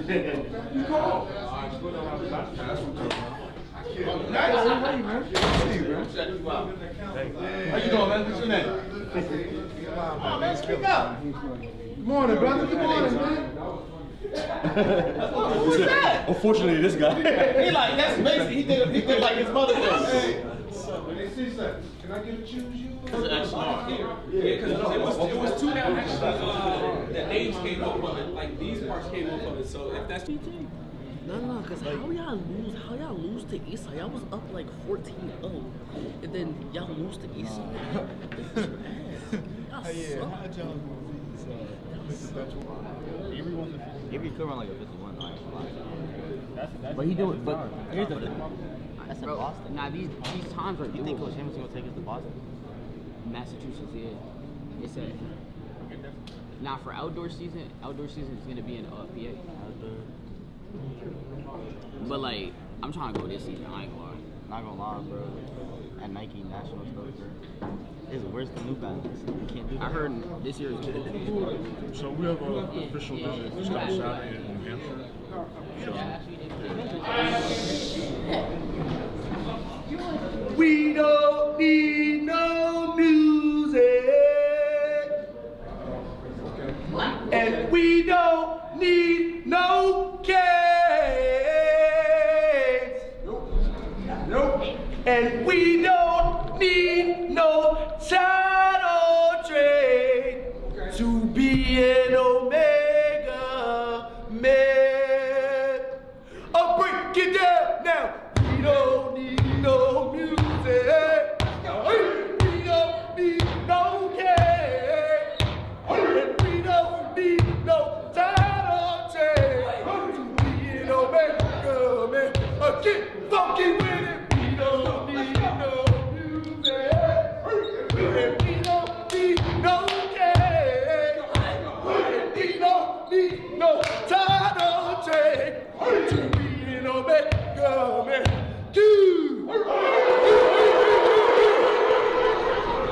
How you doing, man? What's your name? Oh, man, speak up. Good morning, brother. Good morning, man. Who's that? Unfortunately, this guy. He like, that's basic. He did like his mother does. Can I get a choose you? Yeah, because it was two that actually the names came up of it, like these parts came up of it. So if that's No, because how y'all lose to East? Y'all was up like 14-0, and then y'all lose to East. Avery could run like a 51. But he do it. But here's the thing. That's in Boston. Nah, these times are. You think Coach Hamilton will take us to Boston? Massachusetts, yeah. They said. Nah, for outdoor season is gonna be in PA. But like, I'm trying to go this season. I ain't gonna lie. Not gonna lie, bro. At Nike National Stuff, bro. It's worse than New Balance. You can't do that. I heard this year is good. So we have an official visit. It's going to Saturday in New Hampshire. We don't need no music, and we don't need no case. Nope. And we don't need no title trade to be an Omega man. I'll break it down now. We don't need no music. We don't need no cake. And we don't need no title trade to be an Omega man. Get funky with it. We don't need no music. And we don't need no cake. And we don't need no title trade to be an Omega man.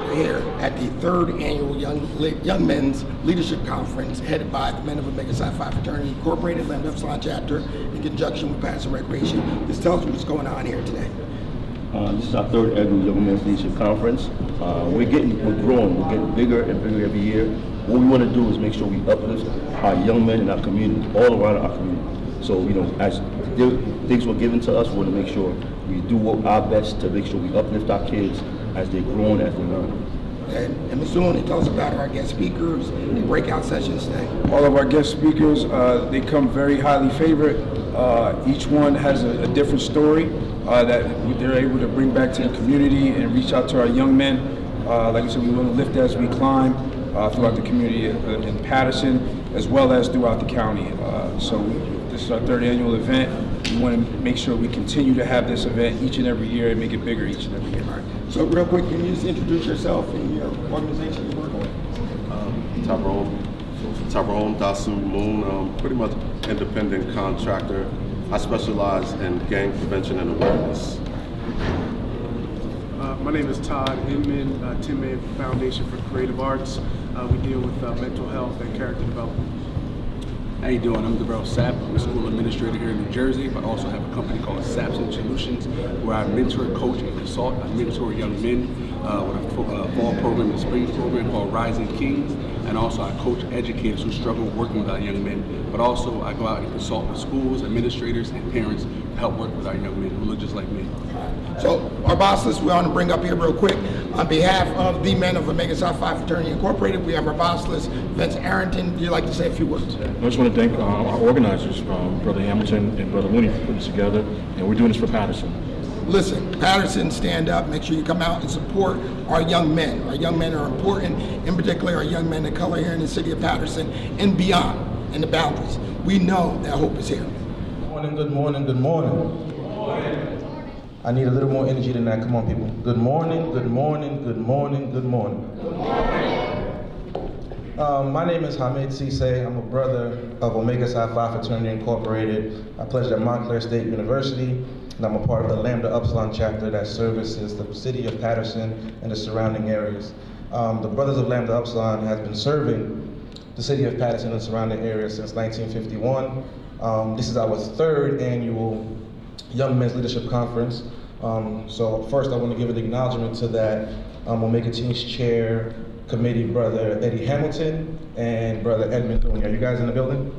We're here at the third annual Young Men's Leadership Conference headed by the Men of Omega Psi Phi Fraternity Incorporated, Lambda Epsilon Chapter, in conjunction with Patterson Recreation. Just tell us what's going on here today. This is our third annual Young Men's Leadership Conference. We're growing, we're getting bigger and bigger every year. What we want to do is make sure we uplift our young men in our community, all around our community. So, as things were given to us, we want to make sure we do our best to make sure we uplift our kids as they grow and as they learn. And Mr. Looney, tell us about our guest speakers, the breakout sessions today. All of our guest speakers, they come very highly favored. Each one has a different story that they're able to bring back to the community and reach out to our young men. Like I said, we want to lift as we climb throughout the community in Patterson, as well as throughout the county. So this is our third annual event. We want to make sure we continue to have this event each and every year and make it bigger each and every year. All right. So real quick, can you just introduce yourself and your organization you're working with? Tyrone Dasu Moon, pretty much independent contractor. I specialize in gang prevention and awareness. My name is Todd Inman, Tinman Foundation for Creative Arts. We deal with mental health and character development. How you doing? I'm Deverell Sapp. I'm a school administrator here in New Jersey, but also have a company called Sapson Solutions, where I mentor, coach, and consult. I mentor young men with a fall program and a spring program called Rising Kings, and also I coach educators who struggle working with our young men. But also I go out and consult with schools, administrators, and parents to help work with our young men who look just like me. So our boss list we want to bring up here real quick. On behalf of the Men of Omega Psi Phi Fraternity Incorporated, we have our boss list, Vince Arrington. Would you like to say a few words? I just want to thank our organizers, Brother Hamilton and Brother Looney, for putting this together, and we're doing this for Patterson. Listen, Patterson, stand up. Make sure you come out and support our young men. Our young men are important, in particular our young men of color here in the city of Patterson and beyond, in the boundaries. We know that hope is here. Good morning, good morning, good morning. Good morning. I need a little more energy than that. Come on, people. Good morning, good morning, good morning, good morning. Good morning. My name is Hamid Cisse. I'm a brother of Omega Psi Phi Fraternity Incorporated. I pledged at Montclair State University, and I'm a part of the Lambda Epsilon chapter that services the city of Patterson and the surrounding areas. The Brothers of Lambda Epsilon has been serving the city of Patterson and surrounding areas since 1951. This is our 3rd annual Young Men's Leadership Conference. So first I want to give an acknowledgement to that Omega Team's Chair Committee, Brother Eddie Hamilton and Brother Edmund Dooney. Are you guys in the building?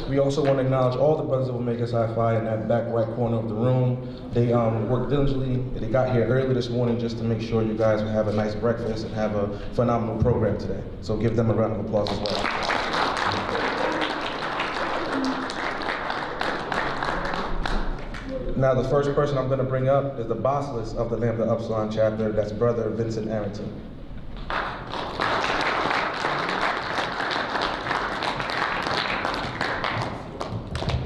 We also want to acknowledge all the brothers of Omega Psi Phi in that back right corner of the room. They worked diligently. They got here early this morning just to make sure you guys will have a nice breakfast and have a phenomenal program today. So give them a round of applause as well. Now the first person I'm going to bring up is the bossless of the Lambda Upsilon chapter. That's Brother Vincent Arrington.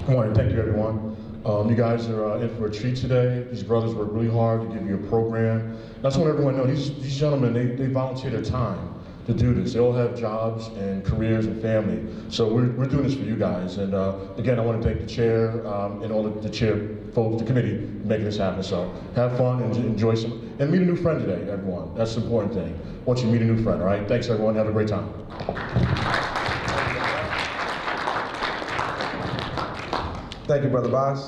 Good morning, thank you everyone. You guys are in for a treat today. These brothers work really hard to give you a program. I just want everyone to know, these gentlemen, they volunteer their time to do this. They all have jobs and careers and family. So we're doing this for you guys. And again, I want to thank the chair and all the chair folks, the committee, making this happen. So have fun and enjoy some, and meet a new friend today, everyone. That's the important thing. Once you meet a new friend, all right? Thanks everyone, have a great time. Thank you, Brother Boss.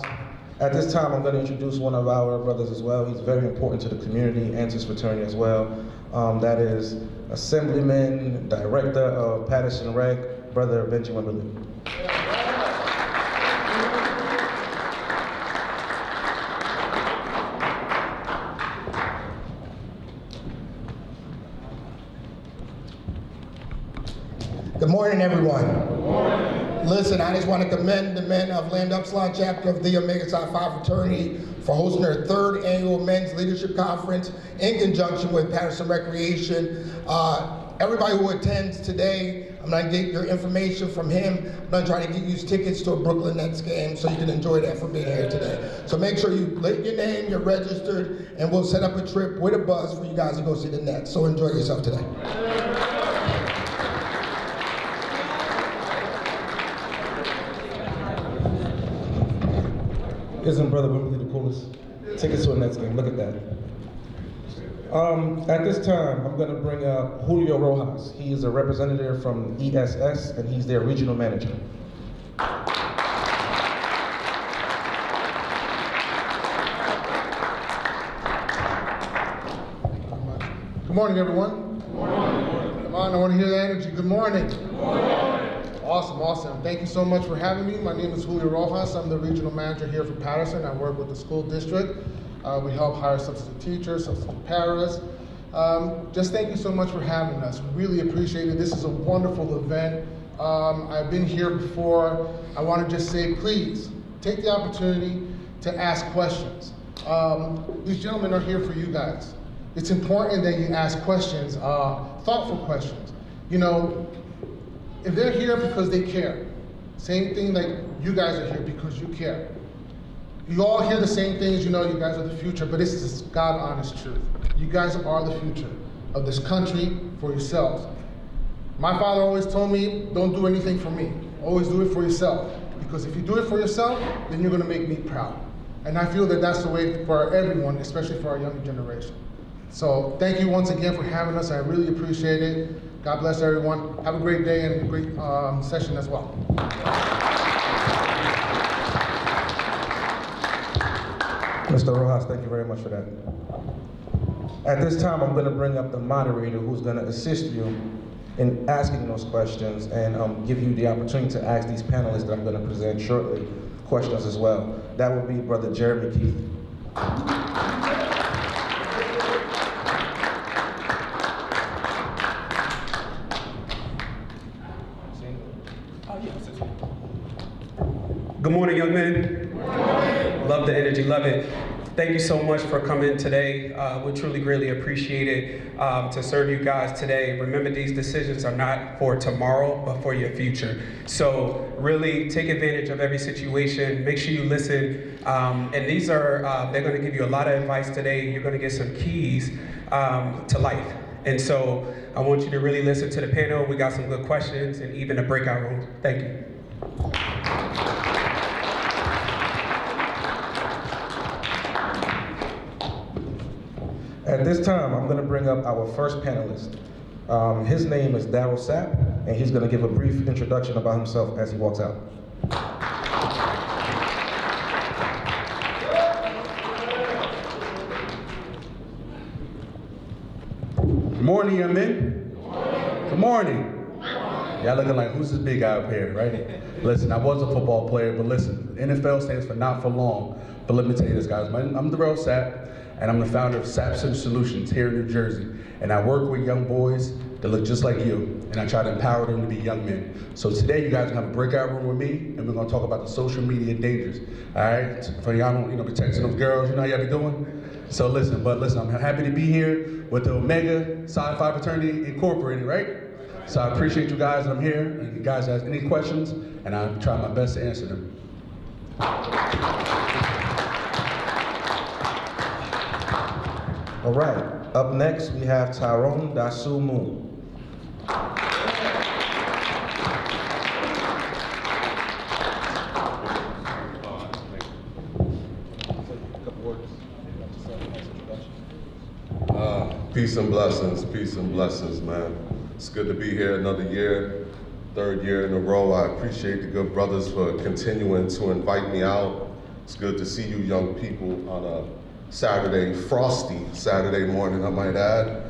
At this time, I'm going to introduce one of our brothers as well. He's very important to the community and to his fraternity as well. That is Assemblyman, Director of Patterson Rec, Brother Benjamin Wimberly. Good morning, everyone. Good morning. Listen, I just want to commend the men of Lambda Upsilon chapter of the Omega Psi Phi fraternity for hosting their 3rd annual Men's Leadership Conference in conjunction with Patterson Recreation. Everybody who attends today, I'm going to get your information from him. I'm going to try to get you tickets to a Brooklyn Nets game so you can enjoy that for being here today. So make sure you list your name, you're registered, and we'll set up a trip with a bus for you guys to go see the Nets. So enjoy yourself today. Isn't Brother Wimberly the coolest? Tickets to a Nets game, look at that. At this time, I'm going to bring up Julio Rojas. He is a representative from ESS, and he's their regional manager. Good morning, everyone. Good morning. Come on, I want to hear the energy. Good morning. Good morning. Awesome, awesome. Thank you so much for having me. My name is Julio Rojas. I'm the regional manager here for Patterson. I work with the school district. We help hire substitute teachers, substitute paras. Just thank you so much for having us. We really appreciate it. This is a wonderful event. I've been here before. I want to just say, please, take the opportunity to ask questions. These gentlemen are here for you guys. It's important that you ask questions, thoughtful questions. You know, if they're here because they care, same thing like you guys are here because you care. You all hear the same things, you know you guys are the future, but this is God honest truth. You guys are the future of this country for yourselves. My father always told me, don't do anything for me. Always do it for yourself. Because if you do it for yourself, then you're gonna make me proud. And I feel that that's the way for everyone, especially for our younger generation. So thank you once again for having us. I really appreciate it. God bless everyone. Have a great day and a great session as well. Mr. Rojas, thank you very much for that. At this time, I'm going to bring up the moderator who's going to assist you in asking those questions and give you the opportunity to ask these panelists that I'm going to present shortly questions as well. That would be Brother Jeremy Keith. Good morning, young men. Good morning. Love the energy, love it. Thank you so much for coming today. We truly greatly appreciate it to serve you guys today. Remember, these decisions are not for tomorrow, but for your future. So really take advantage of every situation. Make sure you listen. And these are, they're gonna give you a lot of advice today. You're gonna get some keys to life. And so I want you to really listen to the panel. We got some good questions and even a breakout room. Thank you. At this time, I'm going to bring up our first panelist. His name is Daryl Sapp, and he's going to give a brief introduction about himself as he walks out. Good morning, young men. Good morning. Y'all looking like, who's this big guy up here, right? Listen, I was a football player, but listen, NFL stands for not for long. But let me tell you this, guys. I'm Darrell Sapp, and I'm the founder of Sapson Solutions here in New Jersey. And I work with young boys that look just like you, and I try to empower them to be young men. So today, you guys are gonna have a breakout room with me, and we're gonna talk about the social media dangers, all right? For y'all don't, be texting those girls, you know how y'all be doing? So listen, I'm happy to be here with the Omega Psi Phi Fraternity Incorporated, right? So I appreciate you guys that I'm here. If you guys have any questions, and I'll try my best to answer them. All right, up next we have Tyrone Dasu Moon. Peace and blessings, man. It's good to be here another year, third year in a row. I appreciate the good brothers for continuing to invite me out. It's good to see you young people on a Saturday, frosty Saturday morning, I might add.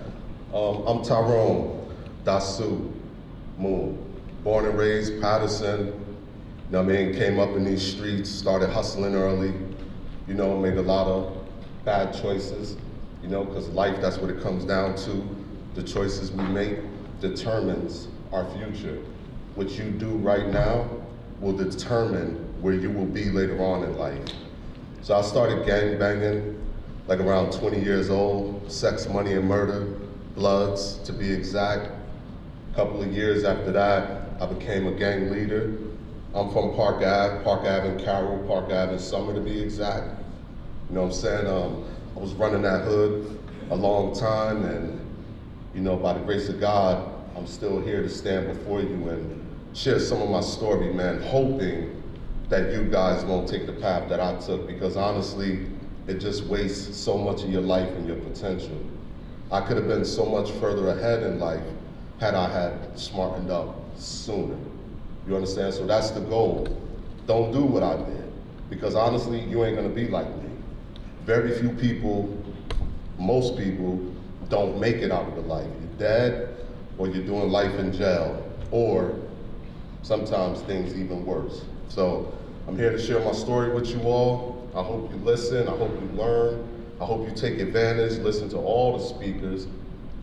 I'm Tyrone Dasu Moon, born and raised Patterson. Came up in these streets, started hustling early, made a lot of bad choices, because life, that's what it comes down to. The choices we make determines our future. What you do right now will determine where you will be later on in life. So I started gang banging like around 20 years old, sex, money, and murder, Bloods to be exact. A couple of years after that, I became a gang leader. I'm from Park Ave in Carroll, Park Ave in Summer to be exact. You know what I'm saying? I was running that hood a long time, and by the grace of God, I'm still here to stand before you and share some of my story, man, hoping that you guys won't take the path that I took, because honestly, it just wastes so much of your life and your potential. I could have been so much further ahead in life had I had smartened up sooner. You understand? So that's the goal. Don't do what I did, because honestly, you ain't gonna be like me. Very few people, most people, don't make it out of the life. You're dead, or you're doing life in jail, or sometimes things even worse. So I'm here to share my story with you all. I hope you listen, I hope you learn, I hope you take advantage, listen to all the speakers.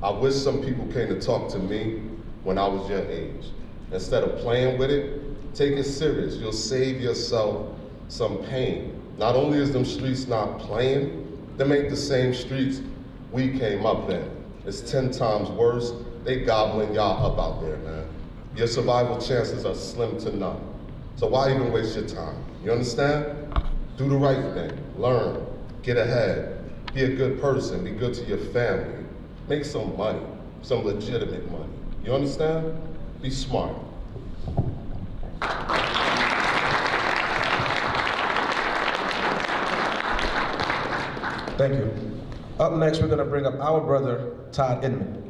I wish some people came to talk to me when I was your age. Instead of playing with it, take it serious. You'll save yourself some pain. Not only is them streets not playing, them ain't the same streets we came up in. It's 10 times worse. They gobbling y'all up out there, man. Your survival chances are slim to none. So why even waste your time? You understand? Do the right thing, learn, get ahead, be a good person, be good to your family, make some money, some legitimate money. You understand? Be smart. Thank you. Up next, we're going to bring up our brother, Todd Inman.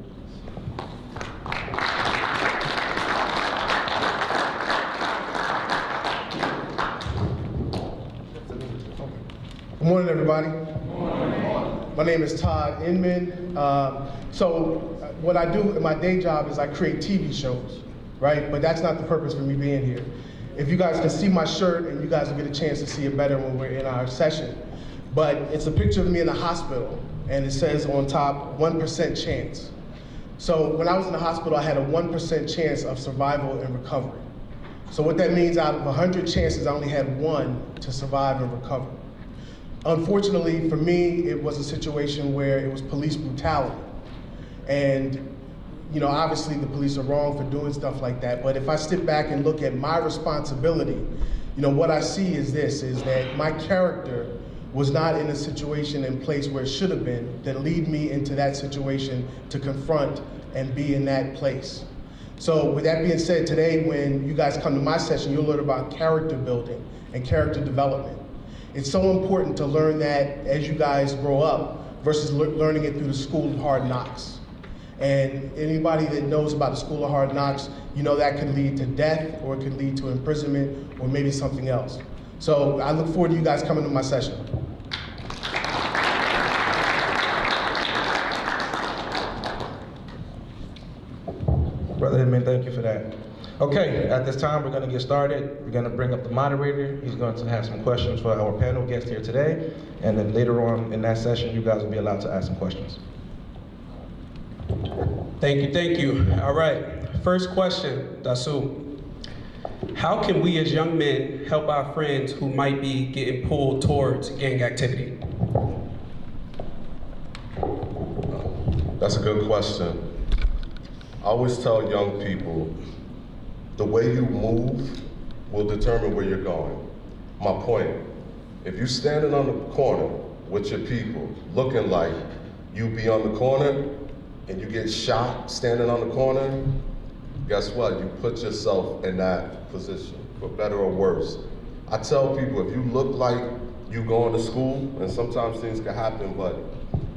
Good morning, everybody. My name is Todd Inman. So what I do in my day job is I create TV shows, right? But that's not the purpose for me being here. If you guys can see my shirt, and you guys will get a chance to see it better when we're in our session, but it's a picture of me in the hospital, and it says on top, 1% chance. So when I was in the hospital, I had a 1% chance of survival and recovery. So what that means, out of 100 chances, I only had 1 to survive and recover. Unfortunately for me, it was a situation where it was police brutality. And obviously the police are wrong for doing stuff like that, but if I step back and look at my responsibility, what I see is this, is that my character was not in a situation and place where it should have been that lead me into that situation to confront and be in that place. So with that being said, today when you guys come to my session, you'll learn about character building and character development. It's so important to learn that as you guys grow up versus learning it through the school of hard knocks. And anybody that knows about the school of hard knocks, you know that could lead to death, or it could lead to imprisonment, or maybe something else. So I look forward to you guys coming to my session. Brother Edmund, thank you for that. Okay, at this time, we're going to get started. We're going to bring up the moderator. He's going to have some questions for our panel guest here today. And then later on in that session, you guys will be allowed to ask some questions. Thank you, thank you. All right, first question, Dasu. How can we as young men help our friends who might be getting pulled towards gang activity? That's a good question. I always tell young people, the way you move will determine where you're going. My point, if you're standing on the corner with your people, looking like you be on the corner and you get shot standing on the corner, guess what? You put yourself in that position, for better or worse. I tell people, if you look like you going to school, and sometimes things can happen, but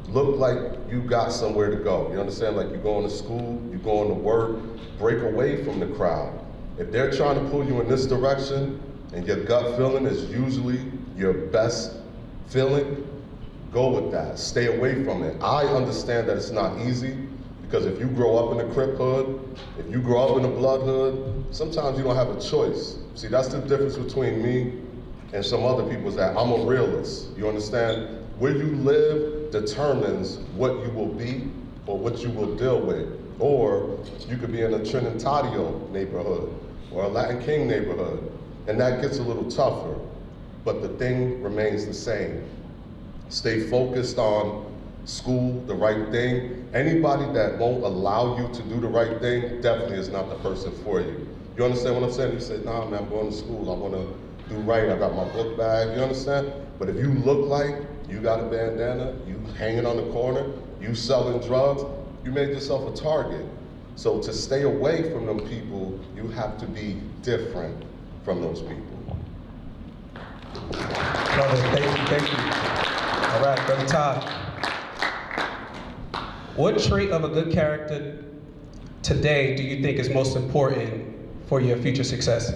look like you got somewhere to go. You understand? Like you're going to school, you're going to work, break away from the crowd. If they're trying to pull you in this direction, and your gut feeling is usually your best feeling, go with that. Stay away from it. I understand that it's not easy, because if you grow up in the Crip hood, if you grow up in the Blood hood, sometimes you don't have a choice. See, that's the difference between me and some other people, is that I'm a realist. You understand? Where you live determines what you will be or what you will deal with. Or you could be in a Trinitario neighborhood or a Latin King neighborhood, and that gets a little tougher, but the thing remains the same. Stay focused on school, the right thing. Anybody that won't allow you to do the right thing definitely is not the person for you. You understand what I'm saying? You say, nah, man, I'm going to school. I want to do right. I got my book bag. You understand? But if you look like you got a bandana, you hanging on the corner, you selling drugs, you made yourself a target. So to stay away from them people, you have to be different from those people. Brother, thank you. All right, Brother Todd. What trait of a good character today do you think is most important for your future success?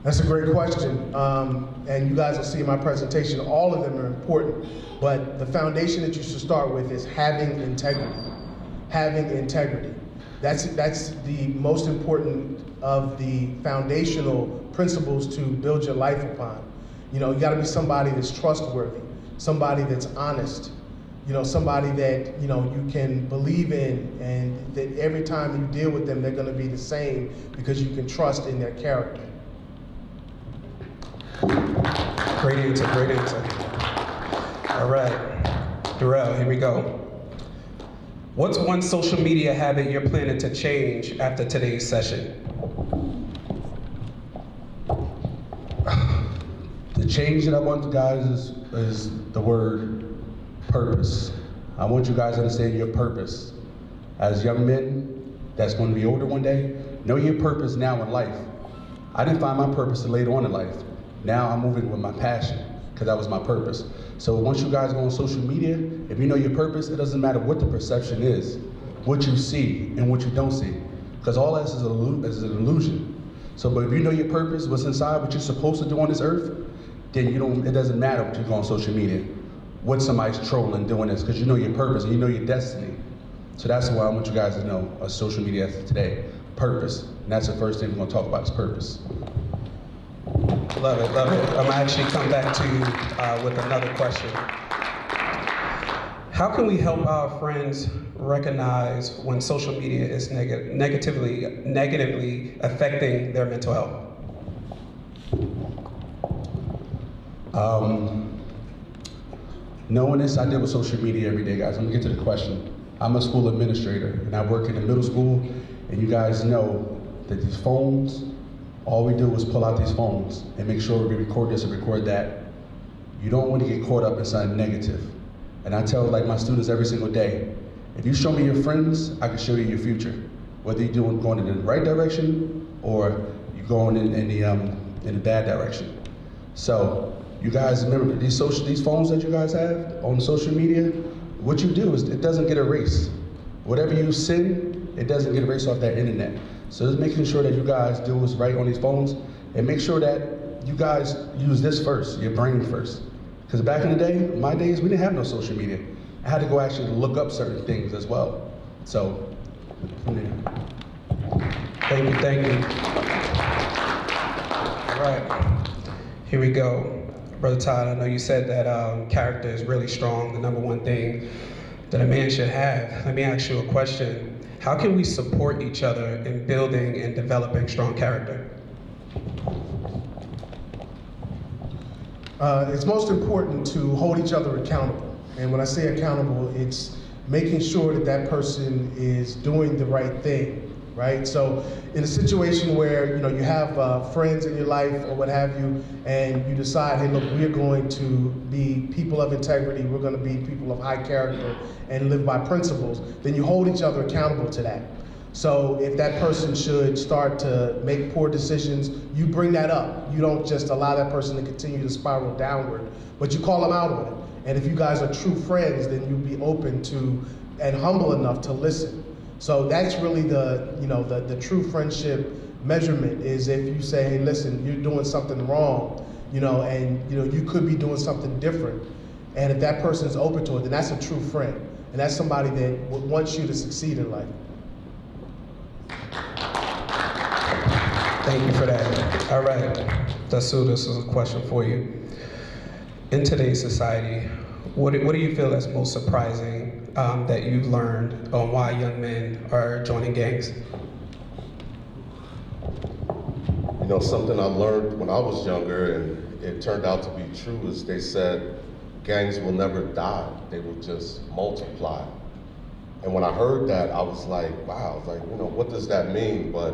That's a great question. And you guys will see in my presentation, all of them are important. But the foundation that you should start with is having integrity. Having integrity. That's the most important of the foundational principles to build your life upon. You know, you gotta be somebody that's trustworthy, somebody that's honest, you know, somebody that, you know, you can believe in, and that every time you deal with them, they're gonna be the same because you can trust in their character. Great answer, great answer. All right, Darrell, here we go. What's one social media habit you're planning to change after today's session? The change that I want you guys is the word purpose. I want you guys to understand your purpose. As young men that's going to be older one day, know your purpose now in life. I didn't find my purpose till later on in life. Now I'm moving with my passion, because that was my purpose. So once you guys go on social media, if you know your purpose, it doesn't matter what the perception is, what you see and what you don't see, because all that is an illusion. So, but if you know your purpose, what's inside, what you're supposed to do on this earth, then it doesn't matter what you go on social media, what somebody's trolling doing this, because you know your purpose and you know your destiny. So that's why I want you guys to know of social media today, purpose. And that's the first thing we're gonna talk about is purpose. Love it, love it. I'm actually come back to you with another question. How can we help our friends recognize when social media is negatively affecting their mental health? Knowing this, I deal with social media every day, guys. I'm gonna get to the question. I'm a school administrator, and I work in a middle school, and you guys know that these phones, all we do is pull out these phones and make sure we record this and record that. You don't want to get caught up in something negative. And I tell like my students every single day, if you show me your friends, I can show you your future. Whether you're going in the right direction or you're going in the bad direction. So You guys remember these phones that you guys have on social media? What you do is it doesn't get erased. Whatever you send, it doesn't get erased off that internet. So just making sure that you guys do what's right on these phones, and make sure that you guys use this first, your brain first. Because back in the day, my days, we didn't have no social media. I had to go actually look up certain things as well. So, from there. Thank you. All right, here we go. Brother Todd, I know you said that character is really strong, the number one thing that a man should have. Let me ask you a question. How can we support each other in building and developing strong character? It's most important to hold each other accountable. And when I say accountable, it's making sure that that person is doing the right thing, right? So in a situation where you have friends in your life or what have you, and you decide, hey, look, we're going to be people of integrity, we're going to be people of high character and live by principles, then you hold each other accountable to that. So if that person should start to make poor decisions, you bring that up. You don't just allow that person to continue to spiral downward, but you call them out on it. And if you guys are true friends, then you'll be open to and humble enough to listen. So that's really the true friendship measurement, is if you say, hey, listen, you're doing something wrong, and you could be doing something different. And if that person is open to it, then that's a true friend. And that's somebody that wants you to succeed in life. Thank you for that. All right, Dasu, this is a question for you. In today's society, what do you feel is most surprising that you've learned on why young men are joining gangs? Something I learned when I was younger, and it turned out to be true, is they said gangs will never die, they will just multiply. And when I heard that, I was like, wow, what does that mean? But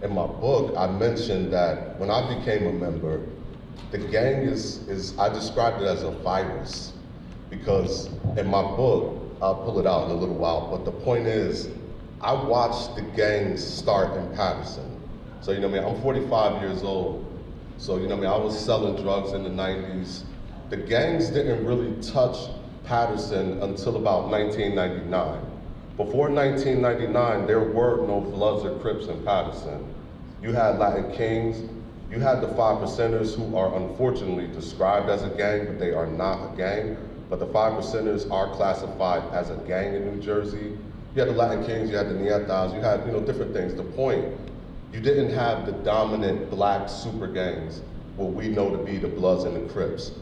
in my book, I mentioned that when I became a member, the gang I described it as a virus, because in my book, I'll pull it out in a little while, but the point is, I watched the gangs start in Patterson. So, I'm 45 years old. So, I was selling drugs in the 90s. The gangs didn't really touch Patterson until about 1999. Before 1999, there were no Bloods or Crips in Patterson. You had Latin Kings, you had the 5%ers, who are unfortunately described as a gang, but they are not a gang. But the 5%ers are classified as a gang in New Jersey. You had the Latin Kings, you had the Nietas, you had different things. The point, you didn't have the dominant black super gangs, what we know to be the Bloods and the Crips.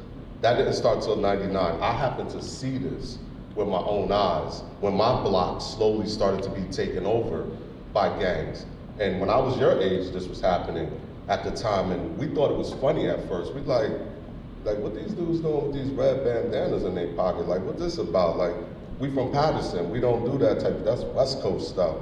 That didn't start till '99. I happened to see this with my own eyes when my block slowly started to be taken over by gangs. And when I was your age, this was happening at the time, and we thought it was funny at first. We like what these dudes doing with these red bandanas in their pocket? Like, what's this about? Like, we from Patterson, we don't do that type of, that's West Coast stuff.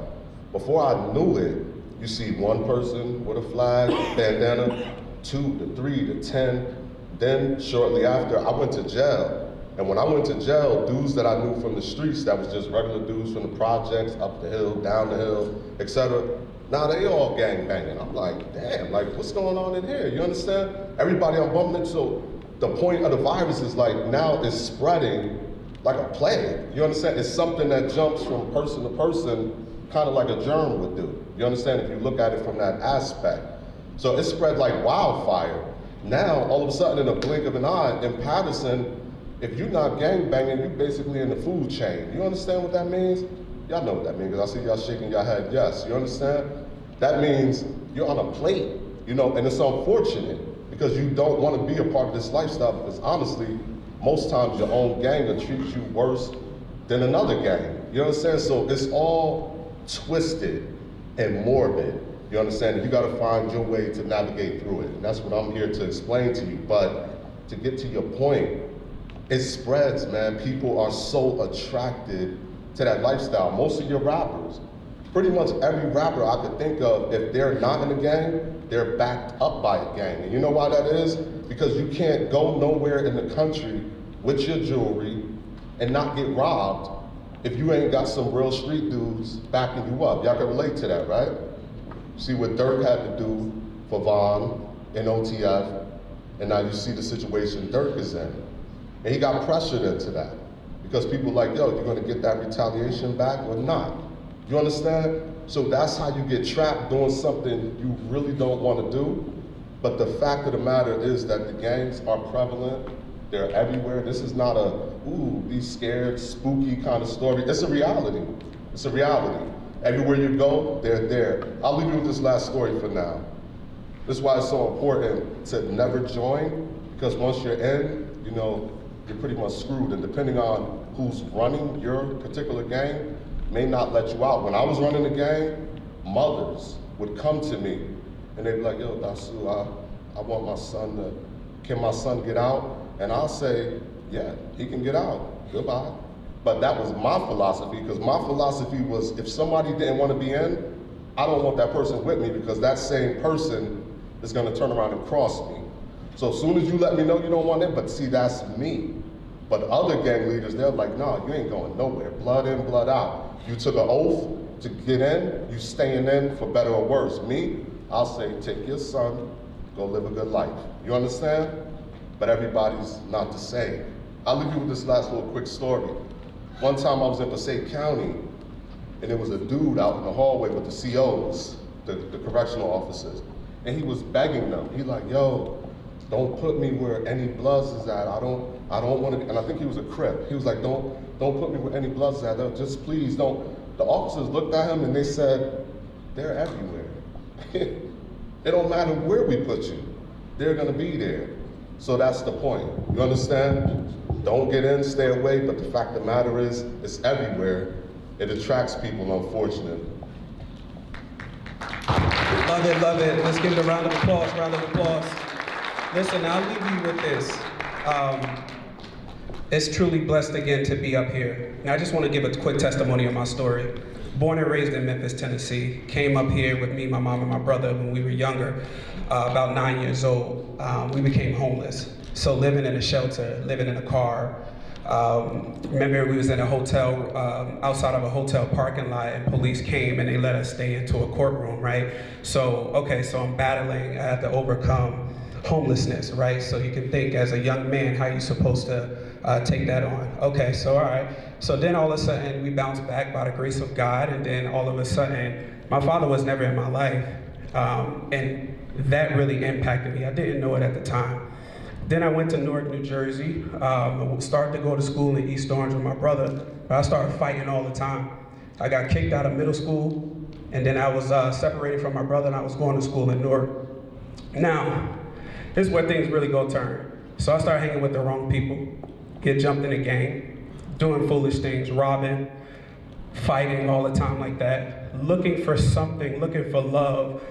Before I knew it, you see one person with a flag, bandana, 2 to 3 to 10. Then shortly after, I went to jail. And when I went to jail, dudes that I knew from the streets, that was just regular dudes from the projects, up the hill, down the hill, etc. Now they all gang banging. I'm like, damn, what's going on in here? You understand? Everybody I'm bumping into. So the point of the virus is now it's spreading like a plague. You understand? It's something that jumps from person to person, kind of like a germ would do. You understand? If you look at it from that aspect. So it spread like wildfire. Now, all of a sudden, in a blink of an eye, in Patterson, if you're not gang banging, you're basically in the food chain. You understand what that means? Y'all know what that means, because I see y'all shaking your head, yes. You understand? That means you're on a plate, and it's unfortunate, because you don't want to be a part of this lifestyle, because honestly, most times your own gang will treat you worse than another gang. You understand? So it's all twisted and morbid. You understand? And you got to find your way to navigate through it. And that's what I'm here to explain to you. But to get to your point, it spreads, man. People are so attracted to that lifestyle. Most of your rappers, pretty much every rapper I could think of, if they're not in a gang, they're backed up by a gang. And you know why that is? Because you can't go nowhere in the country with your jewelry and not get robbed if you ain't got some real street dudes backing you up. Y'all can relate to that, right? See what Dirk had to do for Von and OTF, And now you see the situation Dirk is in. And he got pressured into that. Because people like, yo, you're gonna get that retaliation back or not? You understand? So that's how you get trapped doing something you really don't wanna do. But the fact of the matter is that the gangs are prevalent. They're everywhere. This is not a, ooh, be scared, spooky kind of story. It's a reality. It's a reality. Everywhere you go, they're there. I'll leave you with this last story for now. This is why it's so important to never join, because once you're in, you know, you're pretty much screwed. And depending on who's running your particular gang, may not let you out. When I was running the gang, mothers would come to me and they'd be like, yo, Dasu, I want my son to, can my son get out? And I'll say, yeah, he can get out, goodbye. But that was my philosophy, because my philosophy was if somebody didn't want to be in, I don't want that person with me, because that same person is going to turn around and cross me. So as soon as you let me know you don't want in, but see, that's me. But other gang leaders, they're like, no, you ain't going nowhere. Blood in, blood out. You took an oath to get in, you staying in for better or worse. Me, I'll say, take your son, go live a good life. You understand? But everybody's not the same. I'll leave you with this last little quick story. One time I was in Passaic County, and there was a dude out in the hallway with the COs, the correctional officers, and he was begging them. He like, yo, don't put me where any Bloods is at. I don't want to, and I think he was a Crip. He was like, don't put me where any Bloods is at. Just please don't. The officers looked at him and they said, they're everywhere. It don't matter where we put you. They're gonna be there. So that's the point. You understand? Don't get in, stay away, but the fact of the matter is, it's everywhere. It attracts people, unfortunately. Love it, love it. Let's give it a round of applause, round of applause. Listen, I'll leave you with this. It's truly blessed again to be up here. Now I just want to give a quick testimony of my story. Born and raised in Memphis, Tennessee. Came up here with me, my mom, and my brother when we were younger, about 9 years old. We became homeless. So living in a shelter, living in a car. Remember we was in a hotel, outside of a hotel parking lot, and police came and they let us stay into a courtroom, right? So, okay, so I'm battling, I had to overcome homelessness, right? So you can think as a young man, how you supposed to take that on. Okay, so all right. So then all of a sudden we bounced back by the grace of God, and then all of a sudden, my father was never in my life, and that really impacted me. I didn't know it at the time. Then I went to Newark, New Jersey, started to go to school in East Orange with my brother, but I started fighting all the time. I got kicked out of middle school, and then I was separated from my brother, and I was going to school in Newark. Now, this is where things really go turn. So I started hanging with the wrong people, get jumped in a gang, doing foolish things, robbing, fighting all the time like that, looking for something, looking for love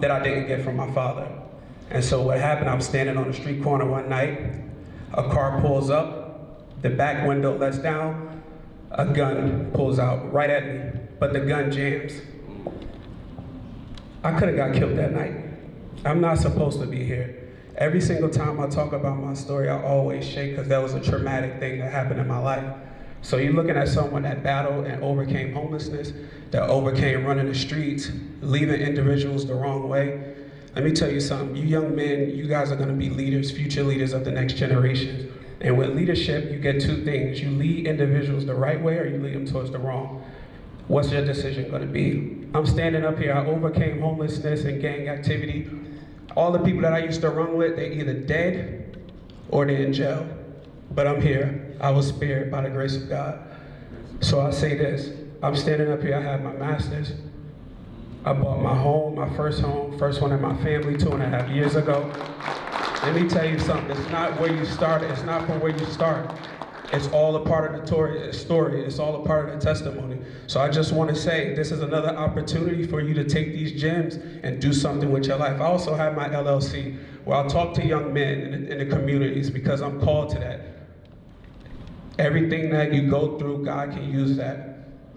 that I didn't get from my father. And so what happened, I'm standing on a street corner one night, a car pulls up, the back window lets down, a gun pulls out right at me, but the gun jams. I could have got killed that night. I'm not supposed to be here. Every single time I talk about my story, I always shake because that was a traumatic thing that happened in my life. So you're looking at someone that battled and overcame homelessness, that overcame running the streets, leaving individuals the wrong way. Let me tell you something, you young men, you guys are gonna be leaders, future leaders of the next generation. And with leadership, you get two things. You lead individuals the right way or you lead them towards the wrong. What's your decision gonna be? I'm standing up here, I overcame homelessness and gang activity. All the people that I used to run with, they're either dead or they're in jail. But I'm here, I was spared by the grace of God. So I say this, I'm standing up here, I have my master's. I bought my home, my first one in my family 2.5 years ago. Let me tell you something, it's not where you start, it's not from where you start. It's all a part of the story, it's all a part of the testimony. So I just want to say, this is another opportunity for you to take these gems and do something with your life. I also have my LLC, where I'll talk to young men in the communities because I'm called to that. Everything that you go through, God can use that.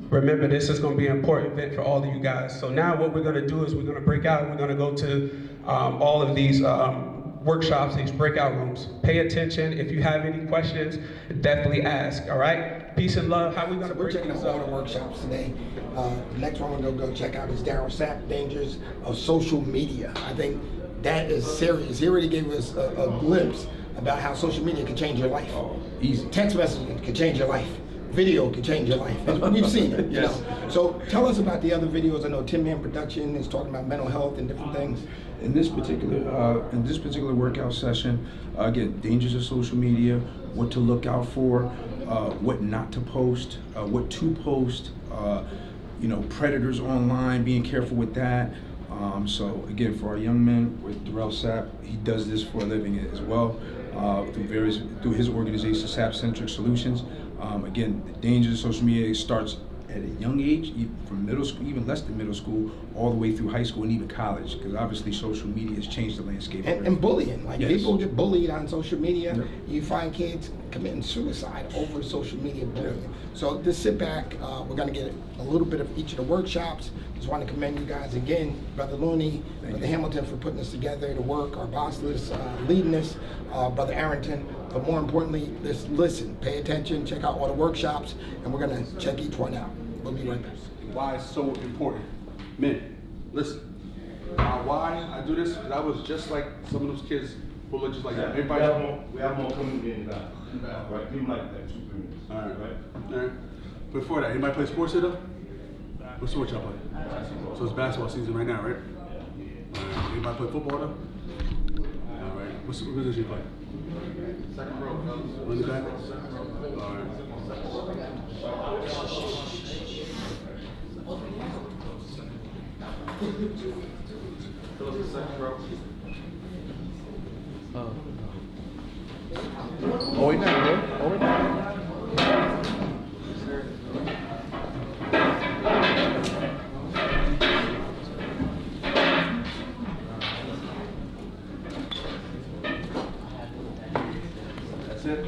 Remember, this is going to be an important event for all of you guys. So now what we're going to do is we're going to break out. We're going to go to all of these workshops, these breakout rooms. Pay attention. If you have any questions, definitely ask, all right? Peace and love. How are we going to break this up? We're checking out all the workshops today. The next one we're going to go check out is Darryl Sapp, Dangers of Social Media. I think that is serious. He already gave us a glimpse about how social media can change your life. Easy. Text messaging can change your life. Video can change your life. We've seen it, you know. So tell us about the other videos. I know Tin Man Production is talking about mental health and different things. In this particular workout session, again, dangers of social media, what to look out for, what not to post, what to post, you know, predators online, being careful with that. So again, for our young men, with Darrell Sapp, he does this for a living as well, through his organization, Sapp Centric Solutions. Again, the dangers of social media starts at a young age, even from middle school, even less than middle school, all the way through high school and even college, because obviously social media has changed the landscape. And bullying, like Yes. people get bullied on social media. Yep. You find kids committing suicide over social media bullying. So just sit back. We're going to get a little bit of each of the workshops. Just want to commend you guys again, Brother Looney, Brother Hamilton for putting this together, the work, our bossless leading this, Brother Arrington. But more importantly, just listen, pay attention, check out all the workshops, and we're going to check each one out. We'll be right back. Why it's so important. Men, listen. Why I do this? Because I was just like some of those kids who look just like that. Everybody. We have more coming in the back. Right? Give them like 2 minutes. All right. All right. Before that, anybody play sports here though? What sport y'all play? So it's basketball season right now, right? All right. Anybody play football though? All right. What position you play? Second row. Running back? All right. Oh, wait now, bro. Oh, wait now. That's it.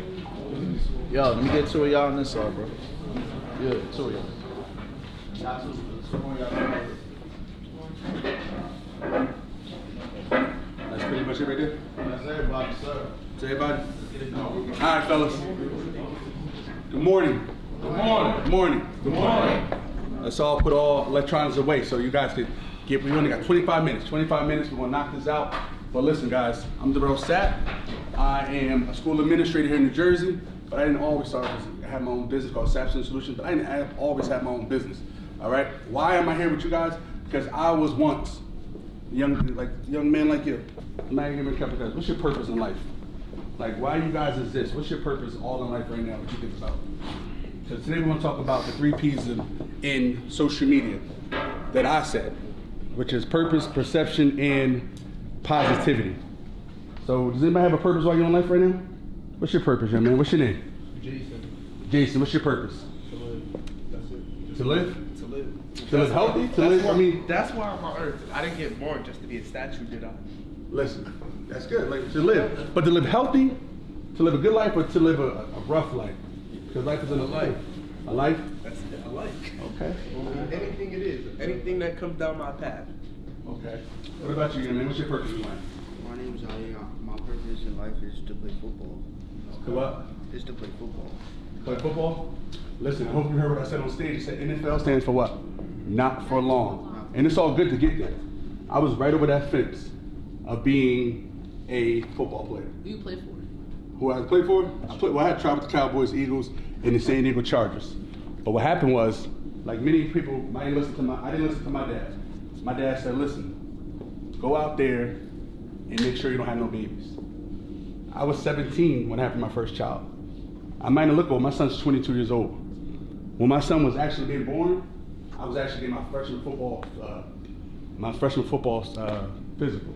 Yo, let me get 2 of y'all on this side, bro. Yeah, 2 of y'all. That's pretty much it right there. That's everybody, sir. To everybody? All right, fellas. Good morning. Good morning. Good morning. Good morning. Let's all put all electronics away so you guys can get, we only got 25 minutes. 25 minutes, we're gonna knock this out. But listen, guys, I'm Darrell Sapp. I am a school administrator here in New Jersey, but I didn't always start, I had my own business called Sapp Centric Solutions, but I didn't always have my own business, all right? Why am I here with you guys? Because I was once a young man like you. I'm not even kept guys. What's your purpose in life? Like, why you guys exist? What's your purpose all in life right now? What you think about? Because today we're going to talk about the 3 P's in social media that I said, which is purpose, perception, and positivity. So, does anybody have a purpose while you're in life right now? What's your purpose, young man? What's your name? Jason. Jason, what's your purpose? To live. That's it. To live? To live. To live healthy? To live, I mean. That's why I'm on earth. I didn't get born just to be a statue, did I? Listen, that's good. Like to live, but to live healthy, to live a good life, or to live a rough life. Because life is a life. A life. That's it. I like. Okay. Anything it is. Anything that comes down my path. Okay. What about you, young man? What's your purpose in life? My name is Ali. My purpose in life is to play football. To what? Is to play football. Play football? Listen, I hope you heard what I said on stage. I said NFL stands for what? Not for long. And it's all good to get there. I was right over that fence of being a football player. Who you play for? Who I played for? I had tried with the Cowboys, Eagles, and the San Diego Chargers. But what happened was, like many people, I didn't listen to my dad. My dad said, listen, go out there and make sure you don't have no babies. I was 17 when I had my first child. I might not look old, my son's 22 years old. When my son was actually being born, I was actually getting my freshman football physical.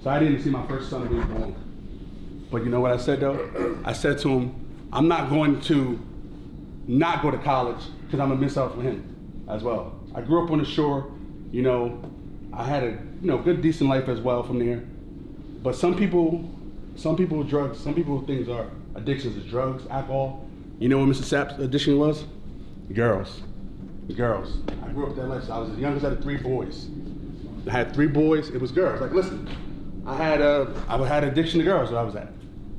So I didn't see my first son being born. But you know what I said though? I said to him, I'm not going to not go to college because I'm gonna miss out for him as well. I grew up on the shore, you know, I had a good decent life as well from there. But some people drugs, some people things are addictions is drugs, alcohol. You know what Mr. Sapp's addiction was? Girls. Girls. I grew up that life. I was the youngest out of 3 boys. I had 3 boys, it was girls. Like listen, I had addiction to girls where I was at.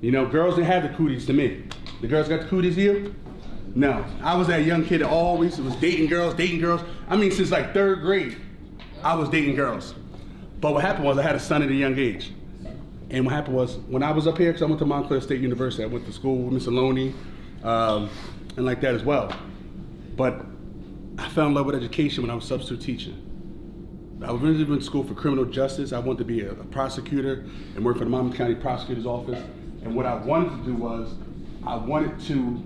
You know, girls didn't have the cooties to me. The girls got the cooties here? No. I was that young kid that always was dating girls. I mean, since like 3rd grade, I was dating girls. But what happened was I had a son at a young age. And what happened was, when I was up here, because I went to Montclair State University, I went to school with Mr. Loney, and like that as well. But I fell in love with education when I was substitute teaching. I was originally in school for criminal justice. I wanted to be a prosecutor and work for the Monmouth County Prosecutor's Office. And what I wanted to do was, I wanted to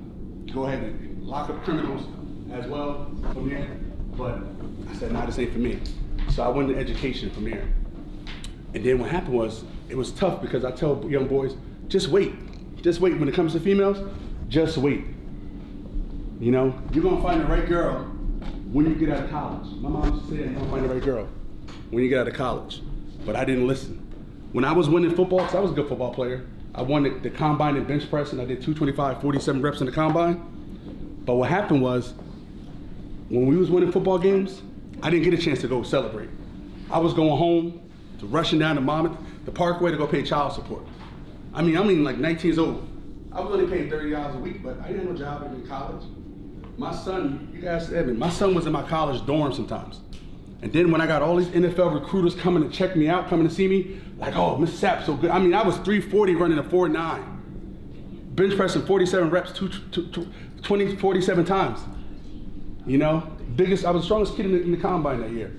go ahead and lock up criminals as well from there. But I said, nah, this ain't for me. So I went into education from there. And then what happened was, it was tough because I tell young boys, just wait. Just wait. When it comes to females, just wait. You know, you're gonna find the right girl when you get out of college. My mom used to say that, you're gonna find the right girl when you get out of college. But I didn't listen. When I was winning football, because I was a good football player, I won the combine in bench press, and I did 225, 47 reps in the combine. But what happened was, when we was winning football games, I didn't get a chance to go celebrate. I was going home, to rushing down to Monmouth, the Parkway, to go pay child support. I mean like 19 years old. I was only paying $30 a week, but I didn't have no job in college. My son, you guys, Evan, my son was in my college dorm sometimes. And then when I got all these NFL recruiters coming to check me out, coming to see me, like, oh, Mr. Sapp, so good. I mean, I was 340 running a 4.9. Bench pressing 47 reps, 47 times. You know, I was the strongest kid in the combine that year.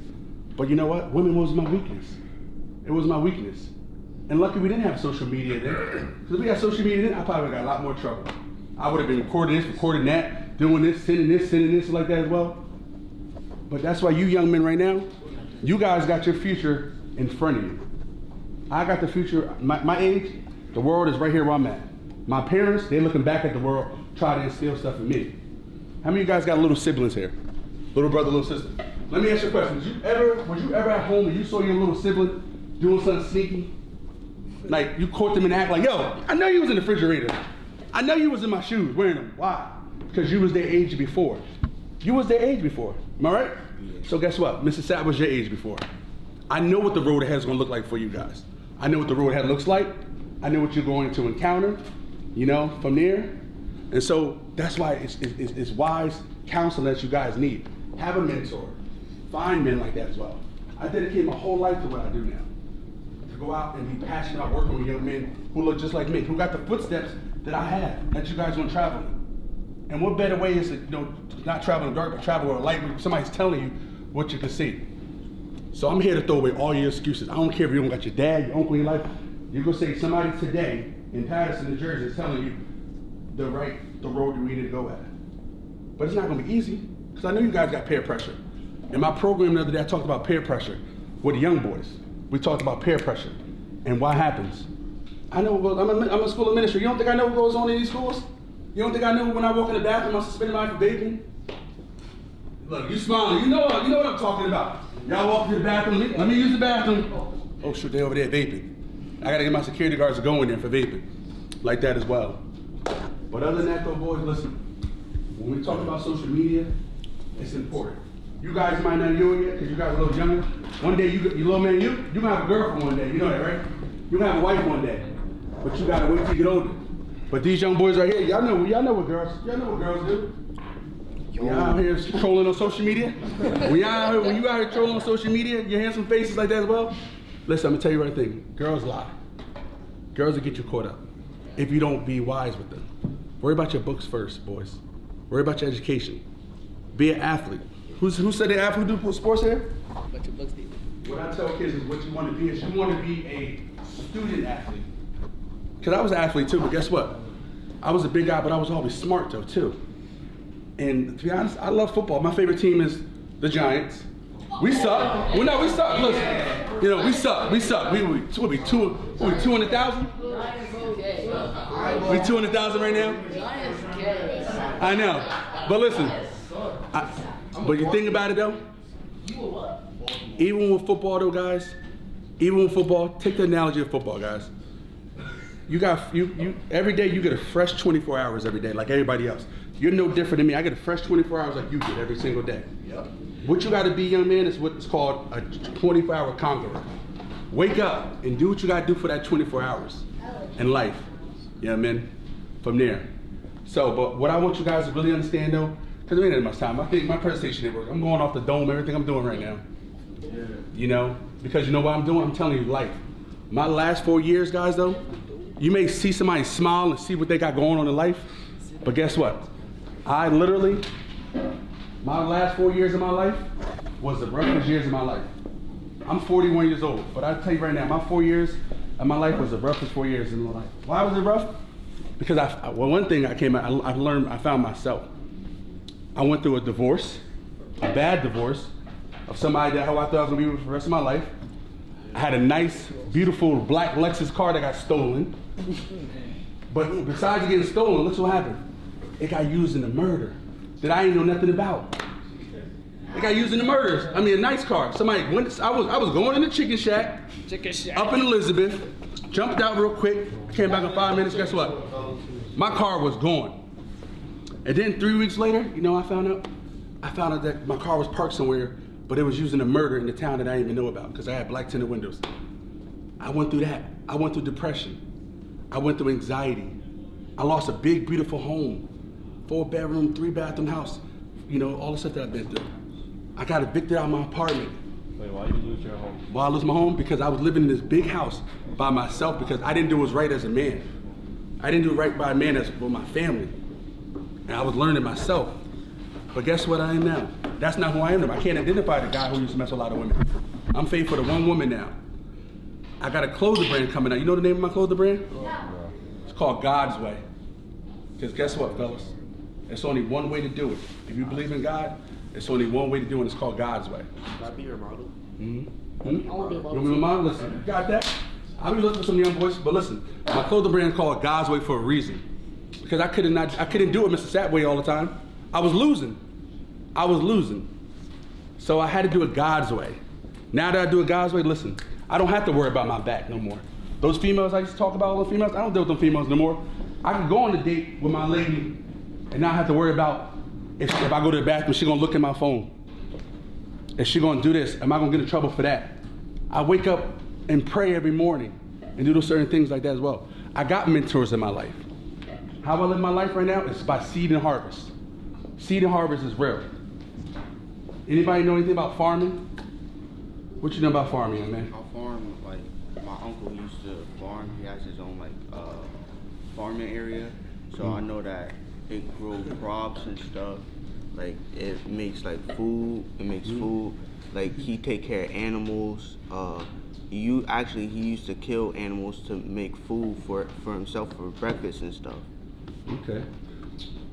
But you know what? Women was my weakness. It was my weakness. And lucky we didn't have social media then. Because if we had social media then, I probably would have got a lot more trouble. I would have been recording this, recording that, doing this, sending this, like that as well. But that's why you young men right now, you guys got your future in front of you. I got the future, my age, the world is right here where I'm at. My parents, they're looking back at the world, trying to instill stuff in me. How many of you guys got little siblings here? Little brother, little sister? Let me ask you a question. Was you ever at home and you saw your little sibling doing something sneaky? Like you caught them in the act like, yo, I know you was in the refrigerator. I know you was in my shoes wearing them. Why? Because you was their age before. You was their age before. Am I right? So guess what? Mr. Sapp was your age before. I know what the road ahead is going to look like for you guys. I know what the road ahead looks like. I know what you're going to encounter, you know, from there. And so that's why it's wise counsel that you guys need. Have a mentor. Find men like that as well. I dedicate my whole life to what I do now. To go out and be passionate about working with young men who look just like me, who got the footsteps that I have, that you guys want to travel in. And what better way is to, you know, not travel in the dark, but travel with a light where somebody's telling you what you can see. So I'm here to throw away all your excuses. I don't care if you don't got your dad, your uncle in your life. You're gonna say somebody today in Patterson, New Jersey is telling you the road you need to go at. But it's not gonna be easy, because I know you guys got peer pressure. In my program the other day, I talked about peer pressure with the young boys. We talked about peer pressure and what happens. I know, I'm a school administrator. You don't think I know what goes on in these schools? You don't think I know when I walk in the bathroom, I'm suspended by for vaping? Look, you smiling, you know what I'm talking about. Y'all walk to the bathroom, let me use the bathroom. Oh shoot, they over there vaping. I gotta get my security guards to go in there for vaping. Like that as well. But other than that though, boys, listen. When we talk about social media, it's important. You guys might not know it yet, because you guys are a little younger. One day, you little man, you're gonna have a girlfriend one day, you know that, right? You're gonna have a wife one day. But you gotta wait till you get older. But these young boys right here, y'all know what girls do. Y'all out here trolling on social media? When you out here trolling on social media, your handsome faces like that as well? Listen, I'm gonna tell you right thing. Girls lie. Girls will get you caught up if you don't be wise with them. Worry about your books first, boys. Worry about your education. Be an athlete. Who said the athlete do sports here? About your books, David. What I tell kids is what you want to be is you want to be a student athlete. Because I was an athlete too, but guess what? I was a big guy, but I was always smart though too. And to be honest, I love football. My favorite team is the Giants. We suck. Well, no, we suck. Listen, you know, we suck. We suck. We 200,000? We 200,000 right now? I know. But listen, but you think about it though, even with football though, guys, even with football, take the analogy of football, guys. You every day you get a fresh 24 hours every day, like everybody else. You're no different than me. I get a fresh 24 hours like you get every single day. Yep. What you gotta be, young man, is what's called a 24-hour conqueror. Wake up and do what you gotta do for that 24 hours in life. You know what I mean? From there. So, but what I want you guys to really understand though, because we ain't had much time. I think my presentation didn't work. I'm going off the dome, everything I'm doing right now. Yeah. You know, because you know what I'm doing? I'm telling you life. My last 4 years, guys, though, you may see somebody smile and see what they got going on in life, but guess what? I literally, my last 4 years of my life was the roughest years of my life. I'm 41 years old, but I tell you right now, my 4 years of my life was the roughest 4 years in my life. Why was it rough? Because one thing I learned, I found myself. I went through a divorce, a bad divorce, of somebody that I thought I was gonna be with for the rest of my life. I had a nice, beautiful black Lexus car that got stolen. But besides getting stolen, look what happened. It got used in a murder that I ain't know nothing about. It got used in the murders. I mean, a nice car. Somebody went, I was going in the chicken shack, up in Elizabeth, jumped out real quick, came back in 5 minutes, guess what? My car was gone. And then 3 weeks later, you know, I found out that my car was parked somewhere, but it was used in a murder in the town that I didn't even know about because I had black tinted windows. I went through that. I went through depression. I went through anxiety. I lost a big, beautiful home, 4-bedroom, 3-bathroom house. You know, all the stuff that I've been through. I got evicted out of my apartment. Wait, why did you lose your home? Why I lose my home? Because I was living in this big house by myself because I didn't do what's right as a man. I didn't do right by a man as with my family. And I was learning myself. But guess what I am now? That's not who I am now. I can't identify the guy who used to mess with a lot of women. I'm faithful to one woman now. I got a clothing brand coming out. You know the name of my clothing brand? No. It's called God's Way. Because guess what, fellas? There's only one way to do it. If you believe in God, there's only one way to do it, and it's called God's way. Can I be your model? Mm-hmm. I want to be a model. You want to be my model? Listen, you got that? I'll be looking for some young boys, but listen, my clothing brand is called God's Way for a reason. Because I couldn't do it Mr. Sapp way all the time. I was losing. So I had to do it God's way. Now that I do it God's way, listen, I don't have to worry about my back no more. Those females I used to talk about, all those females, I don't deal with them females no more. I can go on a date with my lady and not have to worry about if I go to the bathroom, she gonna look at my phone. Is she gonna do this? Am I gonna get in trouble for that? I wake up and pray every morning and do those certain things like that as well. I got mentors in my life. How I live my life right now is by seed and harvest. Seed and harvest is real. Anybody know anything about farming? What you know about farming, young man? I farm, like, my uncle used to farm. He has his own, like, farming area. So I know that it grows crops and stuff. Like, it makes, like, food. It makes food. Like, he take care of animals. He used to kill animals to make food for himself for breakfast and stuff. Okay,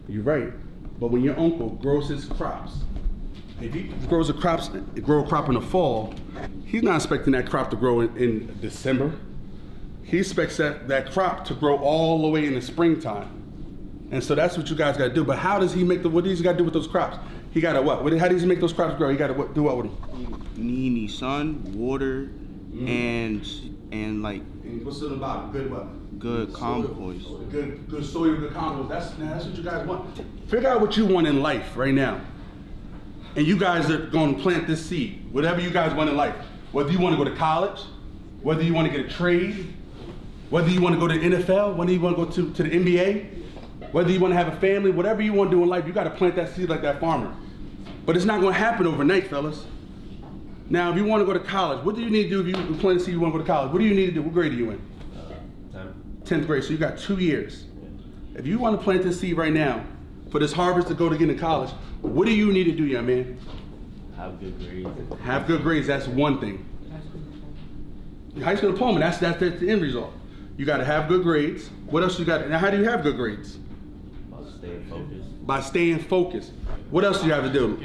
you're right. But when your uncle grows his crops, if he grows a crop in the fall, he's not expecting that crop to grow in December. He expects that crop to grow all the way in the springtime. And so that's what you guys gotta do. But how does he make what does he gotta do with those crops? He gotta what? How does he make those crops grow? He gotta do what with them? He needs sun, water, and like. And what's it about? Good what? Good compost. Good soil, good compost. That's what you guys want. Figure out what you want in life right now. And you guys are gonna plant this seed. Whatever you guys want in life. Whether you wanna go to college, whether you wanna get a trade, whether you wanna go to NFL, whether you wanna go to the NBA, whether you wanna have a family, whatever you wanna do in life, you gotta plant that seed like that farmer. But it's not gonna happen overnight, fellas. Now, if you wanna go to college, what do you need to do if you plant a seed you wanna go to college? What do you need to do? What grade are you in? 10th grade, so you got 2 years. If you want to plant this seed right now for this harvest to go to get into college, what do you need to do, young man? Have good grades. Have good grades, that's one thing. High school diploma, that's the end result. You got to have good grades. What else you got? Now, how do you have good grades? By staying focused. By staying focused. What else do you have to do?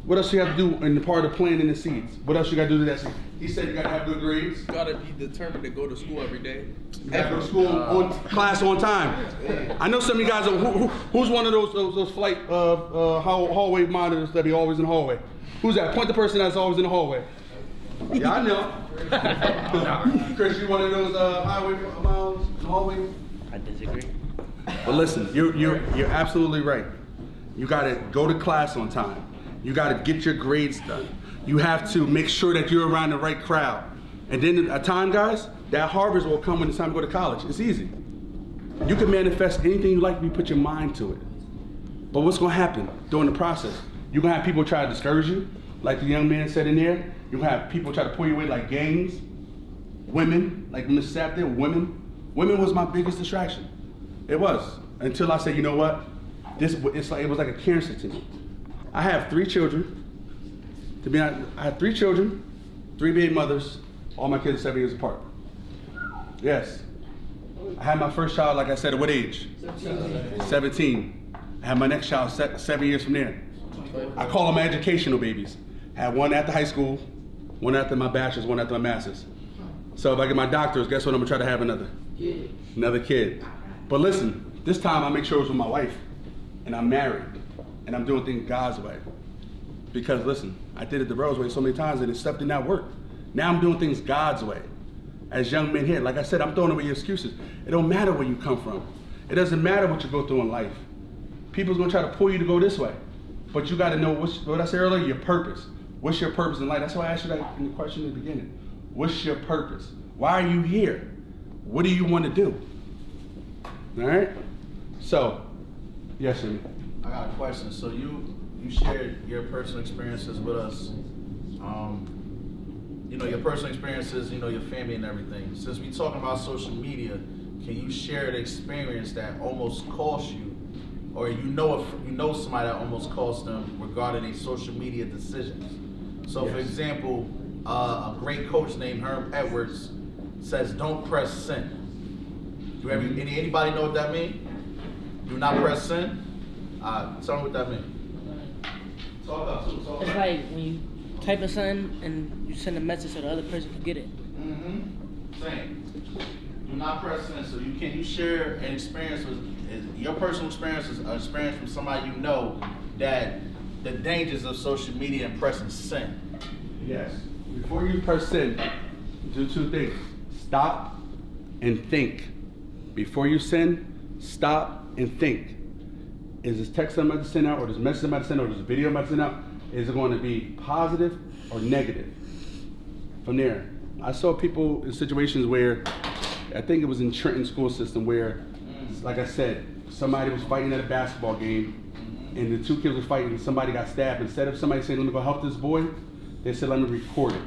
What else you have to do in the part of planting the seeds? What else you got to do to that seed? He said you got to have good grades. You got to be determined to go to school every day. You got to go to school class on time. I know some of you guys are, who's one of those flight hallway monitors that be always in the hallway? Who's that? Point the person that's always in the hallway. Yeah, I know. Chris, you one of those highway miles in the hallway? I disagree. But listen, you're absolutely right. You got to go to class on time. You got to get your grades done. You have to make sure that you're around the right crowd. And then at time, guys, that harvest will come when it's time to go to college. It's easy. You can manifest anything you like if you put your mind to it. But what's going to happen during the process? You're going to have people try to discourage you, like the young man said in there. You're going to have people try to pull you away like gangs. women, like Miss Sapp did, women was my biggest distraction. It was, until I said, you know what? It was like a cancer to me. I have 3 children. To be honest, I have 3 children, 3 baby mothers, all my kids are 7 years apart. Yes. I had my first child, like I said, at what age? 17. I had my next child 7 years from there. I call them my educational babies. I had one after high school, one after my bachelor's, one after my master's. So if I get my doctor's, guess what? I'm gonna try to have another kid. But listen, this time I make sure it was with my wife, and I'm married, and I'm doing things God's way. Because listen, I did it the Rose way so many times and it stuff did not work. Now I'm doing things God's way. As young men here, like I said, I'm throwing away your excuses. It don't matter where you come from. It doesn't matter what you go through in life. People's gonna try to pull you to go this way. But you gotta know, what I said earlier, your purpose. What's your purpose in life? That's why I asked you that in the question in the beginning. What's your purpose? Why are you here? What do you want to do? All right? So, yes, Jimmy. I got a question. So you shared your personal experiences with us. You know, your personal experiences, you know, your family and everything. Since we're talking about social media, can you share the experience that almost cost you, or you know somebody that almost cost them regarding their social media decisions? So, for example, a great coach named Herm Edwards says, "Don't press send." Anybody know what that means? Do not press send. Tell me what that means. Talk up. It's like when you type in something and you send a message so the other person can get it. Same. Do not press send. So you share an experience with your personal experiences, an experience from somebody you know, that the dangers of social media and pressing send. Yes. Before you press send, do 2 things. Stop and think. Before you send, stop and think. Is this text I'm about to send out, or this message I'm about to send out, or this video I'm about to send out, is it going to be positive or negative? From there, I saw people in situations where, I think it was in Trenton school system, where, like I said, somebody was fighting at a basketball game, and the 2 kids were fighting, and somebody got stabbed. Instead of somebody saying, "Let me go help this boy," they said, "Let me record it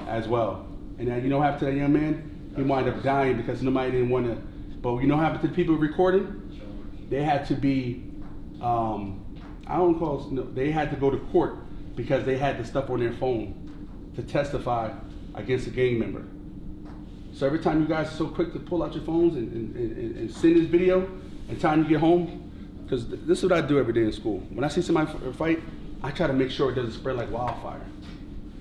as well." And then, you know what happened to that young man? He wound up dying because nobody didn't want to. But you know what happened to the people recording? They had to be, they had to go to court because they had the stuff on their phone to testify against a gang member. So every time you guys are so quick to pull out your phones and send this video, and time you get home, because this is what I do every day in school. When I see somebody fight, I try to make sure it doesn't spread like wildfire.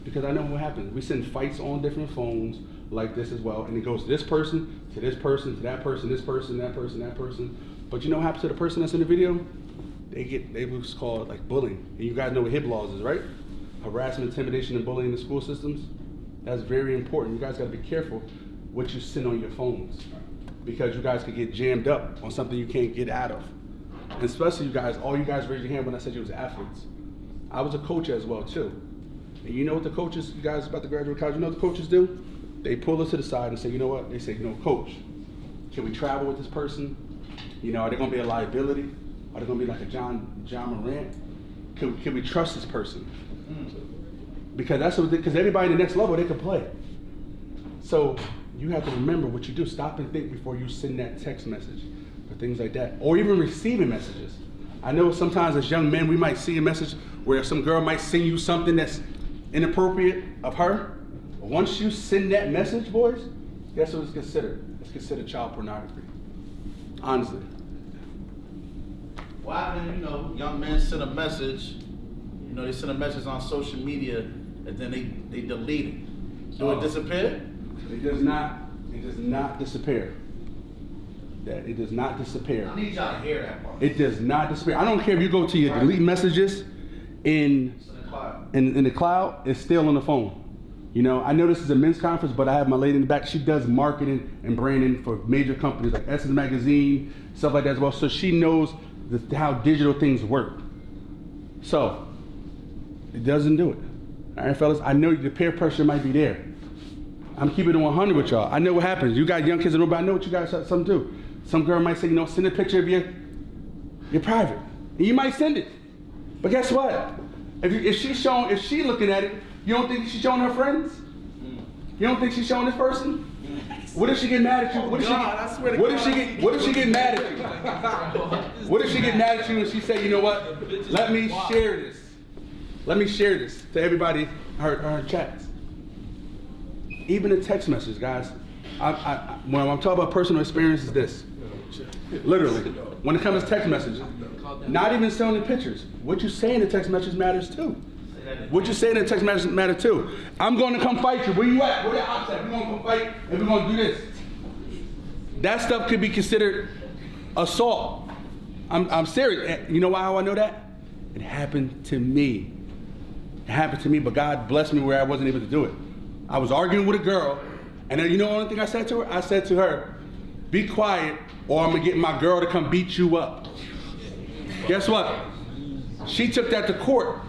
Because I know what happens. We send fights on different phones like this as well, and it goes to this person, to this person, to that person, this person, that person, that person. But you know what happens to the person that's in the video? They was called like bullying. And you guys know what HIB laws is, right? Harassment, intimidation, and bullying in the school systems. That's very important. You guys gotta be careful what you send on your phones, because you guys could get jammed up on something you can't get out of. And especially you guys, all you guys raised your hand when I said you was athletes. I was a coach as well too. And you know what the coaches, you guys about to graduate college, you know what the coaches do? They pull us to the side and say, you know what? They say, you know, coach, can we travel with this person? You know, are they gonna be a liability? Are they gonna be like a John Morant? Can we trust this person? Because because everybody in the next level, they can play. So you have to remember what you do. Stop and think before you send that text message or things like that, or even receiving messages. I know sometimes as young men, we might see a message where some girl might send you something that's inappropriate of her. But once you send that message, boys, guess what it's considered? It's considered child pornography. Honestly. What happened, you know, young men send a message, you know, they send a message on social media, and then they delete it. Do it disappear? It does not disappear. It does not disappear. I need y'all to hear that part. It does not disappear. I don't care if you go to your delete messages in the cloud, it's still on the phone. You know, I know this is a men's conference, but I have my lady in the back. She does marketing and branding for major companies like Essence Magazine, stuff like that as well. So she knows how digital things work. So it doesn't do it. All right, fellas, I know the peer pressure might be there. I'm keeping it 100 with y'all. I know what happens. You got young kids in the room, but I know what you guys some do. Some girl might say, you know, send a picture of your private. And you might send it. But guess what? If she looking at it, you don't think she's showing her friends? You don't think she's showing this person? What if she get mad at you? What if she get mad at you? What if she get mad at you and she say, you know what? Let me share this. Let me share this to everybody, her chats. Even a text message, guys. When I'm talking about personal experience, is this. Literally. When it comes to text messages, not even sending pictures. What you say in the text message matters too. What you say in the text message matters too. I'm going to come fight you. Where you at? Where the ops at? We're going to come fight and we're going to do this. That stuff could be considered assault. I'm serious. You know how I know that? It happened to me. It happened to me, but God blessed me where I wasn't able to do it. I was arguing with a girl, and then you know the only thing I said to her? I said to her, be quiet or I'm going to get my girl to come beat you up. Guess what? She took that to court.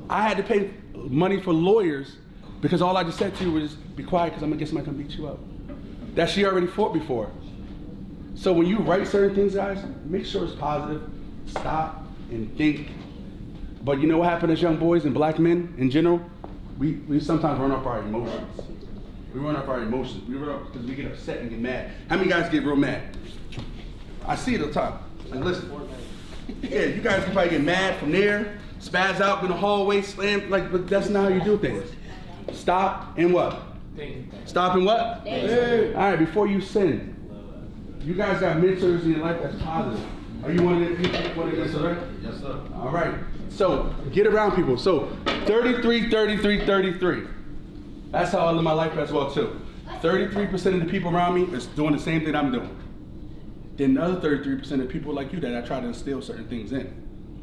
I had to pay money for lawyers because all I just said to you was, be quiet because I'm going to get somebody to come beat you up. That she already fought before. So when you write certain things, guys, make sure it's positive. Stop and think. But you know what happened as young boys and black men in general? We sometimes run off our emotions. We run off our emotions. We run off because we get upset and get mad. How many guys get real mad? I see it all the time. Like, listen. Yeah, you guys can probably get mad from there, spaz out in the hallway, slam, like, but that's not how you do things. Stop and what? Stop and what? All right, before you sin, you guys got mentors in your life that's positive. Are you one of them people? Right? Yes, sir. All right. So get around people. So 33, 33, 33. That's how I live my life as well too. 33% of the people around me is doing the same thing I'm doing. Then the other 33% of people like you that I try to instill certain things in.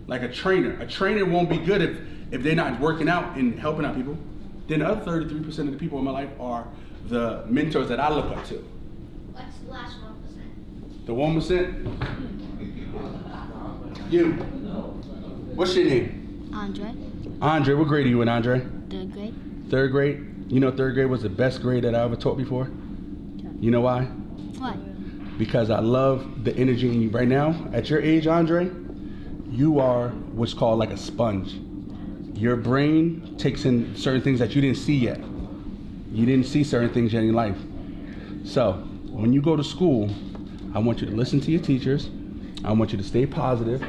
Like a trainer won't be good if they're not working out and helping out people. Then the other 33% of the people in my life are the mentors that I look up to. What's the last 1%? The 1%? You. What's your name? Andre. Andre, what grade are you in, Andre? 3rd grade. 3rd grade? You know 3rd grade was the best grade that I ever taught before? You know why? Why? Because I love the energy in you. Right now, at your age, Andre, you are what's called like a sponge. Your brain takes in certain things that you didn't see yet. You didn't see certain things yet in your life. So, when you go to school, I want you to listen to your teachers. I want you to stay positive.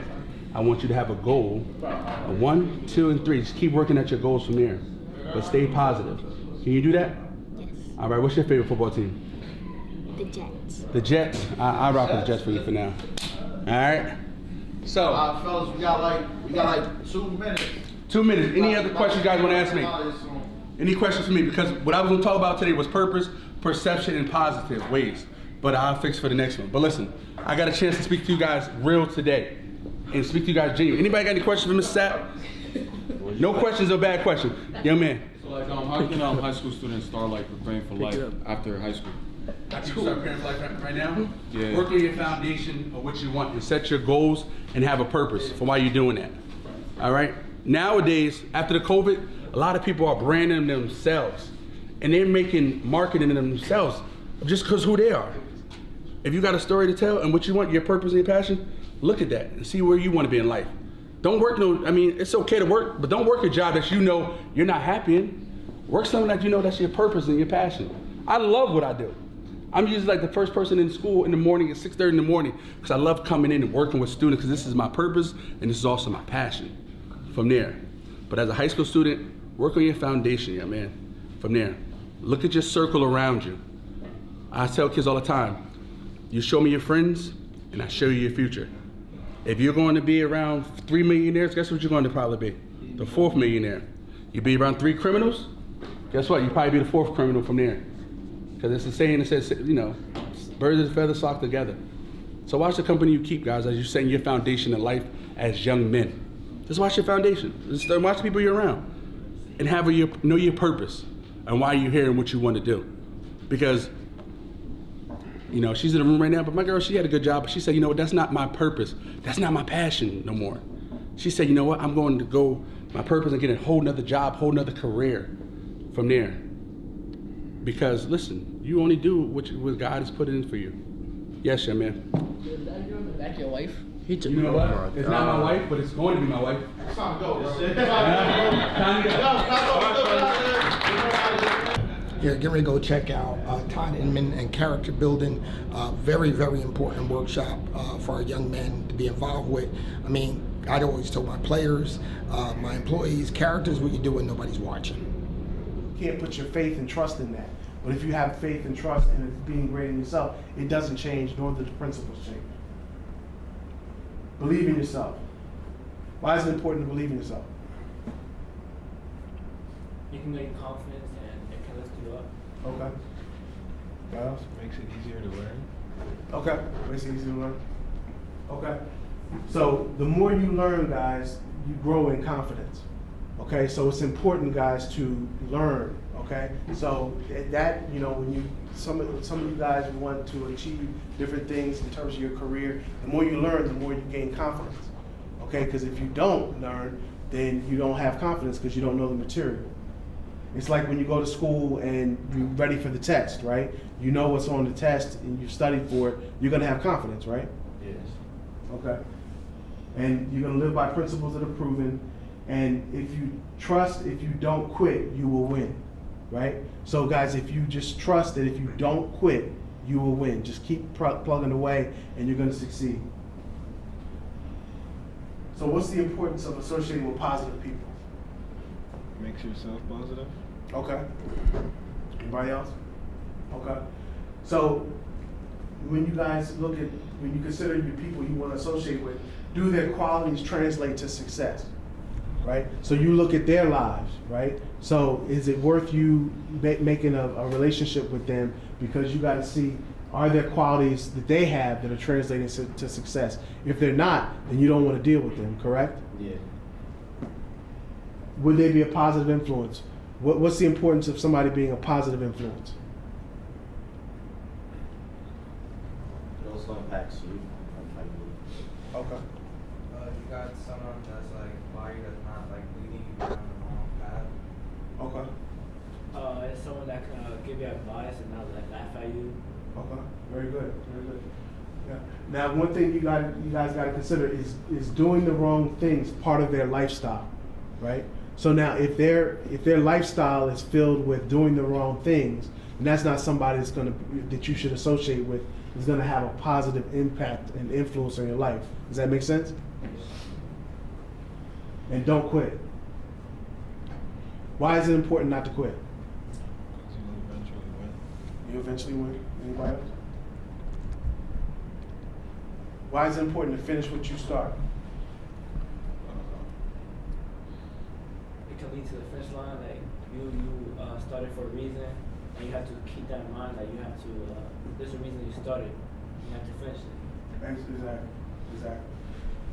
I want you to have a goal. 1, 2, and 3. Just keep working at your goals from there. But stay positive. Can you do that? Yes. All right, what's your favorite football team? The Jets. The Jets? I rock with the Jets for you for now. All right? So. Fellas, we got like 2 minutes. 2 minutes. Any other questions you guys want to ask me? Any questions for me? Because what I was going to talk about today was purpose, perception, and positive ways. But I'll fix for the next one. But listen, I got a chance to speak to you guys real today. And speak to you guys genuine. Anybody got any questions for Mr. Sapp? No questions or bad question. Young man. So like, how can high school students start like preparing for life after high school? After you start preparing for life right now? Yeah. Work on your foundation of what you want and set your goals and have a purpose for why you're doing that. All right? Nowadays, after the COVID, a lot of people are branding themselves and they're making marketing themselves just because who they are. If you got a story to tell and what you want, your purpose and your passion, look at that and see where you want to be in life. Don't work it's okay to work, but don't work a job that you know you're not happy in. Work something that you know that's your purpose and your passion. I love what I do. I'm usually like the first person in school in the morning at 6:30 in the morning because I love coming in and working with students because this is my purpose and this is also my passion from there. But as a high school student, work on your foundation, yeah, man. From there, look at your circle around you. I tell kids all the time, you show me your friends and I show you your future. If you're going to be around 3 millionaires, guess what you're going to probably be? The 4th millionaire. You be around 3 criminals, guess what? You probably be the 4th criminal from there. Because it's the saying that says, you know, birds of a feather flock together. So watch the company you keep, guys, as you're setting your foundation in life as young men. Just watch your foundation. Just watch the people you're around. And know your purpose and why you're here and what you want to do. Because, you know, she's in the room right now, but my girl, she had a good job, but she said, you know what, that's not my purpose. That's not my passion no more. She said, you know what, I'm going to go my purpose and get a whole nother job, whole nother career from there. Because listen, you only do what God has put in for you. Yes, young man. Did that you in the back of your wife? You know what? It's not my wife, but it's going to be my wife. It's time to go, bro. Time to go. here, get ready to go check out Todd Inman and Character Building. Very, very important workshop for our young men to be involved with. I mean, I'd always tell my players, my employees, character is what you do when nobody's watching. You can't put your faith and trust in that. But if you have faith and trust in it being great in yourself, it doesn't change, nor do the principles change. Believe in yourself. Why is it important to believe in yourself? You can gain confidence and it can lift you up. Okay. What else? Makes it easier to learn. Okay. Makes it easier to learn. Okay. So the more you learn, guys, you grow in confidence. Okay. So it's important, guys, to learn. Okay. So that, you know, when you some of you guys want to achieve different things in terms of your career, the more you learn, the more you gain confidence. Okay. Because if you don't learn, then you don't have confidence because you don't know the material. It's like when you go to school and you're ready for the test, right? You know what's on the test and you studied for it, you're gonna have confidence, right? Yes. Okay. And you're gonna live by principles that are proven, and if you trust, if you don't quit, you will win, right? So guys, if you just trust that if you don't quit, you will win. Just keep plugging away and you're gonna succeed. So what's the importance of associating with positive people? Makes yourself positive. Okay. Anybody else? Okay. So when you guys look at, when you consider your people you want to associate with, do their qualities translate to success? Right? So you look at their lives, right? So is it worth you making a relationship with them because you got to see, are there qualities that they have that are translating to success? If they're not, then you don't want to deal with them, correct? Yeah. Would they be a positive influence? What's the importance of somebody being a positive influence? It also impacts you. Okay. You got someone that's like by you, that's not like leading you down the wrong path. Okay. It's someone that can give you advice and not like laugh at you. Okay. Very good. Very good. Yeah. Now, one thing you guys got to consider is doing the wrong things part of their lifestyle, right? So now, if their lifestyle is filled with doing the wrong things, and that's not somebody that you should associate with, is going to have a positive impact and influence on your life. Does that make sense? And don't quit. Why is it important not to quit? You eventually win. Anybody else? Why is it important to finish what you start? It can lead to the finish line. Like you started for a reason, and you have to keep that in mind. That you have to. There's a reason you started. You have to finish it. Exactly.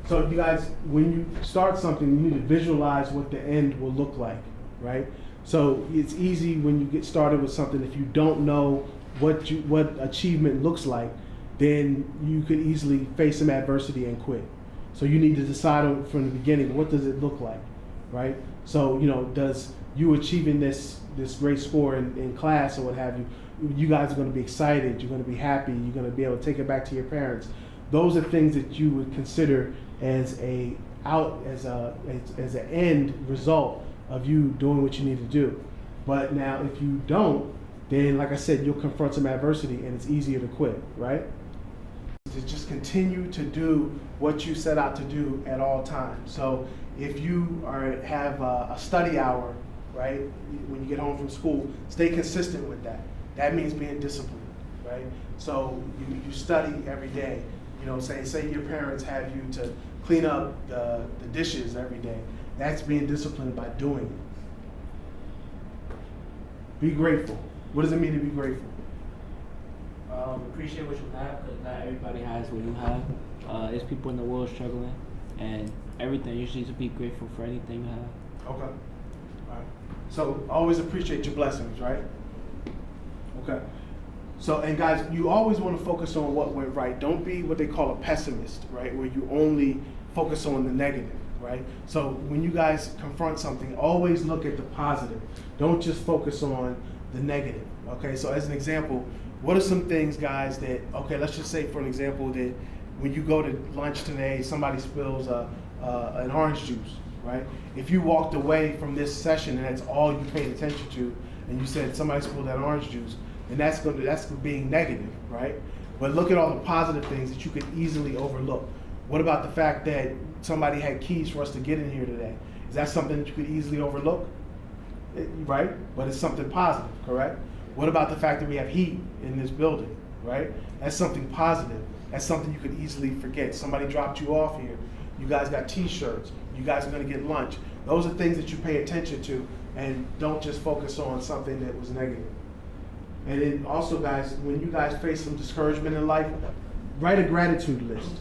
So you guys, when you start something, you need to visualize what the end will look like, right? So it's easy when you get started with something, if you don't know what achievement looks like, then you could easily face some adversity and quit. So you need to decide from the beginning, what does it look like, right? So, you know, does you achieving this great score in class or what have you, you guys are going to be excited, you're going to be happy, you're going to be able to take it back to your parents. Those are things that you would consider as an end result of you doing what you need to do. But now if you don't, then like I said, you'll confront some adversity and it's easier to quit, right? To just continue to do what you set out to do at all times. So if you have a study hour, right, when you get home from school, stay consistent with that. That means being disciplined, right? So you study every day. You know, say your parents have you to clean up the dishes every day. That's being disciplined by doing it. Be grateful. What does it mean to be grateful? Appreciate what you have, because not everybody has what you have. There's people in the world struggling, and everything. You need to be grateful for anything you have. Okay. All right. So always appreciate your blessings, right? Okay. So, and guys, you always want to focus on what went right. Don't be what they call a pessimist, right? Where you only focus on the negative, right? So when you guys confront something, always look at the positive. Don't just focus on the negative, okay? So as an example, what are some things, guys, that, okay, let's just say for an example that when you go to lunch today, somebody spills an orange juice, right? If you walked away from this session and that's all you paid attention to, and you said somebody spilled that orange juice, and that's being negative, right? But look at all the positive things that you could easily overlook. What about the fact that somebody had keys for us to get in here today? Is that something that you could easily overlook? Right? But it's something positive, correct? What about the fact that we have heat in this building, right? That's something positive. That's something you could easily forget. Somebody dropped you off here. You guys got t-shirts. You guys are gonna get lunch. Those are things that you pay attention to, and don't just focus on something that was negative. And then also, guys, when you guys face some discouragement in life, write a gratitude list,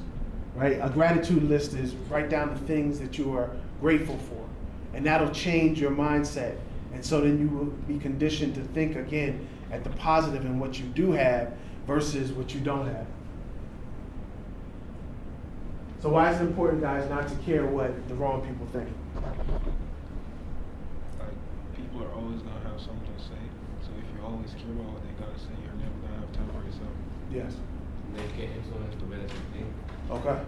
right? A gratitude list is write down the things that you are grateful for, and that'll change your mindset. And so then you will be conditioned to think again at the positive in what you do have versus what you don't have. So why is it important, guys, not to care what the wrong people think? Like, people are always going to have something to say. So if you always care about what they got to say, you're never going to have time for yourself. Yes. They can influence the way that you think. Okay.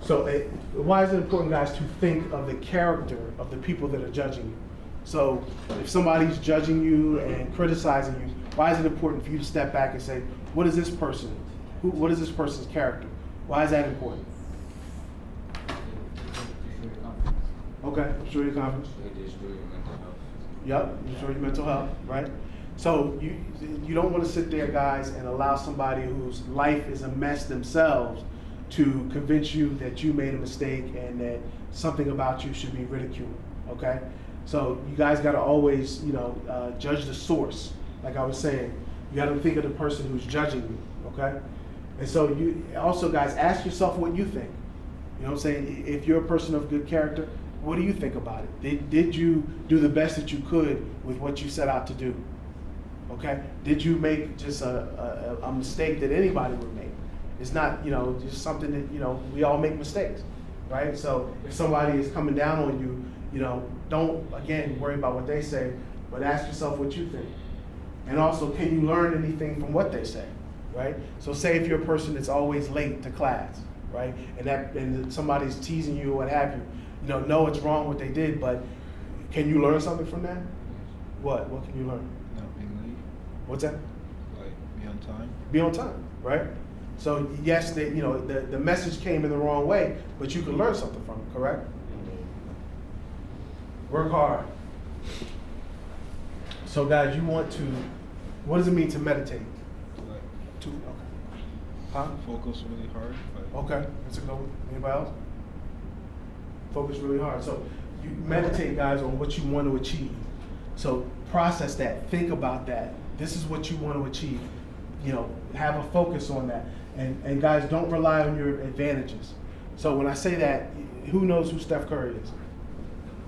So why is it important, guys, to think of the character of the people that are judging you? So if somebody's judging you and criticizing you, why is it important for you to step back and say, what is this person? What is this person's character? Why is that important? Okay, show your confidence. Yep, show your mental health, right? So you don't want to sit there, guys, and allow somebody whose life is a mess themselves to convince you that you made a mistake and that something about you should be ridiculed, okay? So you guys got to always, judge the source. Like I was saying, you got to think of the person who's judging you, okay? And so you also, guys, ask yourself what you think. You know what I'm saying? If you're a person of good character, what do you think about it? Did you do the best that you could with what you set out to do? Okay? Did you make just a mistake that anybody would make? It's not, just something that, we all make mistakes, right? So if somebody is coming down on you, don't, again, worry about what they say, but ask yourself what you think. And also, can you learn anything from what they say, right? So say if you're a person that's always late to class, right? And somebody's teasing you or what have you, know it's wrong what they did, but can you learn something from that? What? What can you learn? Not being late. What's that? Like, be on time. Be on time, right? So yes, the message came in the wrong way, but you can learn something from it, correct? Work hard. So guys, what does it mean to meditate? Like, Okay. Huh? Focus really hard. Like, Okay, that's a good one. Anybody else? Focus really hard. So you meditate, guys, on what you want to achieve. So process that, think about that. This is what you want to achieve. Have a focus on that. And guys, don't rely on your advantages. So when I say that, who knows who Steph Curry is?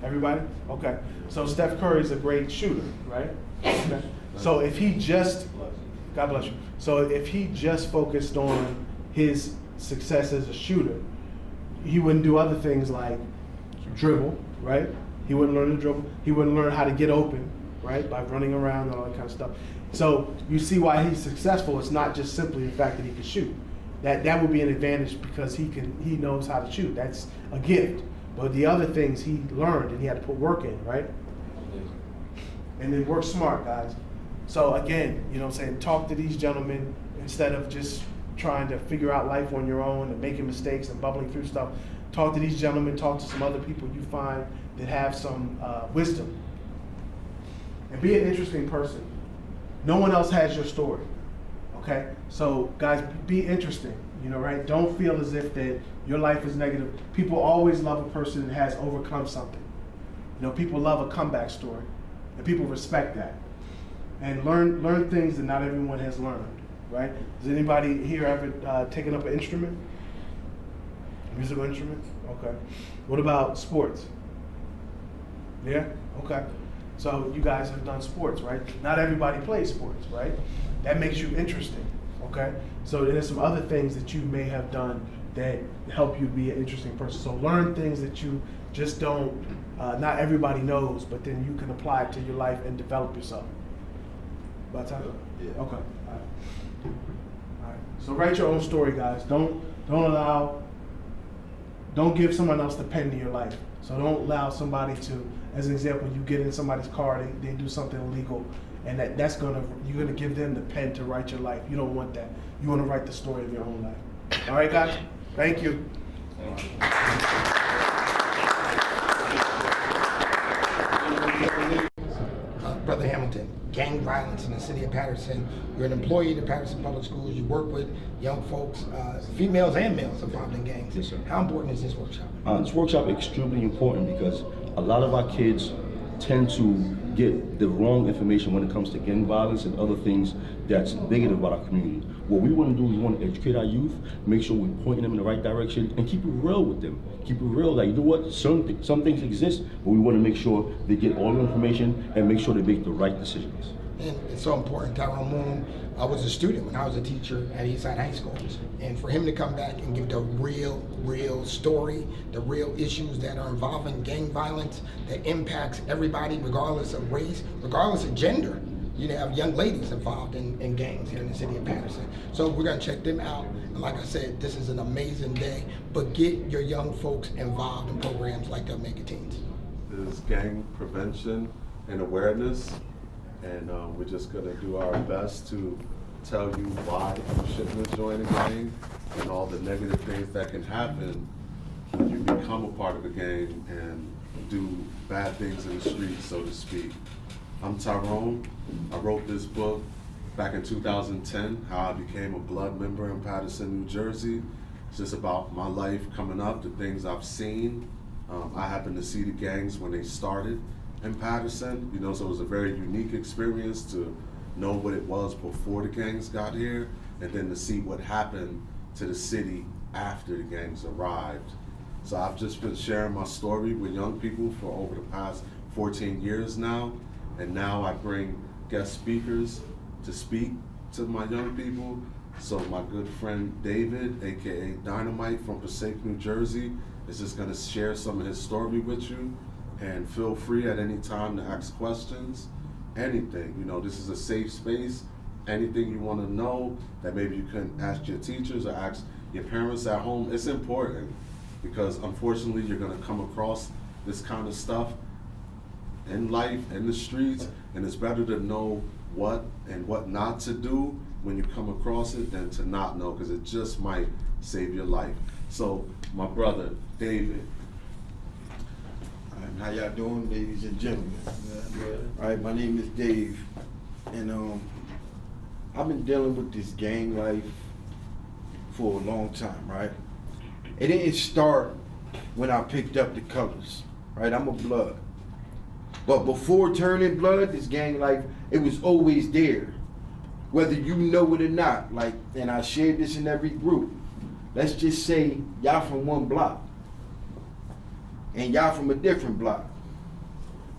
Everybody? Okay. So Steph Curry is a great shooter, right? Okay. So if he just, God bless you. So if he just focused on his success as a shooter, he wouldn't do other things like dribble, right? He wouldn't learn to dribble. He wouldn't learn how to get open, right? By running around and all that kind of stuff. So you see why he's successful. It's not just simply the fact that he can shoot. That would be an advantage because he knows how to shoot. That's a gift. But the other things he learned and he had to put work in, right? And then work smart, guys. So again, talk to these gentlemen instead of just trying to figure out life on your own and making mistakes and bubbling through stuff. Talk to these gentlemen, talk to some other people you find that have some wisdom. And be an interesting person. No one else has your story, okay? So guys, be interesting, right? Don't feel as if that your life is negative. People always love a person that has overcome something. People love a comeback story, and people respect that. And learn things that not everyone has learned, right? Has anybody here ever taken up an instrument? Musical instrument? Okay. What about sports? Yeah? Okay. So you guys have done sports, right? Not everybody plays sports, right? That makes you interesting, okay? So there's some other things that you may have done that help you be an interesting person. So learn things that you just don't, not everybody knows, but then you can apply it to your life and develop yourself. About time? Yeah. Okay. All right. So write your own story, guys. Don't give someone else the pen to your life. So don't allow somebody to, as an example, you get in somebody's car, they do something illegal, and you're gonna give them the pen to write your life. You don't want that. You want to write the story of your own life. All right, guys? Thank you. Brother Hamilton, gang violence in the city of Patterson. You're an employee of the Patterson Public Schools. You work with young folks, females and males involved in gangs. Yes, sir. How important is this workshop? This workshop is extremely important because a lot of our kids tend to get the wrong information when it comes to gang violence and other things that's negative about our community. What we want to do is we want to educate our youth, make sure we're pointing them in the right direction, and keep it real with them. Keep it real, like, you know what, some things exist, but we want to make sure they get all the information and make sure they make the right decisions. And it's so important. Tyrone Moon was a student when I was a teacher at Eastside High School. And for him to come back and give the real story, the real issues that are involving gang violence that impacts everybody regardless of race, regardless of gender. You have young ladies involved in gangs here in the city of Patterson. So we're gonna check them out. And like I said, this is an amazing day, but get your young folks involved in programs like the Omega Teens. Is gang prevention and awareness, and we're just gonna do our best to tell you why you shouldn't join a gang and all the negative things that can happen when you become a part of a gang and do bad things in the streets, so to speak. I'm Tyrone. I wrote this book back in 2010, how I became a blood member in Patterson, New Jersey. It's just about my life coming up, the things I've seen. I happened to see the gangs when they started in Patterson, you know, so it was a very unique experience to know what it was before the gangs got here, and then to see what happened to the city after the gangs arrived. So I've just been sharing my story with young people for over the past 14 years now, and now I bring guest speakers to speak to my young people. So my good friend David, AKA Dynamite from Passaic, New Jersey, is just gonna share some of his story with you, and feel free at any time to ask questions, anything. You know, this is a safe space. Anything you wanna know that maybe you couldn't ask your teachers or ask your parents at home, it's important, because unfortunately you're gonna come across this kind of stuff in life, in the streets, and it's better to know what and what not to do when you come across it than to not know, because it just might save your life. So, my brother, David. How y'all doing, ladies and gentlemen? All right, my name is Dave, and I've been dealing with this gang life for a long time, right? It didn't start when I picked up the colors, right? I'm a blood. But before turning blood, this gang life, it was always there. Whether you know it or not, like, and I shared this in every group. Let's just say y'all from one block and y'all from a different block.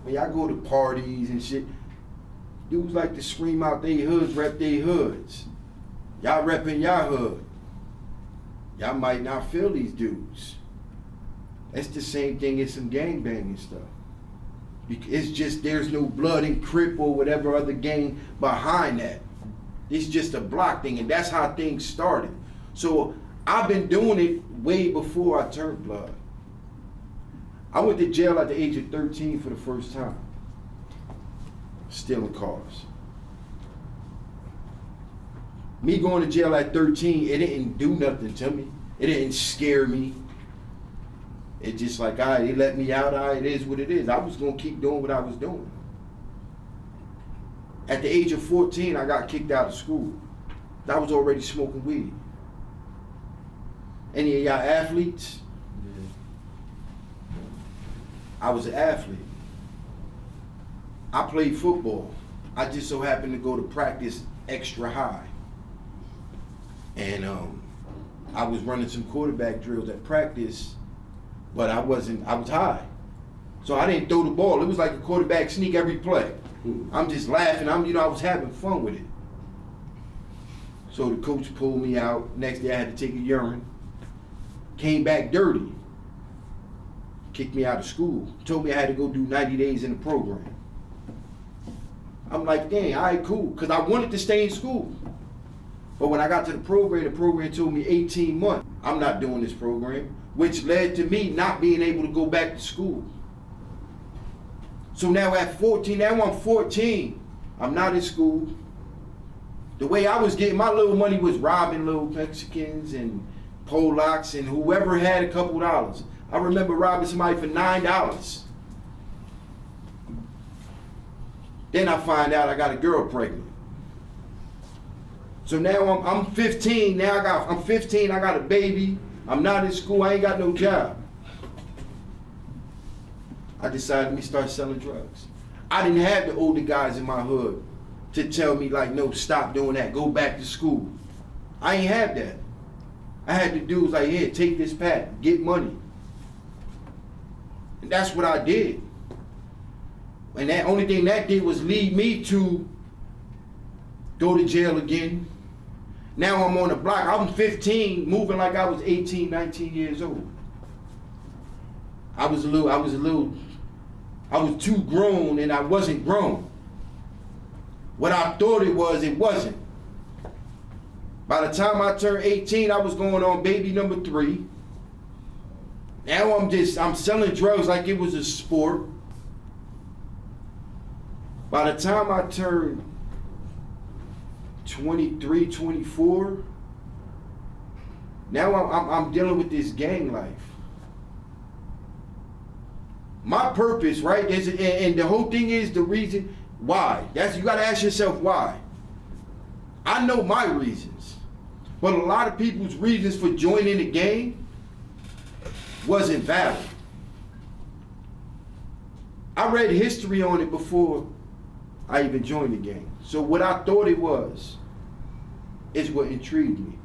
When y'all go to parties and shit, dudes like to scream out they hoods, rep they hoods. Y'all repping y'all hood. Y'all might not feel these dudes. That's the same thing as some gangbanging stuff. It's just there's no blood and Crip or whatever other gang behind that. It's just a block thing, and that's how things started. So I've been doing it way before I turned blood. I went to jail at the age of 13 for the first time, stealing cars. Me going to jail at 13, it didn't do nothing to me. It didn't scare me. It just like, all right, they let me out, all right, it is what it is. I was gonna keep doing what I was doing. At the age of 14, I got kicked out of school. I was already smoking weed. Any of y'all athletes? Yeah. I was an athlete. I played football. I just so happened to go to practice extra high. And I was running some quarterback drills at practice, but I was high. So I didn't throw the ball. It was like a quarterback sneak every play. I'm just laughing. I was having fun with it. So the coach pulled me out. Next day I had to take a urine. Came back dirty. Kicked me out of school. Told me I had to go do 90 days in the program. I'm like, dang, all right, cool. Because I wanted to stay in school. But when I got to the program told me 18 months. I'm not doing this program, which led to me not being able to go back to school. So now at 14, now I'm 14, I'm not in school. The way I was getting my little money was robbing little Mexicans and Polacks and whoever had a couple dollars. I remember robbing somebody for $9. Then I find out I got a girl pregnant. So now I'm 15, I'm 15, I got a baby, I'm not in school, I ain't got no job. I decided let me start selling drugs. I didn't have the older guys in my hood to tell me like, no, stop doing that, go back to school. I ain't have that. I had the dudes like, here, take this pack, get money. And that's what I did. And that only thing that did was lead me to go to jail again. Now I'm on the block. I'm 15, moving like I was 18, 19 years old. I was too grown and I wasn't grown. What I thought it wasn't. By the time I turned 18, I was going on baby number 3. Now I'm selling drugs like it was a sport. By the time I turned 23, 24, now I'm dealing with this gang life. My purpose, right, and the whole thing is the reason why. You gotta ask yourself why. I know my reasons, but a lot of people's reasons for joining the gang wasn't valid. I read history on it before I even joined the gang. So what I thought it was is what intrigued me.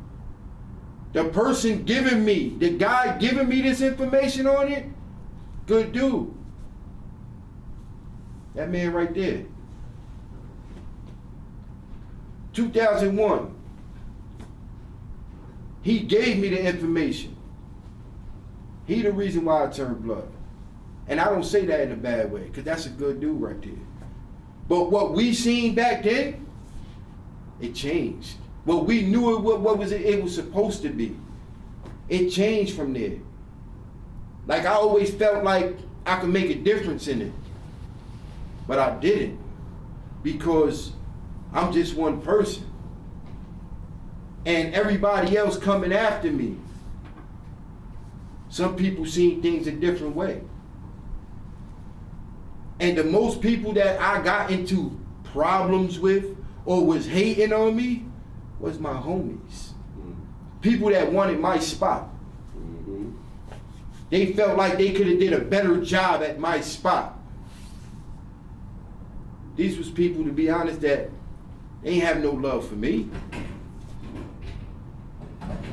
The person giving me, the guy giving me this information on it, good dude. That man right there. 2001. He gave me the information. He the reason why I turned blood. And I don't say that in a bad way, because that's a good dude right there. But what we seen back then, it changed. What we knew it was supposed to be. It changed from there. Like I always felt like I could make a difference in it. But I didn't. Because I'm just one person. And everybody else coming after me. Some people seen things a different way. And the most people that I got into problems with or was hating on me was my homies. People that wanted my spot. They felt like they could have did a better job at my spot. These was people, to be honest, that they ain't have no love for me.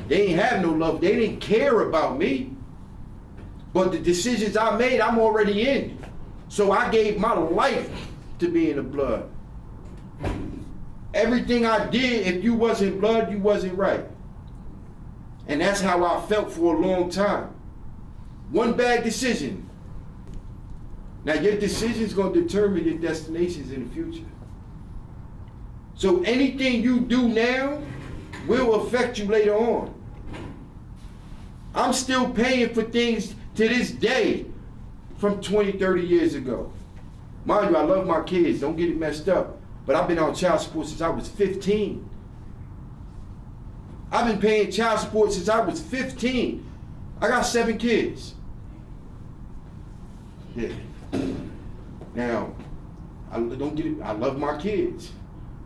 They ain't have no love. They didn't care about me. But the decisions I made, I'm already in. So I gave my life to be in the blood. Everything I did, if you wasn't blood, you wasn't right. And that's how I felt for a long time. One bad decision. Now your decision's gonna determine your destinations in the future. So anything you do now will affect you later on. I'm still paying for things to this day from 20, 30 years ago. Mind you, I love my kids, don't get it messed up, but I've been on child support since I was 15. I've been paying child support since I was 15. I got 7 kids. Yeah. Now, I love my kids,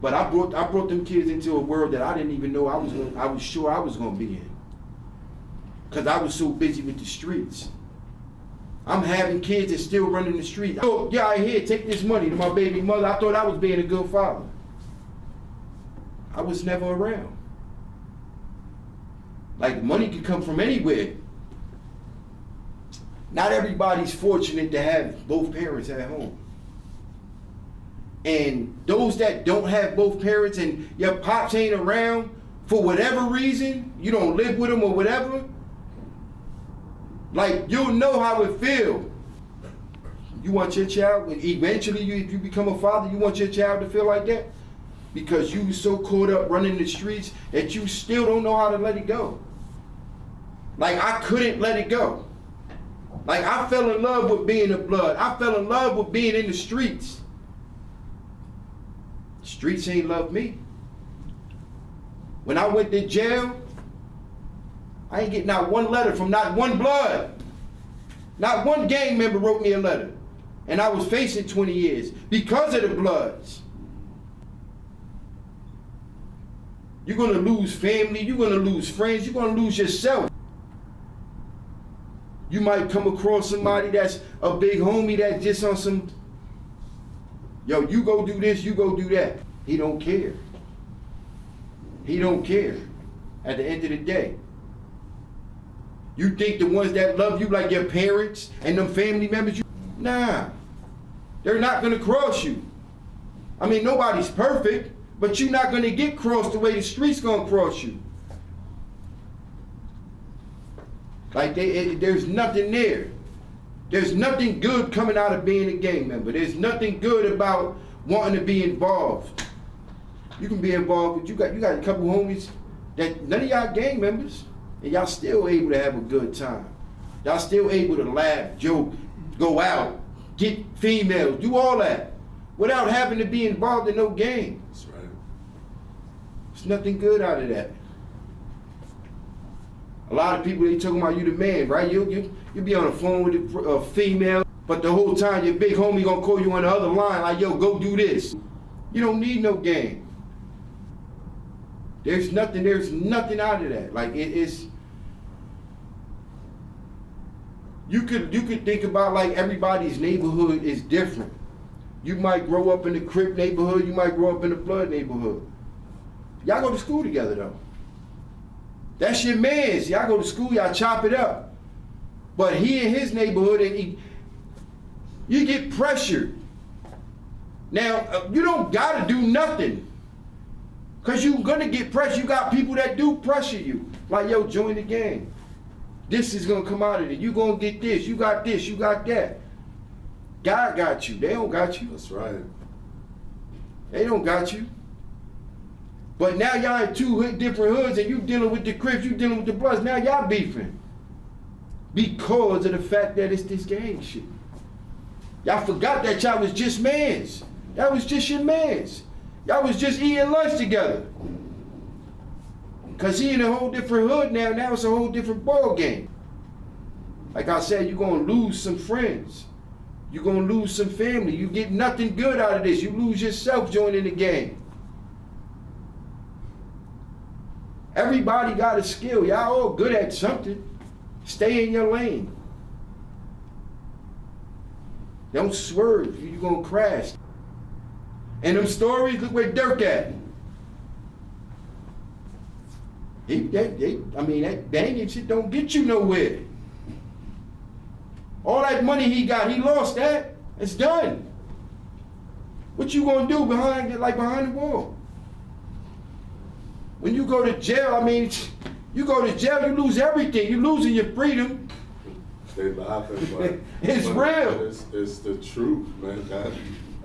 but I brought them kids into a world that I didn't even know I was sure I was gonna be in. Cause I was so busy with the streets. I'm having kids and still running the street. Oh, yeah, I hear, take this money to my baby mother. I thought I was being a good father. I was never around. Like, money could come from anywhere. Not everybody's fortunate to have both parents at home. And those that don't have both parents and your pops ain't around, for whatever reason, you don't live with them or whatever, like, you'll know how it feels. You want your child, eventually if you become a father, you want your child to feel like that? Because you were so caught up running the streets that you still don't know how to let it go. Like, I couldn't let it go. Like, I fell in love with being a blood. I fell in love with being in the streets. The streets ain't love me. When I went to jail, I ain't get not one letter from not one blood. Not one gang member wrote me a letter. And I was facing 20 years because of the Bloods. You're gonna lose family, you're gonna lose friends, you're gonna lose yourself. You might come across somebody that's a big homie that's just on some, yo, you go do this, you go do that. He don't care. He don't care at the end of the day. You think the ones that love you like your parents and them family members, nah, they're not gonna cross you. I mean, nobody's perfect, but you're not gonna get crossed the way the streets gonna cross you. Like, there's nothing there. There's nothing good coming out of being a gang member. There's nothing good about wanting to be involved. You can be involved, but you got a couple homies that none of y'all gang members, and y'all still able to have a good time. Y'all still able to laugh, joke, go out, get females, do all that, without having to be involved in no gang. That's right. There's nothing good out of that. A lot of people, they talking about you the man, right? You be on the phone with a female, but the whole time your big homie gonna call you on the other line like, yo, go do this. You don't need no gang. There's nothing out of that. Like, it's, you could think about like everybody's neighborhood is different. You might grow up in the Crip neighborhood, you might grow up in the Blood neighborhood. Y'all go to school together though. That's your mans. Y'all go to school, y'all chop it up. But he in his neighborhood, and you get pressured. Now, you don't gotta do nothing. Cause you're gonna get pressured. You got people that do pressure you. Like, yo, join the gang. This is gonna come out of it. You gonna get this, you got that. God got you, they don't got you. That's right. They don't got you. But now y'all in two different hoods and you dealing with the Crips, you dealing with the Bloods, now y'all beefing. Because of the fact that it's this gang shit. Y'all forgot that y'all was just mans. That was just your mans. Y'all was just eating lunch together. Cause he in a whole different hood now it's a whole different ball game. Like I said, you're gonna lose some friends. You're gonna lose some family. You get nothing good out of this. You lose yourself joining the gang. Everybody got a skill. Y'all all good at something. Stay in your lane. Don't swerve. You're gonna crash. And them stories, look where Dirk at. That banging shit don't get you nowhere. All that money he got, he lost that. It's done. What you gonna do behind the wall? When you go to jail, you go to jail, you lose everything. You losing your freedom. They laughing, but it's real. It's the truth, man.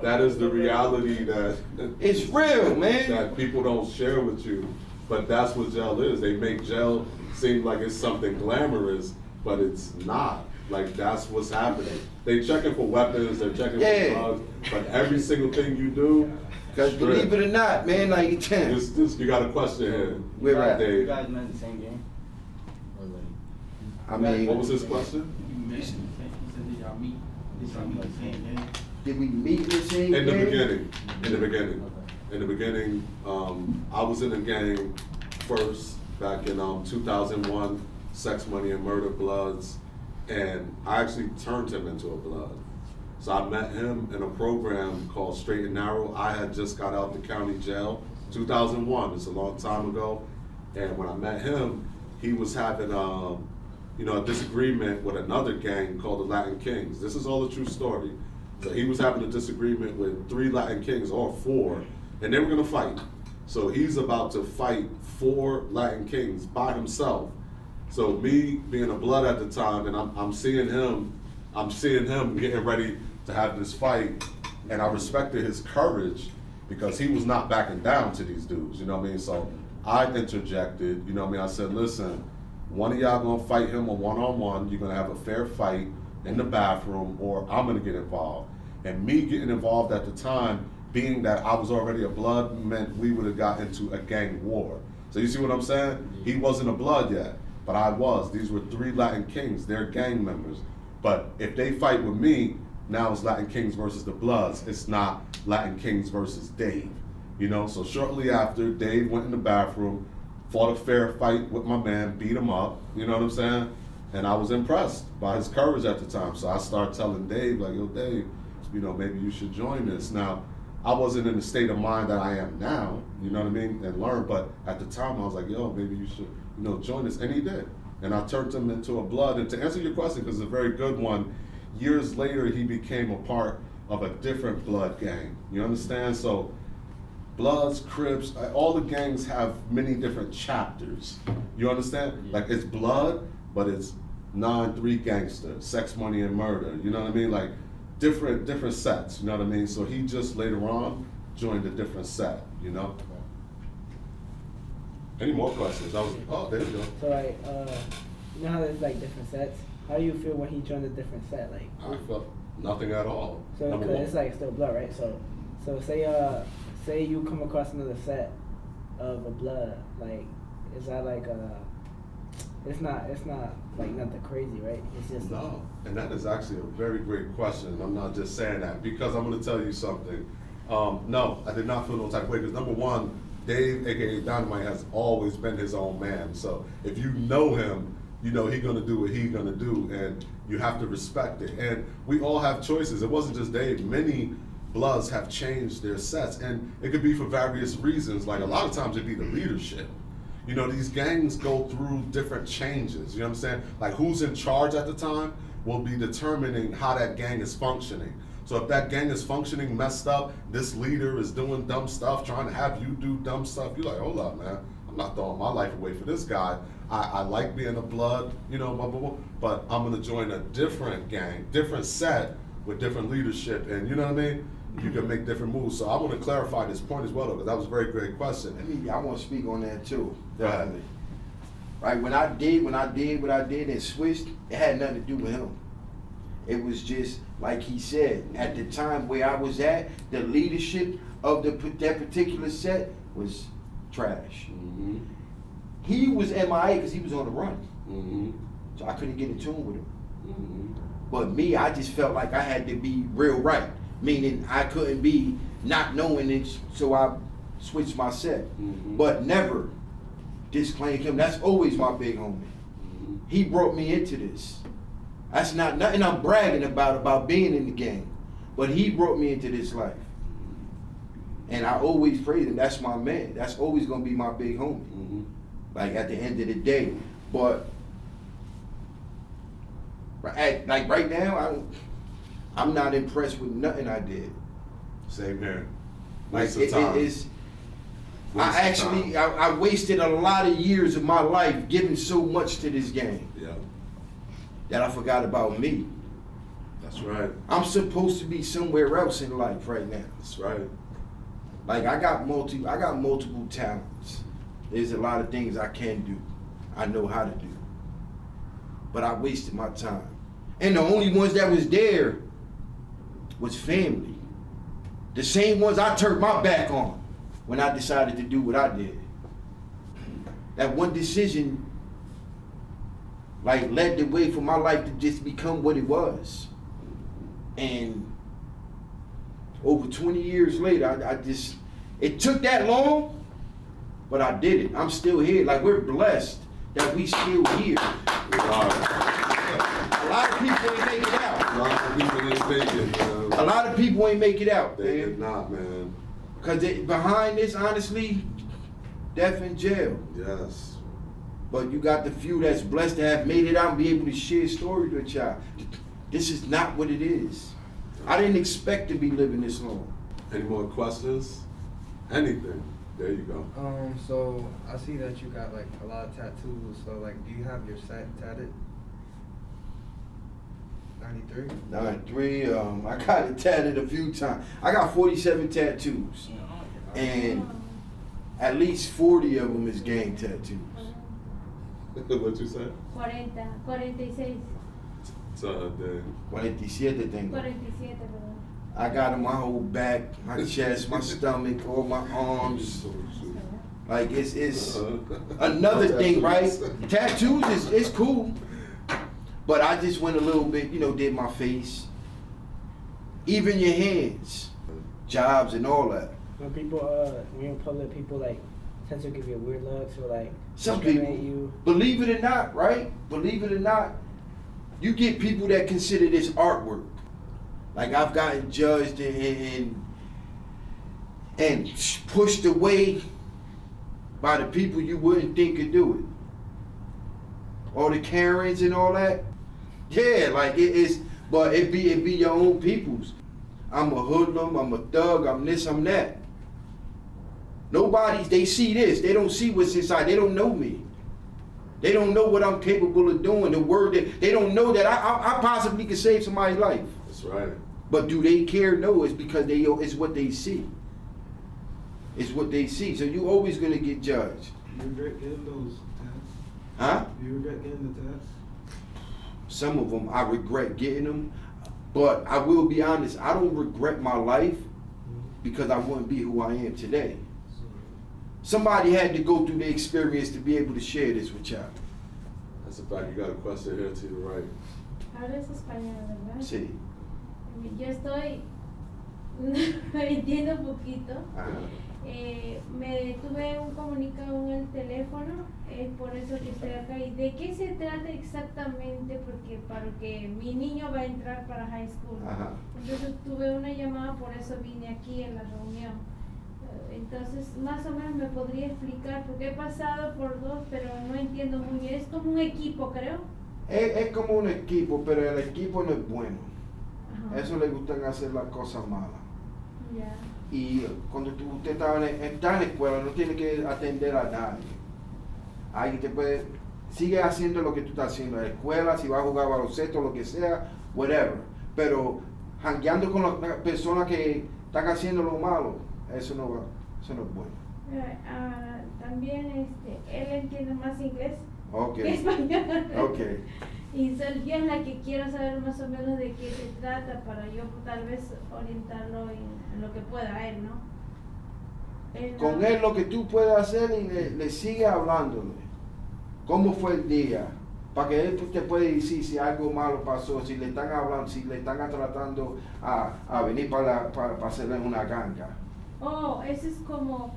That is the reality that it's real, man. That people don't share with you. But that's what jail is. They make jail seem like it's something glamorous, but it's not. Like, that's what's happening. They checking for weapons, they're checking for drugs, but every single thing you do. Because believe it or not, man, like you got a question here. We're at. You guys met in the same game? What was his question? Did we meet in the same In gang? the beginning. In the beginning, I was in the gang first back in 2001, Sex, Money, and Murder Bloods, and I actually turned him into a Blood. So I met him in a program called Straight and Narrow. I had just got out the county jail, 2001, it's a long time ago, and when I met him, he was having a disagreement with another gang called the Latin Kings. This is all a true story. So he was having a disagreement with 3 Latin Kings, or 4, and they were gonna fight. So he's about to fight 4 Latin Kings by himself. So me being a Blood at the time, and I'm seeing him getting ready to have this fight, and I respected his courage because he was not backing down to these dudes, you know what I mean? So I interjected, you know what I mean? I said, listen, one of y'all gonna fight him a one-on-one, you're gonna have a fair fight in the bathroom, or I'm gonna get involved. And me getting involved at the time, being that I was already a blood, meant we would have got into a gang war. So you see what I'm saying? He wasn't a blood yet, but I was. These were 3 Latin Kings, they're gang members. But if they fight with me, now it's Latin Kings versus the Bloods. It's not Latin Kings versus Dave. You know, so shortly after, Dave went in the bathroom, fought a fair fight with my man, beat him up, you know what I'm saying? And I was impressed by his courage at the time. So I started telling Dave, like, yo, Dave, you know, maybe you should join this. Now, I wasn't in the state of mind that I am now, you know what I mean, and learn, but at the time I was like, yo, maybe you should, you know, join this, and he did. And I turned him into a blood, and to answer your question, because it's a very good one, years later he became a part of a different blood gang, you understand? So Bloods, Crips, all the gangs have many different chapters, you understand? Like it's blood, but it's 9-3 gangster, sex, money, and murder, you know what I mean? Like different sets, you know what I mean? So he just later on joined a different set, you know? Any more questions? Oh, there you go. So like, you know how there's like different sets? How do you feel when he joined a different set? Like I felt nothing at all. So cause it's like still blood, right? So say you come across another set of a blood, like is that like it's not like nothing crazy, right? It's just no. And that is actually a very great question. I'm not just saying that because I'm going to tell you something. No, I did not feel no type of way because number one, Dave, aka Dynamite, has always been his own man. So if you know him, you know he's gonna do what he's gonna do, and you have to respect it. And we all have choices. It wasn't just Dave. Many Bloods have changed their sets, and it could be for various reasons. Like a lot of times it'd be the leadership. You know, these gangs go through different changes. You know what I'm saying? Like who's in charge at the time will be determining how that gang is functioning. So if that gang is functioning messed up, this leader is doing dumb stuff, trying to have you do dumb stuff, you're like, hold up, man. I'm not throwing my life away for this guy. I like being a blood, you know, blah, blah, blah, but I'm gonna join a different gang, different set with different leadership, and you know what I mean? You can make different moves. So I want to clarify this point as well, because that was a very great question. I want to speak on that too, definitely. Right, when I did what I did and switched, it had nothing to do with him. It was just, like he said, at the time where I was at, the leadership of that particular set was trash. Mm-hmm. He was MIA because he was on the run. Mm-hmm. So I couldn't get in tune with him. Mm-hmm. But me, I just felt like I had to be real right, meaning I couldn't be not knowing it, so I switched my set. Mm-hmm. But never disclaimed him. That's always my big homie. Mm-hmm. He brought me into this. That's not nothing I'm bragging about being in the game, but he brought me into this life. And I always praise him. That's my man. That's always gonna be my big homie. Mm-hmm. Like at the end of the day. But right now, I'm not impressed with nothing I did. Same here. Like I wasted a lot of years of my life giving so much to this game. Yeah. That I forgot about me. That's right. I'm supposed to be somewhere else in life right now. That's right. Like I got multiple talents. There's a lot of things I can do. I know how to do. But I wasted my time. And the only ones that was there was family. The same ones I turned my back on when I decided to do what I did. That one decision like led the way for my life to just become what it was. And over 20 years later, it took that long, but I did it. I'm still here. Like we're blessed that we still here. We are. A lot of people ain't make it out. A lot of people ain't make it, man. A lot of people ain't make it out, They did not, man. Because behind this, honestly, death in jail. Yes. But you got the few that's blessed to have made it out and be able to share a story with y'all. This is not what it is. I didn't expect to be living this long. Any more questions? Anything? There you go. So I see that you got like a lot of tattoos. So like, do you have your set tatted? 93? 93. I got it tatted a few times. I got 47 tattoos, and at least 40 of them is gang tattoos. What you said? 46. So, 47 tengo. 47, perdón. I got on my whole back, my chest, my stomach, all my arms. Like it's another thing, right? Tattoos is cool, but I just went a little bit, did my face, even your hands, jobs and all that. When people, when you're in public, people like tend to give you weird looks or like Some discriminate people, you. believe it or not, right? Believe it or not, you get people that consider this artwork. Like I've gotten judged and pushed away by the people you wouldn't think could do it. All the Karens and all that. Yeah, like it is, but it be your own peoples. I'm a hoodlum, I'm a thug, I'm this, I'm that. They see this, they don't see what's inside, they don't know me. They don't know what I'm capable of doing, they don't know that I possibly could save somebody's life. That's right. But do they care? No, it's because it's what they see. It's what they see. So you always gonna get judged. You regret getting those tats? Huh? You regret getting the tats? Some of them I regret getting them, but I will be honest, I don't regret my life because I wouldn't be who I am today. Somebody had to go through the experience to be able to share this with y'all. That's a fact. You got a question here to the right. Hablas español, ¿verdad? Sí. Yo estoy entiendo poquito. Me tuve un comunicado en el teléfono, es por eso que estoy acá. ¿Y de qué se trata exactamente? Porque mi niño va a entrar para high school. Ajá. Entonces tuve una llamada, por eso vine aquí en la reunión. Entonces, más o menos me podría explicar, porque he pasado por dos, pero no entiendo muy bien. Es como un equipo, creo. Es como un equipo, pero el equipo no es bueno. Ajá. Eso le gustan hacer las cosas malas. Ya. Y cuando usted está en la escuela, no tiene que atender a nadie. Ahí te puede, sigue haciendo lo que tú estás haciendo en la escuela, si vas a jugar baloncesto, lo que sea, whatever. Pero jangueando con las personas que están haciendo lo malo, eso no es bueno. También él entiende más inglés Okay. que español. Okay. Y yo es la que quiero saber más o menos de qué se trata para yo tal vez orientarlo en lo que pueda él, ¿no? Con él lo que tú puedes hacer y le sigue hablándole. ¿Cómo fue el día? Para que él te pueda decir si algo malo pasó, si le están hablando, si le están tratando a venir para hacerle una ganga. Oh, eso es como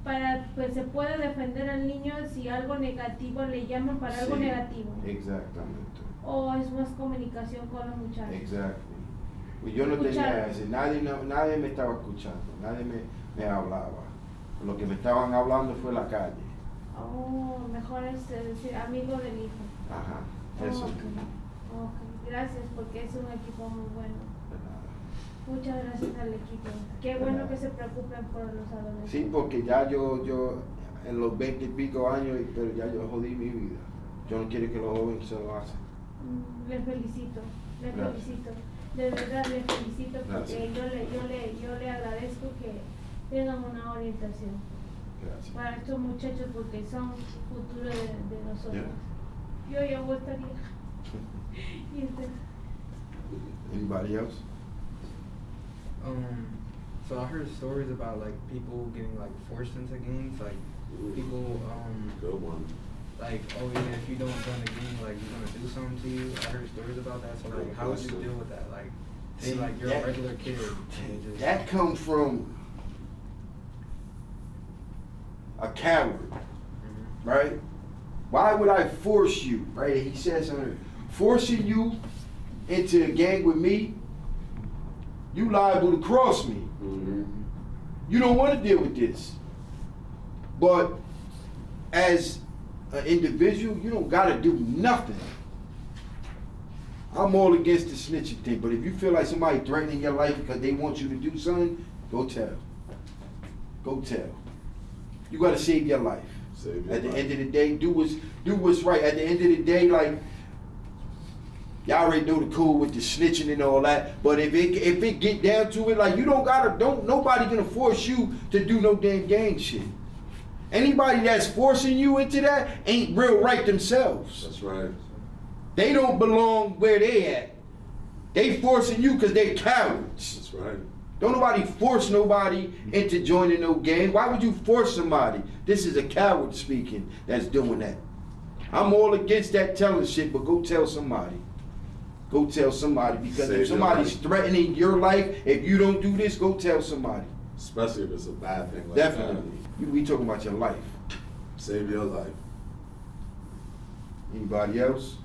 para pues se puede defender al niño si algo negativo le llaman para algo negativo. Exactamente. O es más comunicación con los muchachos. Exacto. Pues yo no tenía ese, nadie me estaba escuchando, nadie me hablaba. Lo que me estaban hablando fue la calle. Oh, mejor es decir amigo del hijo. Ajá, eso. Okay. Gracias porque es un equipo muy bueno. Muchas gracias al equipo. Qué bueno que se preocupen por los adolescentes. Sí, porque ya yo en los 20 y pico años, pero ya yo jodí mi vida. Yo no quiero que los jóvenes se lo hacen. Les felicito, Gracias. felicito. De verdad les felicito porque yo le agradezco que tengan una orientación. Gracias. Para estos muchachos porque son futuro de nosotros. Yo ya voy a estar vieja. Anybody else? So I heard stories about like people getting like forced into gangs, like people Good one. like, oh yeah, if you don't join the gang, like you're gonna do something to you. I heard stories about that. So like, how would you deal with that? Like, say like you're a regular kid. And just, That comes from a coward, right? Why would I force you, right? He says something, forcing you into a gang with me, you liable to cross me. You don't want to deal with this. But as an individual, you don't got to do nothing. I'm all against the snitching thing, but if you feel like somebody threatening your life because they want you to do something, go tell. Go tell. You got to save your life. At the end of the day, do what's right. At the end of the day, like, y'all already know the cool with the snitching and all that. But if it get down to it, like, you nobody gonna force you to do no damn gang shit. Anybody that's forcing you into that ain't real right themselves. That's right. They don't belong where they at. They forcing you because they cowards. That's right. Don't nobody force nobody into joining no gang. Why would you force somebody? This is a coward speaking that's doing that. I'm all against that telling shit, but go tell somebody. Go tell somebody, because if somebody's threatening your life, if you don't do this, go tell somebody. Especially if it's a bad thing like Definitely. We talking about your life. Save your life. Anybody else?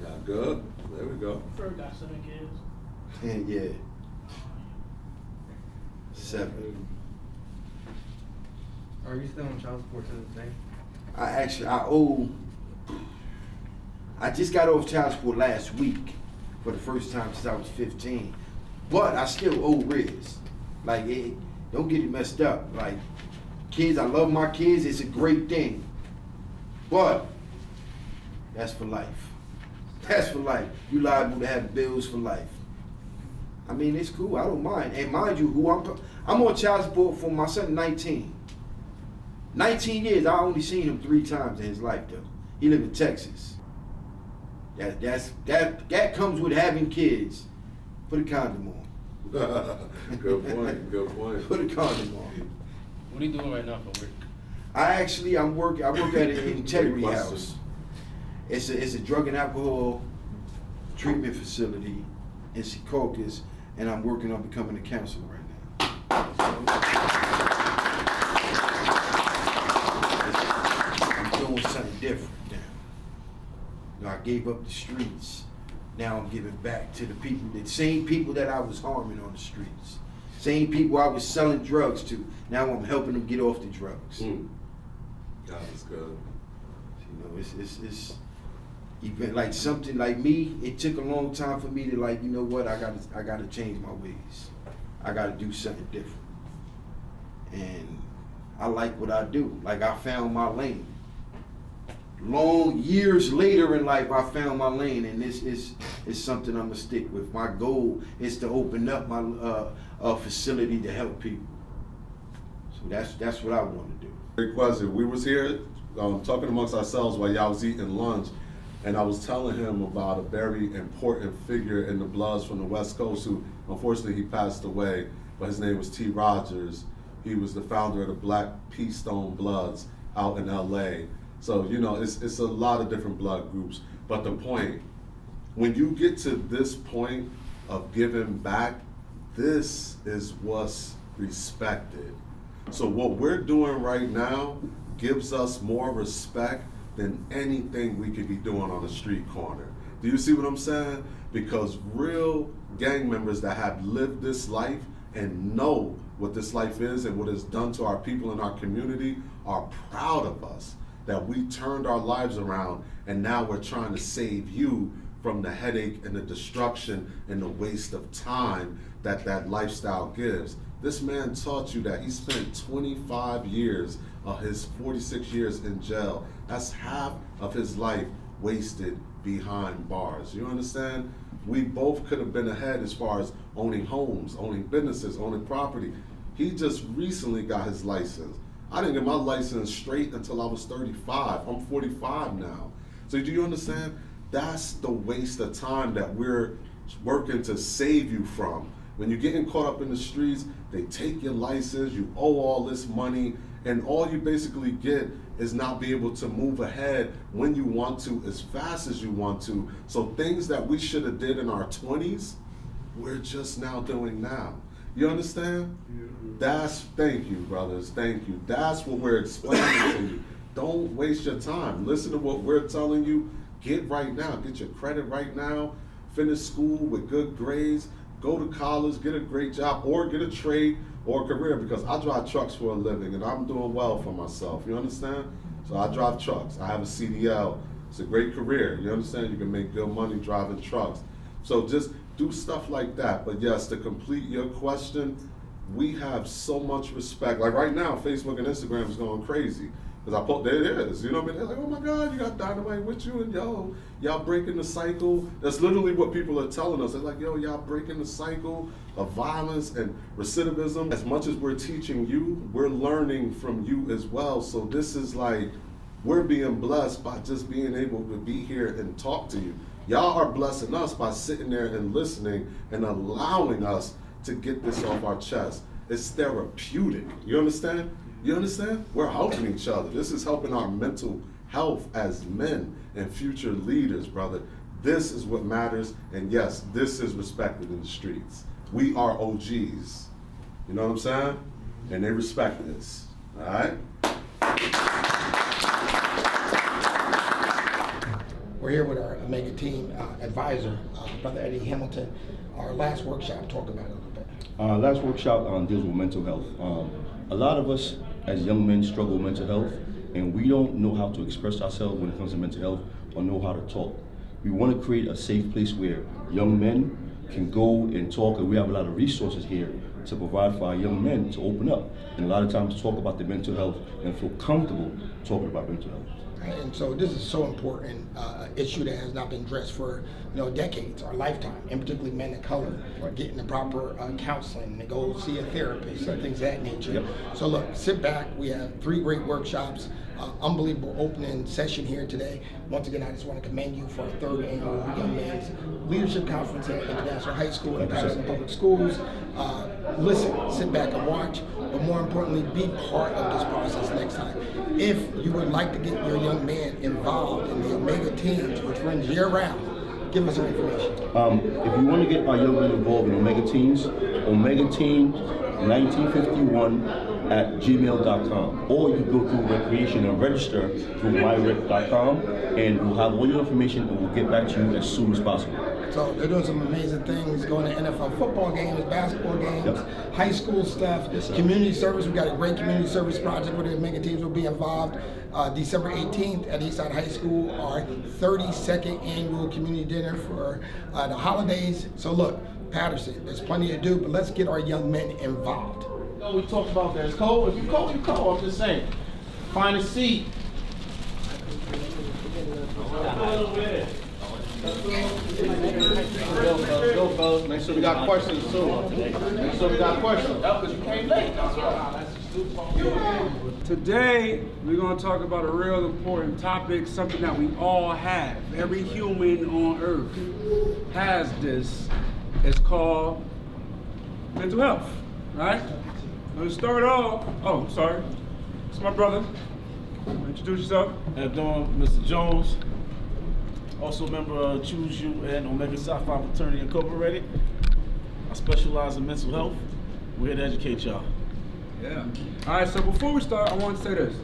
Got good. There we go. Ferg got 7 kids. Yeah. 7. Are you still on child support to this day? I just got off child support last week for the first time since I was 15. But I still owe Riz. Like, don't get it messed up. Like, kids, I love my kids, it's a great thing. But that's for life. That's for life. You liable to have bills for life. I mean, it's cool, I don't mind. And mind you, I'm on child support for my son, 19. 19 years, I only seen him 3 times in his life though. He live in Texas. That comes with having kids. Put a condom on. Good point, good point. Put a condom on. What are you doing right now for work? I work at an integrity Great house. It's a drug and alcohol treatment facility in Secaucus, and I'm working on becoming a counselor right now. I'm doing something different now. You know, I gave up the streets. Now I'm giving back to the people, the same people that I was harming on the streets. Same people I was selling drugs to. Now I'm helping them get off the drugs. God is good. You know, it's even like something like me, it took a long time for me to, like, you know what, I gotta change my ways. I gotta do something different. And I like what I do. Like, I found my lane. Long years later in life, I found my lane, and this is something I'm gonna stick with. My goal is to open up my facility to help people. So that's what I want to do. Great question. We was here talking amongst ourselves while y'all was eating lunch, and I was telling him about a very important figure in the Bloods from the West Coast who, unfortunately, he passed away, but his name was T. Rogers. He was the founder of the Black Peace Stone Bloods out in LA. So, you know, it's a lot of different blood groups. But the point, when you get to this point of giving back, this is what's respected. So what we're doing right now gives us more respect than anything we could be doing on a street corner. Do you see what I'm saying? Because real gang members that have lived this life and know what this life is and what it's done to our people in our community are proud of us, that we turned our lives around and now we're trying to save you from the headache and the destruction and the waste of time that that lifestyle gives. This man taught you that he spent 25 years of his 46 years in jail. That's half of his life wasted behind bars. You understand? We both could have been ahead as far as owning homes, owning businesses, owning property. He just recently got his license. I didn't get my license straight until I was 35. I'm 45 now. So do you understand? That's the waste of time that we're working to save you from. When you're getting caught up in the streets, they take your license, you owe all this money, and all you basically get is not be able to move ahead when you want to, as fast as you want to. So things that we should have did in our 20s, we're just now doing now. You understand? Thank you, brothers, thank you. That's what we're explaining to you. Don't waste your time. Listen to what we're telling you. Get right now, get your credit right now, finish school with good grades, go to college, get a great job, or get a trade or a career, because I drive trucks for a living and I'm doing well for myself, you understand? So I drive trucks, I have a CDL, it's a great career, you understand? You can make good money driving trucks. So just do stuff like that. But yes, to complete your question, we have so much respect. Like right now, Facebook and Instagram is going crazy. Because there it is, you know what I mean? They're like, oh my God, you got Dynamite with you, and y'all breaking the cycle. That's literally what people are telling us. They're like, yo, y'all breaking the cycle of violence and recidivism. As much as we're teaching you, we're learning from you as well. So this is like, we're being blessed by just being able to be here and talk to you. Y'all are blessing us by sitting there and listening and allowing us to get this off our chest. It's therapeutic. You understand? You understand? We're helping each other. This is helping our mental health as men and future leaders, brother. This is what matters. And yes, this is respected in the streets. We are OGs. You know what I'm saying? And they respect this. All right? We're here with our Omega team advisor, Brother Eddie Hamilton. Our last workshop, talk about it a little bit. Last workshop deals with mental health. A lot of us as young men struggle with mental health, and we don't know how to express ourselves when it comes to mental health or know how to talk. We want to create a safe place where young men can go and talk, and we have a lot of resources here to provide for our young men to open up and a lot of times talk about their mental health and feel comfortable talking about mental health. And so this is so important issue that has not been addressed for decades or lifetime, and particularly men of color getting the proper counseling to go see a therapist and things of that nature. Yep. So look, sit back. We have 3 great workshops, unbelievable opening session here today. Once again, I just want to commend you for our 3rd annual Young Men's Leadership Conference at International High School and Patterson Public Schools. Listen, sit back and watch, but more importantly, be part of this process next time. If you would like to get your young man involved in the Omega Teams, which runs year-round, give us some information. If you want to get our young men involved in Omega Teams, OmegaTeam1951@gmail.com, or you can go through Recreation and register through myrec.com, and we'll have all your information and we'll get back to you as soon as possible. So they're doing some amazing things, going to NFL football games, basketball games, high school stuff, community service. We've got a great community service project where the Omega Teams will be involved. December 18th at Eastside High School, our 32nd annual community dinner for the holidays. So look, Patterson, there's plenty to do, but let's get our young men involved. We talked about that. It's cold. If you cold, you cold. I'm just saying. Find a seat. Go, fellas. Make sure we got questions too. Make sure we got questions. Because you came late. Today, we're going to talk about a real important topic, something that we all have. Every human on earth has this. It's called mental health, right? Let's start off. Oh, sorry. It's my brother. Introduce yourself. How you doing, Mr. Jones? Also a member of Choose You and Omega Psi Phi Fraternity Incorporated. I specialize in mental health. We're here to educate y'all. Yeah. All right, so before we start, I want to say this.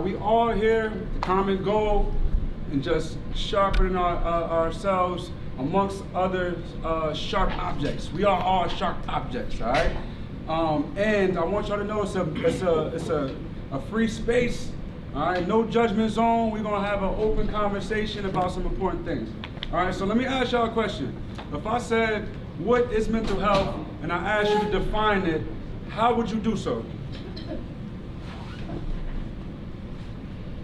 We all here, the common goal, and just sharpening ourselves amongst other sharp objects. We are all sharp objects, all right? And I want y'all to know it's a free space. All right, no judgment zone. We're gonna have an open conversation about some important things. All right, so let me ask y'all a question. If I said, what is mental health, and I asked you to define it, how would you do so?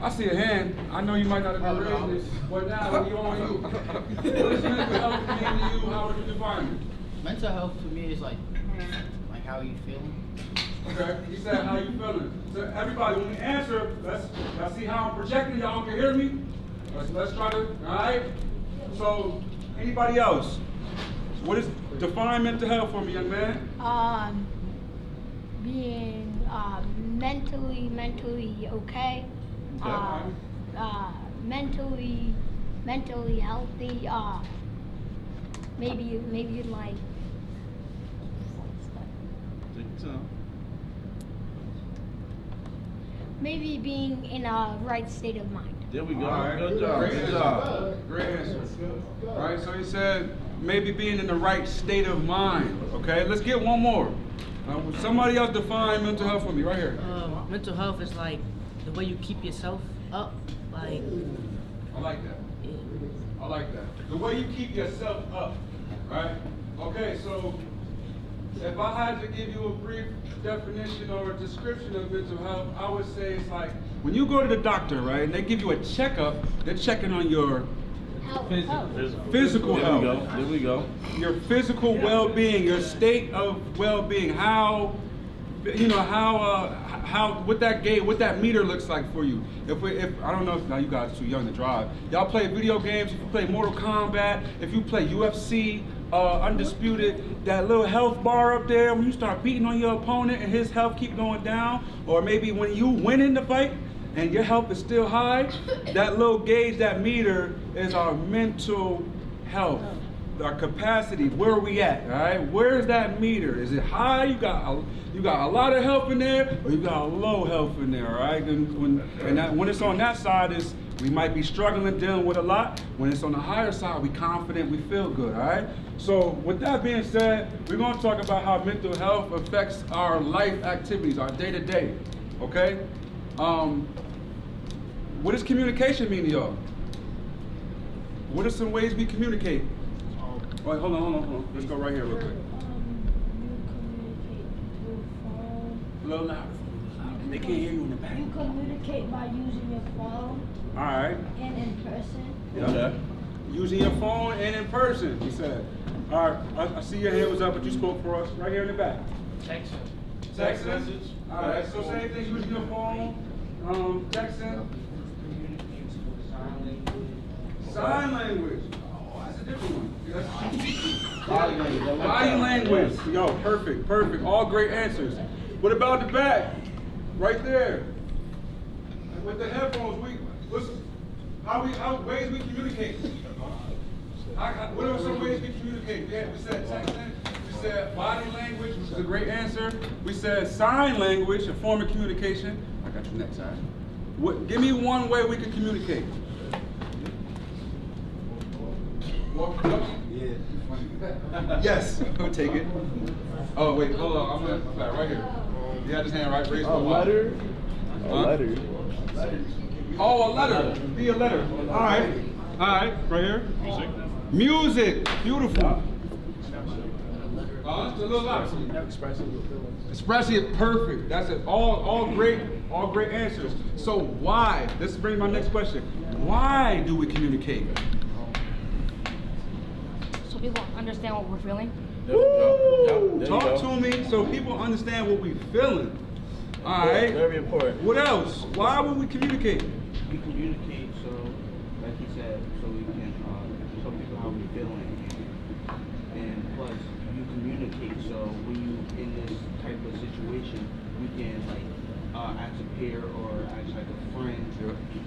I see a hand. I know you might not have raised this, but now we on you. What does mental health mean to you? How would you define it? Mental health to me is like how you feeling. Okay, he said how you feeling. So everybody, when we answer, let's see how I'm projecting. Y'all can hear me. Let's try to. All right. So anybody else? What is define mental health for me, young man? Being mentally okay. Mentally healthy. Maybe like. Maybe being in a right state of mind. There we go. All right. Good job. Good job. Great answer. All right, so he said maybe being in the right state of mind. Okay, let's get one more. Somebody else define mental health for me, right here. Mental health is like the way you keep yourself up. Like. I like that. I like that. The way you keep yourself up, right? Okay, so if I had to give you a brief definition or a description of mental health, I would say it's like when you go to the doctor, right, and they give you a checkup, they're checking on your physical health. There we go. Your physical well-being, your state of well-being, how, you know, what that meter looks like for you. If I don't know if now you guys are too young to drive. Y'all play video games. If you play Mortal Kombat, if you play UFC, Undisputed, that little health bar up there, when you start beating on your opponent and his health keep going down, or maybe when you win in the fight and your health is still high, that little gauge, that meter is our mental health, our capacity. Where are we at? All right, where's that meter? Is it high? You got a lot of health in there, or you got a low health in there? All right, and when it's on that side, we might be struggling, dealing with a lot. When it's on the higher side, we confident, we feel good. All right. So with that being said, we're going to talk about how mental health affects our life activities, our day to day. Okay. What does communication mean to y'all? What are some ways we communicate? Wait, hold on. Let's go right here real quick. A little louder. They can't hear you in the back. You communicate by using your phone. All right. And in person. Yeah. Using your phone and in person, he said. All right, I see your hand was up, but you spoke for us right here in the back. Texting. Message. All right, so same thing, using your phone, texting. Sign language. Oh, that's a different one. Body language. Yo, perfect. All great answers. What about the back? Right there. With the headphones, how ways we communicate? What are some ways we communicate? Yeah, we said texting. We said body language, which is a great answer. We said sign language, a form of communication. I got you next time. Give me one way we can communicate. Yeah. Yes. I'll take it. Oh wait, hold on. I'm gonna right here. You got his hand right. Raise a letter. A letter. Oh, a letter. Be a letter. All right. Right here. Music. Beautiful. It's a little loud. Expressive. Perfect. That's it. All great answers. So why? This brings my next question. Why do we communicate? So people understand what we're feeling. Woo! Talk to me so people understand what we're feeling. All right. Very important. What else? Why would we communicate? We communicate so, like he said, so we can show people how we're feeling. And plus, you communicate so when you in this type of situation, we can ask a peer or ask like a friend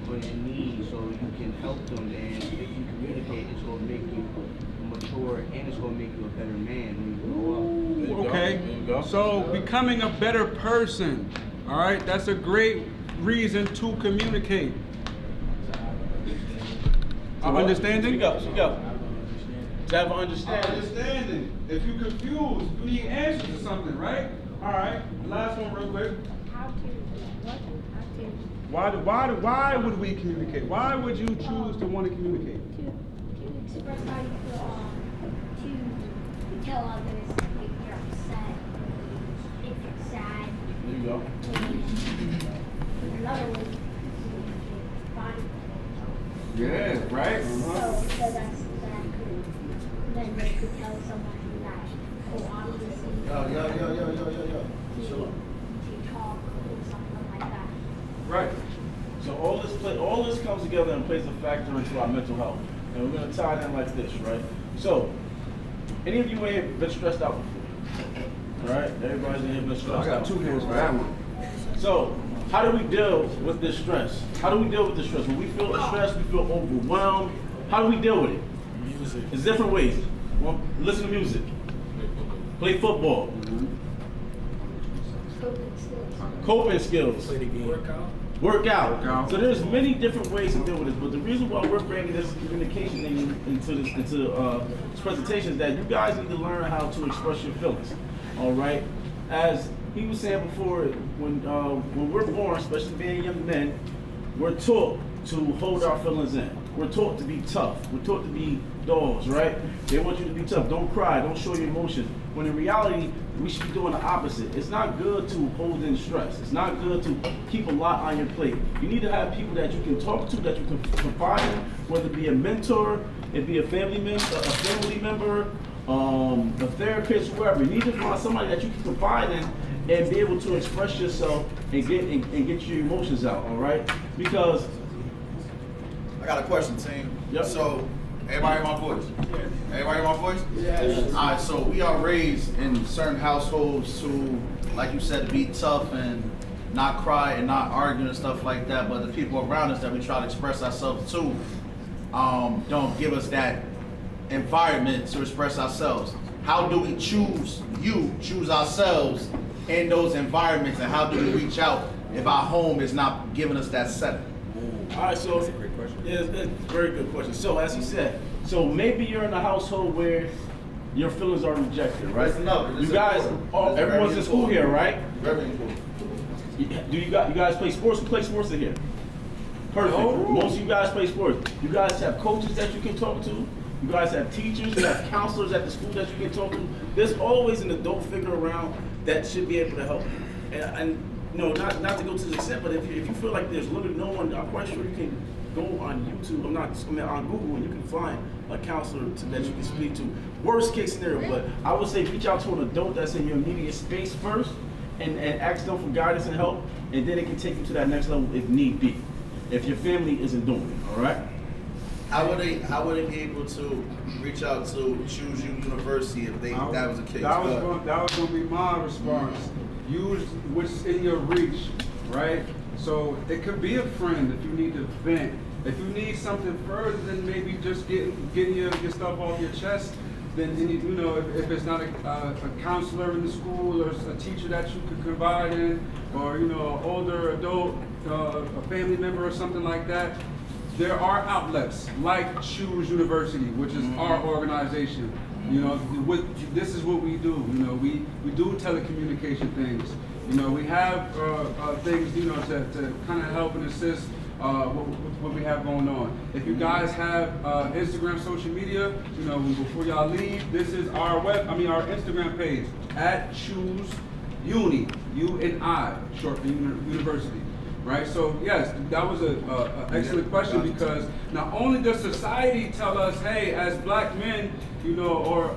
when in need, so you can help them. And if you communicate, it's going to make you mature and it's going to make you a better man when you grow up. Okay. So becoming a better person. All right. That's a great reason to communicate. Understanding? Speak up. To have an understanding. Understanding. If you're confused, you need answers to something, right? All right. Last one, real quick. Why would we communicate? Why would you choose to want to communicate? To express how you feel. To tell others if you're upset, if you're sad. There you go. Another way. Body. Yeah, right? So that's then they could tell somebody that, oh, obviously. Yo. To talk or something like that. Right. So all this comes together and plays a factor into our mental health. And we're going to tie it in like this, right? So, any of you ain't been stressed out before? Right? Everybody's in here been stressed out. I got two hands for that one. So, how do we deal with this stress? How do we deal with this stress? When we feel stressed, we feel overwhelmed. How do we deal with it? Music. There's different ways. Well, listen to music. Play football. Coping skills. Play the game. Work out. So there's many different ways to deal with this, but the reason why we're bringing this communication thing into this presentation is that you guys need to learn how to express your feelings. All right. As he was saying before, when we're born, especially being young men, we're taught to hold our feelings in. We're taught to be tough. We're taught to be dogs, right? They want you to be tough. Don't cry. Don't show your emotions. when in reality, we should be doing the opposite. It's not good to hold in stress. It's not good to keep a lot on your plate. You need to have people that you can talk to, that you can confide in, whether it be a mentor, it be a family member, a therapist, whoever. You need to find somebody that you can confide in and be able to express yourself and get your emotions out, all right? Because I got a question, team. Yep. So, everybody hear my voice? Yeah. Everybody hear my voice? Yes. All right, so we are raised in certain households to, like you said, to be tough and not cry and not argue and stuff like that, but the people around us that we try to express ourselves to don't give us that environment to express ourselves. How do we choose ourselves in those environments, and how do we reach out if our home is not giving us that setting? All right, so that's a great question. Yeah, it's a very good question. So as he said, so maybe you're in a household where your feelings are rejected, right? You guys, everyone's in school here, right? Very important. Do you guys play sports? Who play sports in here? Perfect. Most of you guys play sports. You guys have coaches that you can talk to. You guys have teachers. You have counselors at the school that you can talk to. There's always an adult figure around that should be able to help you. And you know, not to go to the extent, but if you feel like there's literally no one, I'm quite sure you can go on YouTube. On Google, and you can find a counselor that you can speak to. Worst case scenario, but I would say reach out to an adult that's in your immediate space first, and ask them for guidance and help, and then it can take you to that next level if need be. If your family isn't doing it, all right? How would they be able to reach out to Choose You University if that was the case? That was going to be my response. Use what's in your reach, right? So it could be a friend if you need to vent. If you need something further than maybe just getting your stuff off your chest, then you know, if it's not a counselor in the school or a teacher that you could confide in, or you know, an older adult, a family member or something like that, there are outlets like Choose University, which is our organization. You know, this is what we do. You know, we do telecommunication things. You know, we have things, you know, to kind of help and assist what we have going on. If you guys have Instagram, social media, you know, before y'all leave, this is our our Instagram page at Choose Uni, UNI, short for university. Right, so yes, that was an excellent question, because not only does society tell us, hey, as black men, you know, or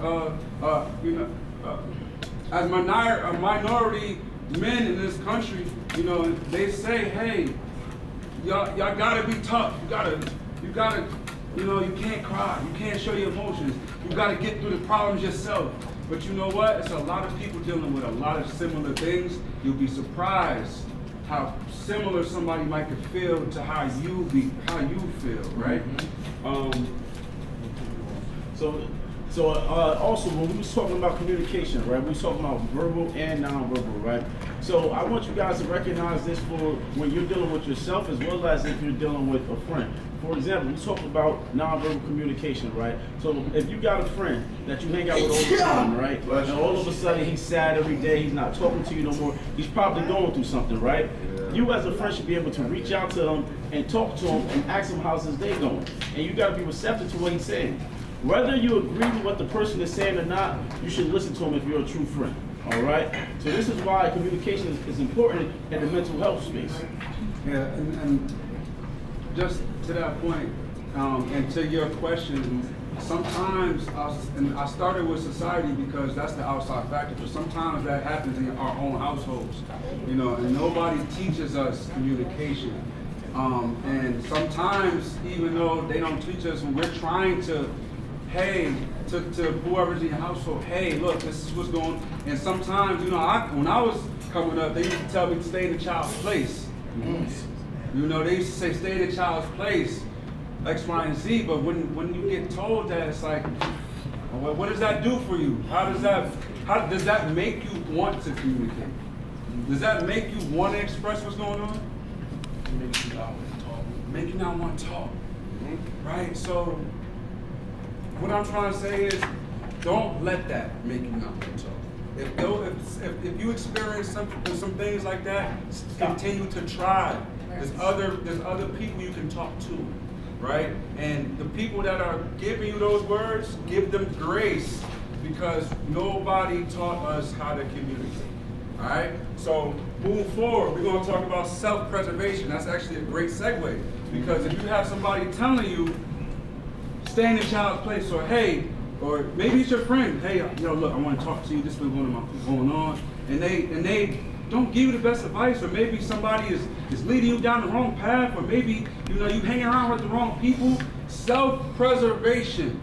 as minority men in this country, you know, they say, hey, y'all gotta be tough. You gotta, you know, you can't cry, you can't show your emotions. You gotta get through the problems yourself. But you know what? It's a lot of people dealing with a lot of similar things. You'll be surprised how similar somebody might feel to how you feel, right? Also, when we was talking about communication, right? We was talking about verbal and nonverbal, right? So I want you guys to recognize this for when you're dealing with yourself, as well as if you're dealing with a friend. For example, we talk about nonverbal communication, right? So if you got a friend that you hang out with all the time, right? And all of a sudden he's sad every day, he's not talking to you no more, he's probably going through something, right? You as a friend should be able to reach out to him and talk to him and ask him how's his day going. And you gotta be receptive to what he's saying. Whether you agree with what the person is saying or not, you should listen to him if you're a true friend, all right? So this is why communication is important in the mental health space. Yeah, and just to that point, and to your question, sometimes, I started with society because that's the outside factor, but sometimes that happens in our own households, you know, and nobody teaches us communication. And sometimes, even though they don't teach us, when we're trying to, hey, to whoever's in your household, hey, look, this is what's going on. And sometimes, you know, when I was coming up, they used to tell me to stay in the child's place. You know, they used to say, stay in the child's place, X, Y, and Z, but when you get told that, it's like, well, what does that do for you? How does that make you want to communicate? Does that make you want to express what's going on? It makes you not want to talk. Make you not want to talk, right? So, what I'm trying to say is, don't let that make you not want to talk. If you experience some things like that, continue to try. There's other people you can talk to, right? And the people that are giving you those words, give them grace because nobody taught us how to communicate. All right? So moving forward, we're going to talk about self-preservation. That's actually a great segue, because if you have somebody telling you, stay in the child's place, or hey, or maybe it's your friend, hey, yo, look, I want to talk to you, this is what's going on, and they don't give you the best advice, or maybe somebody is leading you down the wrong path, or maybe you hanging around with the wrong people. Self-preservation.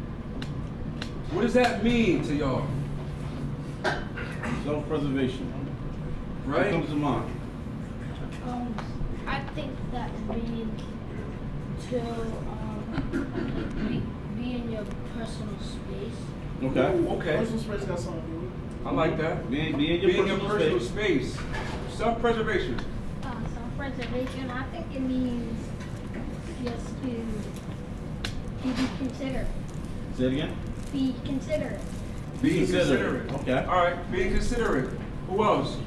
What does that mean to y'all? Self-preservation. Right? What comes to mind? I think that means to be in your personal space. Okay. Okay. Personal space got something to do with it. I like that. Be in your personal space. Self-preservation. Self-preservation, I think it means just to be considerate. Say it again. Be considerate. Being considerate. Okay. All right, being considerate. Who else?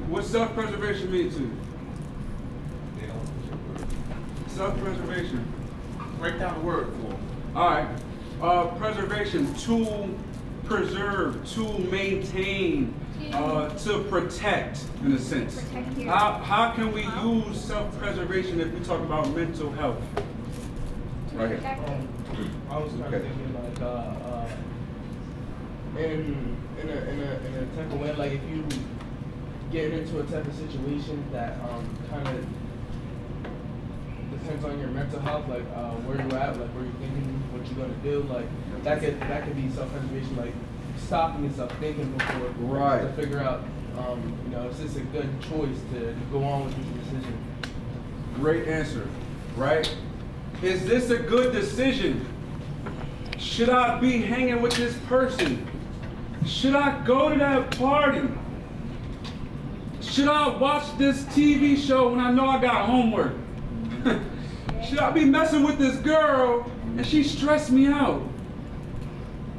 What self-preservation mean to you? Self-preservation. Break down the word for them. All right. Preservation, to preserve, to maintain, to protect, in a sense. Protect your How can we use self-preservation if we talk about mental health? Right here. I was kind of thinking like in a type of way, like if you get into a type of situation that kind of depends on your mental health, like where you're at, like where you're thinking, what you're gonna do, like that could be self-preservation, like stopping yourself thinking before to figure out, is this a good choice to go on with this decision? Great answer, right? Is this a good decision? Should I be hanging with this person? Should I go to that party? Should I watch this TV show when I know I got homework? Should I be messing with this girl and she stressed me out?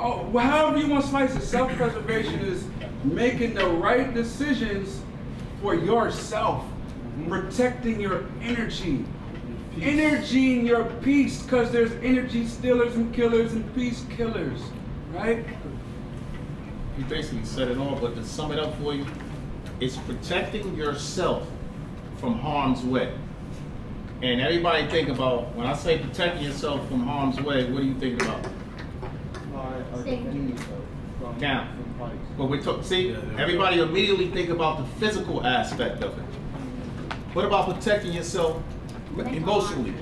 Oh, well, however you want to slice it, self-preservation is making the right decisions for yourself, protecting your energy. Energy in your peace, because there's energy stealers and killers and peace killers, right? You basically said it all, but to sum it up for you, it's protecting yourself from harm's way. And everybody think about, when I say protecting yourself from harm's way, what do you think about? Now, but we talk, see, everybody immediately think about the physical aspect of it. What about protecting yourself emotionally,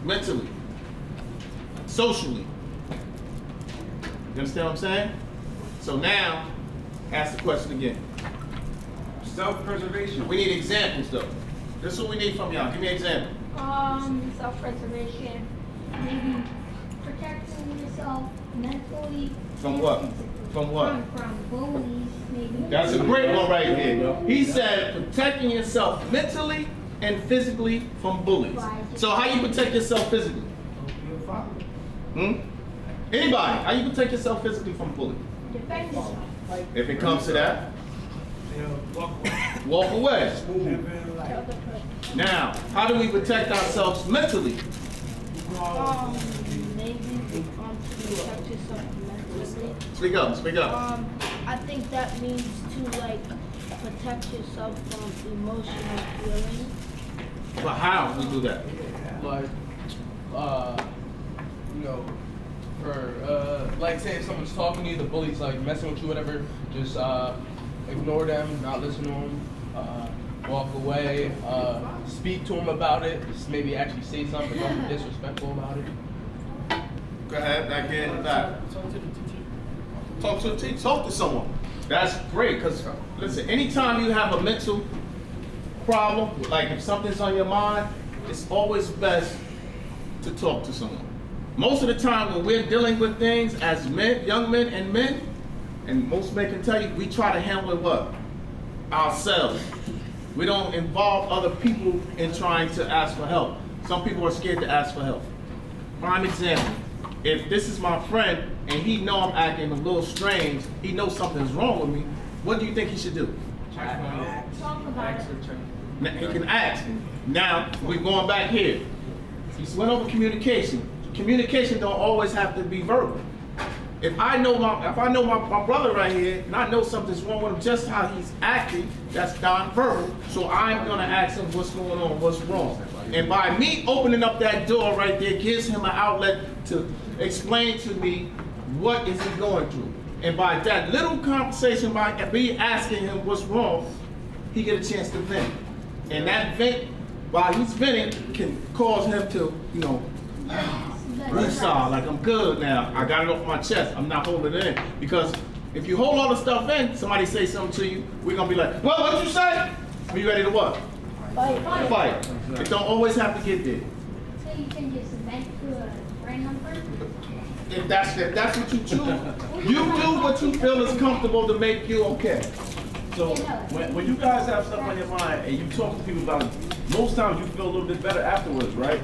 mentally, socially? You understand what I'm saying? So now, ask the question again. Self-preservation. We need examples though. This is what we need from y'all. Give me an example. Self-preservation, maybe protecting yourself mentally. From what? From what? From bullies, maybe. That's a great one right here. He said protecting yourself mentally and physically from bullies. So how you protect yourself physically? Anybody, how you protect yourself physically from bullying? Defend yourself. If it comes to that, walk away. Now, how do we protect ourselves mentally? Maybe protect yourself mentally. Speak up, speak up. I think that means to like protect yourself from emotional feelings. But how we do that? Like, for like say if someone's talking to you, the bully's like messing with you, whatever, just ignore them, not listen to them, walk away, speak to them about it, just maybe actually say something, but don't be disrespectful about it. Go ahead, back in the back. Talk to the teacher. Talk to someone. That's great, because listen, anytime you have a mental problem, like if something's on your mind, it's always best to talk to someone. Most of the time when we're dealing with things as men, young men and men, and most men can tell you, we try to handle it what? Ourselves. We don't involve other people in trying to ask for help. Some people are scared to ask for help. Prime example, if this is my friend and he know I'm acting a little strange, he knows something's wrong with me, what do you think he should do? Talk about it. He can ask. Now, we're going back here. You went over communication. Communication don't always have to be verbal. If I know my brother right here, and I know something's wrong with him, just how he's acting, that's nonverbal. So I'm gonna ask him what's going on, what's wrong. And by me opening up that door right there gives him an outlet to explain to me what is he going through. And by that little conversation, by me asking him what's wrong, he get a chance to vent. And that vent, while he's venting, can cause him to, you know, resolve, like I'm good now. I got it off my chest. I'm not holding it in. Because if you hold all the stuff in, somebody say something to you, we're gonna be like, well, what'd you say? Are you ready to what? Fight. It don't always have to get there. So you can just vent to a random person? If that's what you choose, you do what you feel is comfortable to make you okay. So when you guys have stuff on your mind and you talk to people about it, most times you feel a little bit better afterwards, right?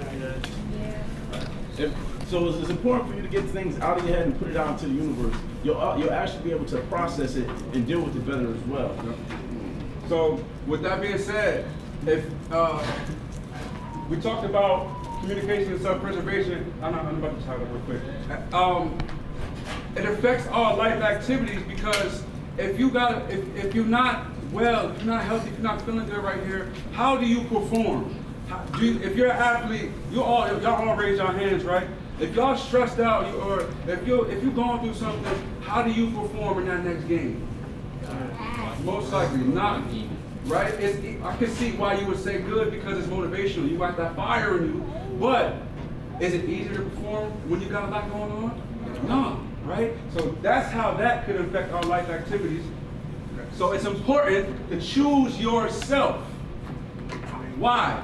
So it's important for you to get things out of your head and put it out into the universe. You'll actually be able to process it and deal with it better as well. So with that being said, if we talked about communication and self-preservation, I'm about to talk real quick. It affects all life activities because if you're not well, if you're not healthy, if you're not feeling good right here, how do you perform? If you're an athlete, y'all all raise your hands, right? If y'all stressed out, or if you're going through something, how do you perform in that next game? Most likely not, right? I can see why you would say good because it's motivational. You got that fire in you, but is it easier to perform when you got a lot going on? No, right? So that's how that could affect our life activities. So it's important to choose yourself. Why?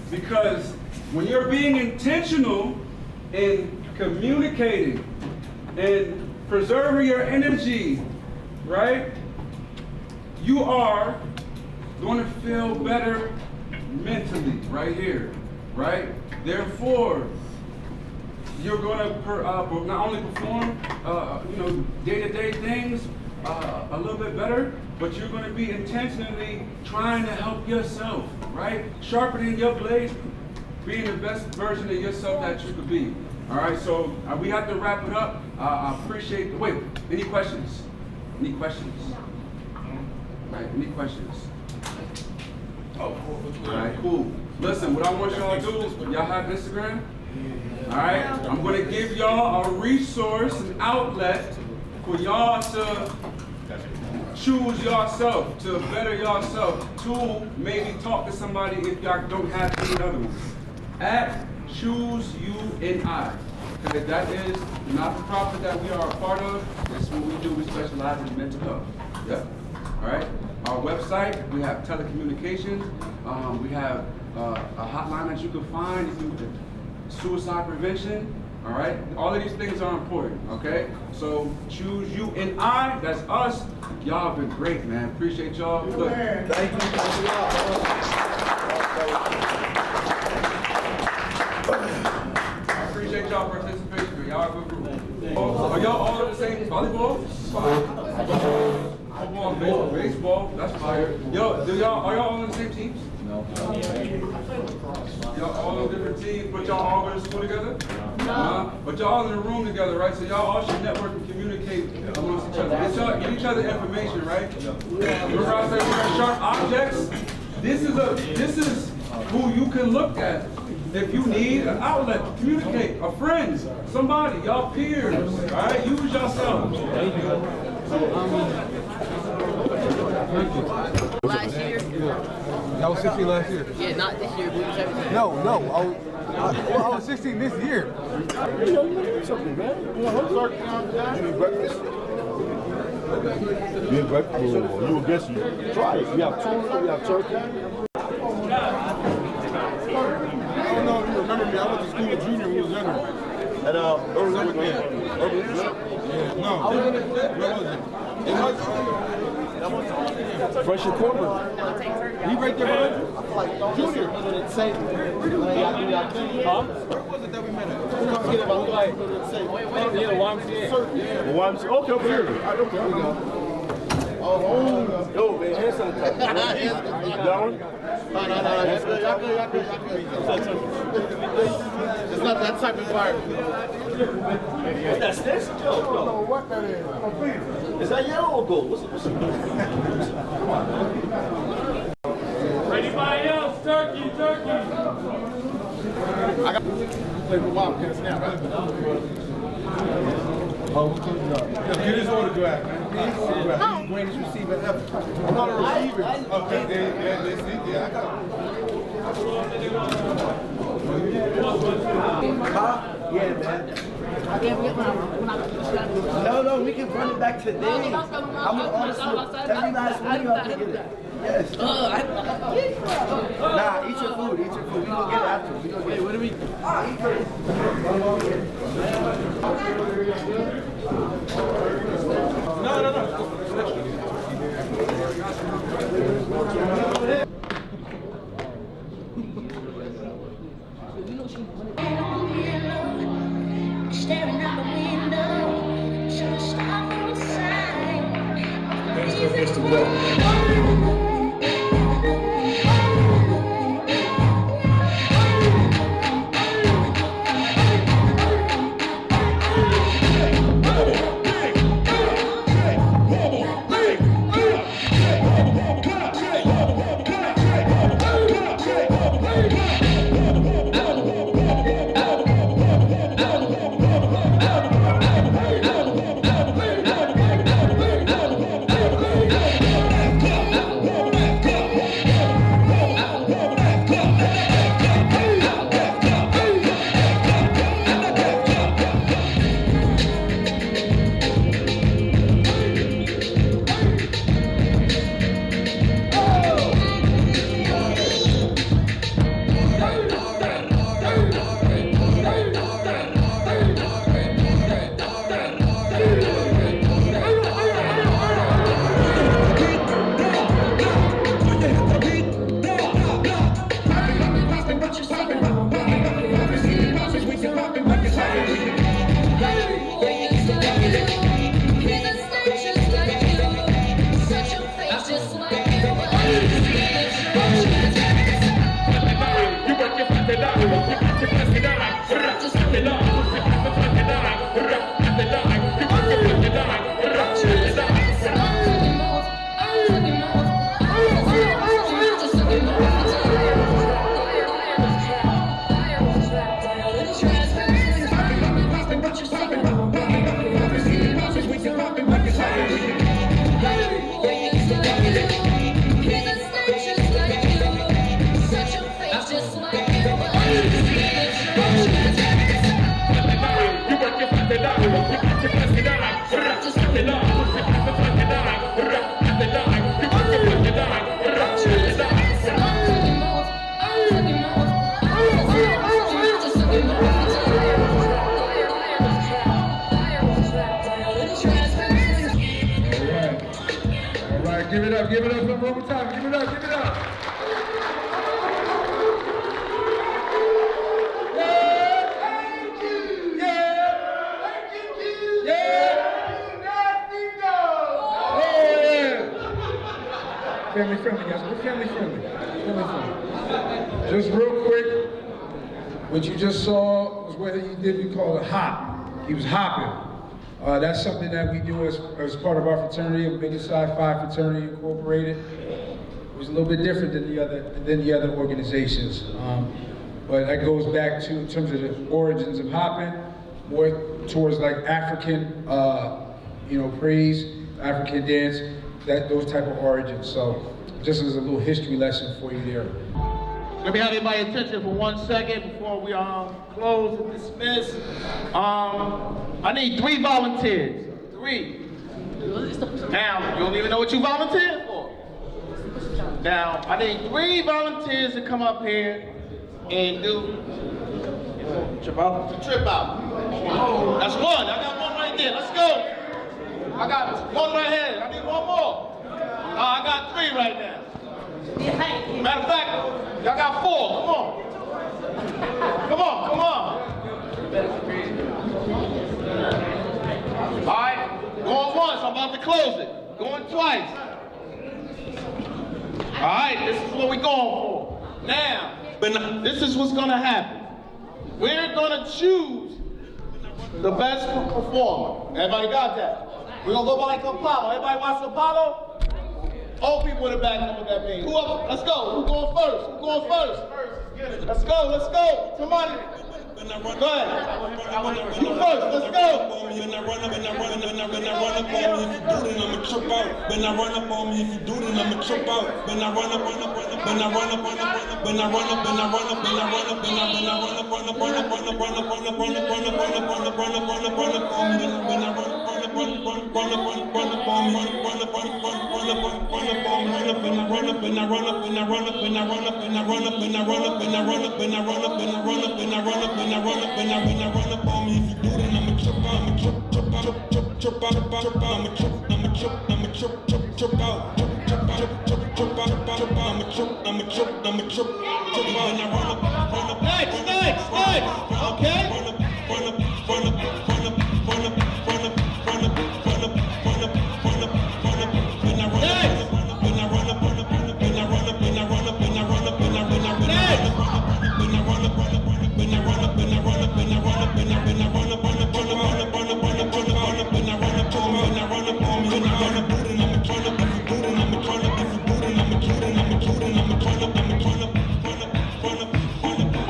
Because when you're being intentional in communicating and preserving your energy, right? You are going to feel better mentally right here, right? Therefore, you're going to not only perform, day-to-day things a little bit better, but you're going to be intentionally trying to help yourself, right? Sharpening your blades, being the best version of yourself that you could be. All right, so we have to wrap it up. I appreciate. Wait, any questions? Any questions? Right, any questions? Oh, all right, cool. Listen, what I want y'all to do, y'all have Instagram? All right, I'm going to give y'all a resource, an outlet for y'all to choose yourself, to better yourself, to maybe talk to somebody if y'all don't have any other ones. At Choose You and I. Okay, that is the not-for-profit that we are a part of. That's what we do. We specialize in mental health. Yep. All right. Our website, we have telecommunications. We have a hotline that you can find if you suicide prevention. All right. All of these things are important. Okay. So Choose You and I. That's us. Y'all have been great, man. Appreciate y'all. Look. Thank you. I appreciate y'all participation. Y'all have a good group. Are y'all all in the same volleyball? Football, baseball, that's fire. Yo, are y'all all in the same teams? No. Y'all all in different teams, but y'all all go to school together? No. But y'all all in a room together, right? So y'all all should network and communicate amongst each other. Get each other information, right? Remember I said we got sharp objects? This is who you can look at. If you need an outlet to communicate, a friend, somebody, y'all peers, all right? Use yourselves. Last year? I was 16 last year. Yeah, not this year, but you was 17. No, I was 16 this year. You know, something, man. You need breakfast? You need breakfast? You will get you. Try it. We have tuna, we have turkey. I don't know if you remember me. I went to school with Junior when he was younger. At Urban Yeah, no. Where was it? In Hudson. Fresh and corporate. He right there, bro. Junior. Huh? Where was it that we met at? The YMCA. Okay, over here. All right, okay. Yo, man, hand sanitizer. That one? No, that's good. Y'all good. It's not that type of environment. That's this? Yo, I don't know what that is. is that your own goal? What's Anybody else? Turkey. I got play for Wildcats now, right? Get his autograph, man. Greatest receiver ever. I'm not a receiver. Okay, I got Yeah, man. No, we can run it back today. I'm honestly, every last one of y'all can get it. Yes. Nah, eat your food. We gonna get it after. Wait, what do we? No. Staring out the window, trying to stop outside. Easy to walk. Give it up one more time. Give it up. Family friendly, guys. We're family friendly. Just real quick, what you just saw was what he did. We call it hop. He was hopping. That's something that we do as part of our fraternity, Omega Psi Phi Fraternity Incorporated. It was a little bit different than the other organizations, but that goes back to, in terms of the origins of hopping, more towards like African, praise, African dance, those type of origins. So, just as a little history lesson for you there. Let me have everybody's attention for 1 second before we close and dismiss. I need 3 volunteers. 3. Now, you don't even know what you volunteered for. Now, I need 3 volunteers to come up here and do trip out. That's 1. I got 1 right there. Let's go. I got 1 right here. I need 1 more. I got 3 right now. Matter of fact, y'all got 4. Come on. All right, going once. I'm about to close it. Going twice. All right, this is what we're going for. Now, this is what's gonna happen. We're gonna choose the best performer. Everybody got that? We're gonna go by like Apollo. Everybody watch Apollo? Old people in the back know what that means. Whoever, let's go. Who's going first? Who's going first? Let's go, let's go. Come on. Go ahead. You first, let's go. When I run up on me, if you do then I'ma trip out. When I run up on me, if you do then I'ma trip out. When I run up, when I run up, when I run up, when I run up, when I run up, when I run up, run up, run up, run up, run up, run up, run up, run up, run up, run up, run up, run up, run up on me. When I run up, run up, run up on me, run up, run up, run up on me, run up, when I run up, when I run up, when I run up, when I run up, when I run up, when I run up, when I run up, when I run up, when I run up, when I run up, when I run up, when I run up on me, if you do then I'ma trip out, I'ma trip out, trip out, I'ma trip out, I'ma trip out, I'ma trip out, when I run up, Next, okay. Run up, run up, run up, run up, run up, run up, run up, run up, run up, run up, run up, when I run up, when I run up, when I run up, when I run up, when I run up, when I run up, when I run up, when I run up, when I run up, when I run up, when I run up, when I run up, when I run up, when I run up, run up, run up, run up, run up, run up, run up, run up, when I run up on me, when I run up on me, when I run up, then I'ma turn up, if you do then I'ma turn up, if you do then I'ma do then I'ma do then I'ma turn up, I'ma turn up, run up, run up, run up, run up.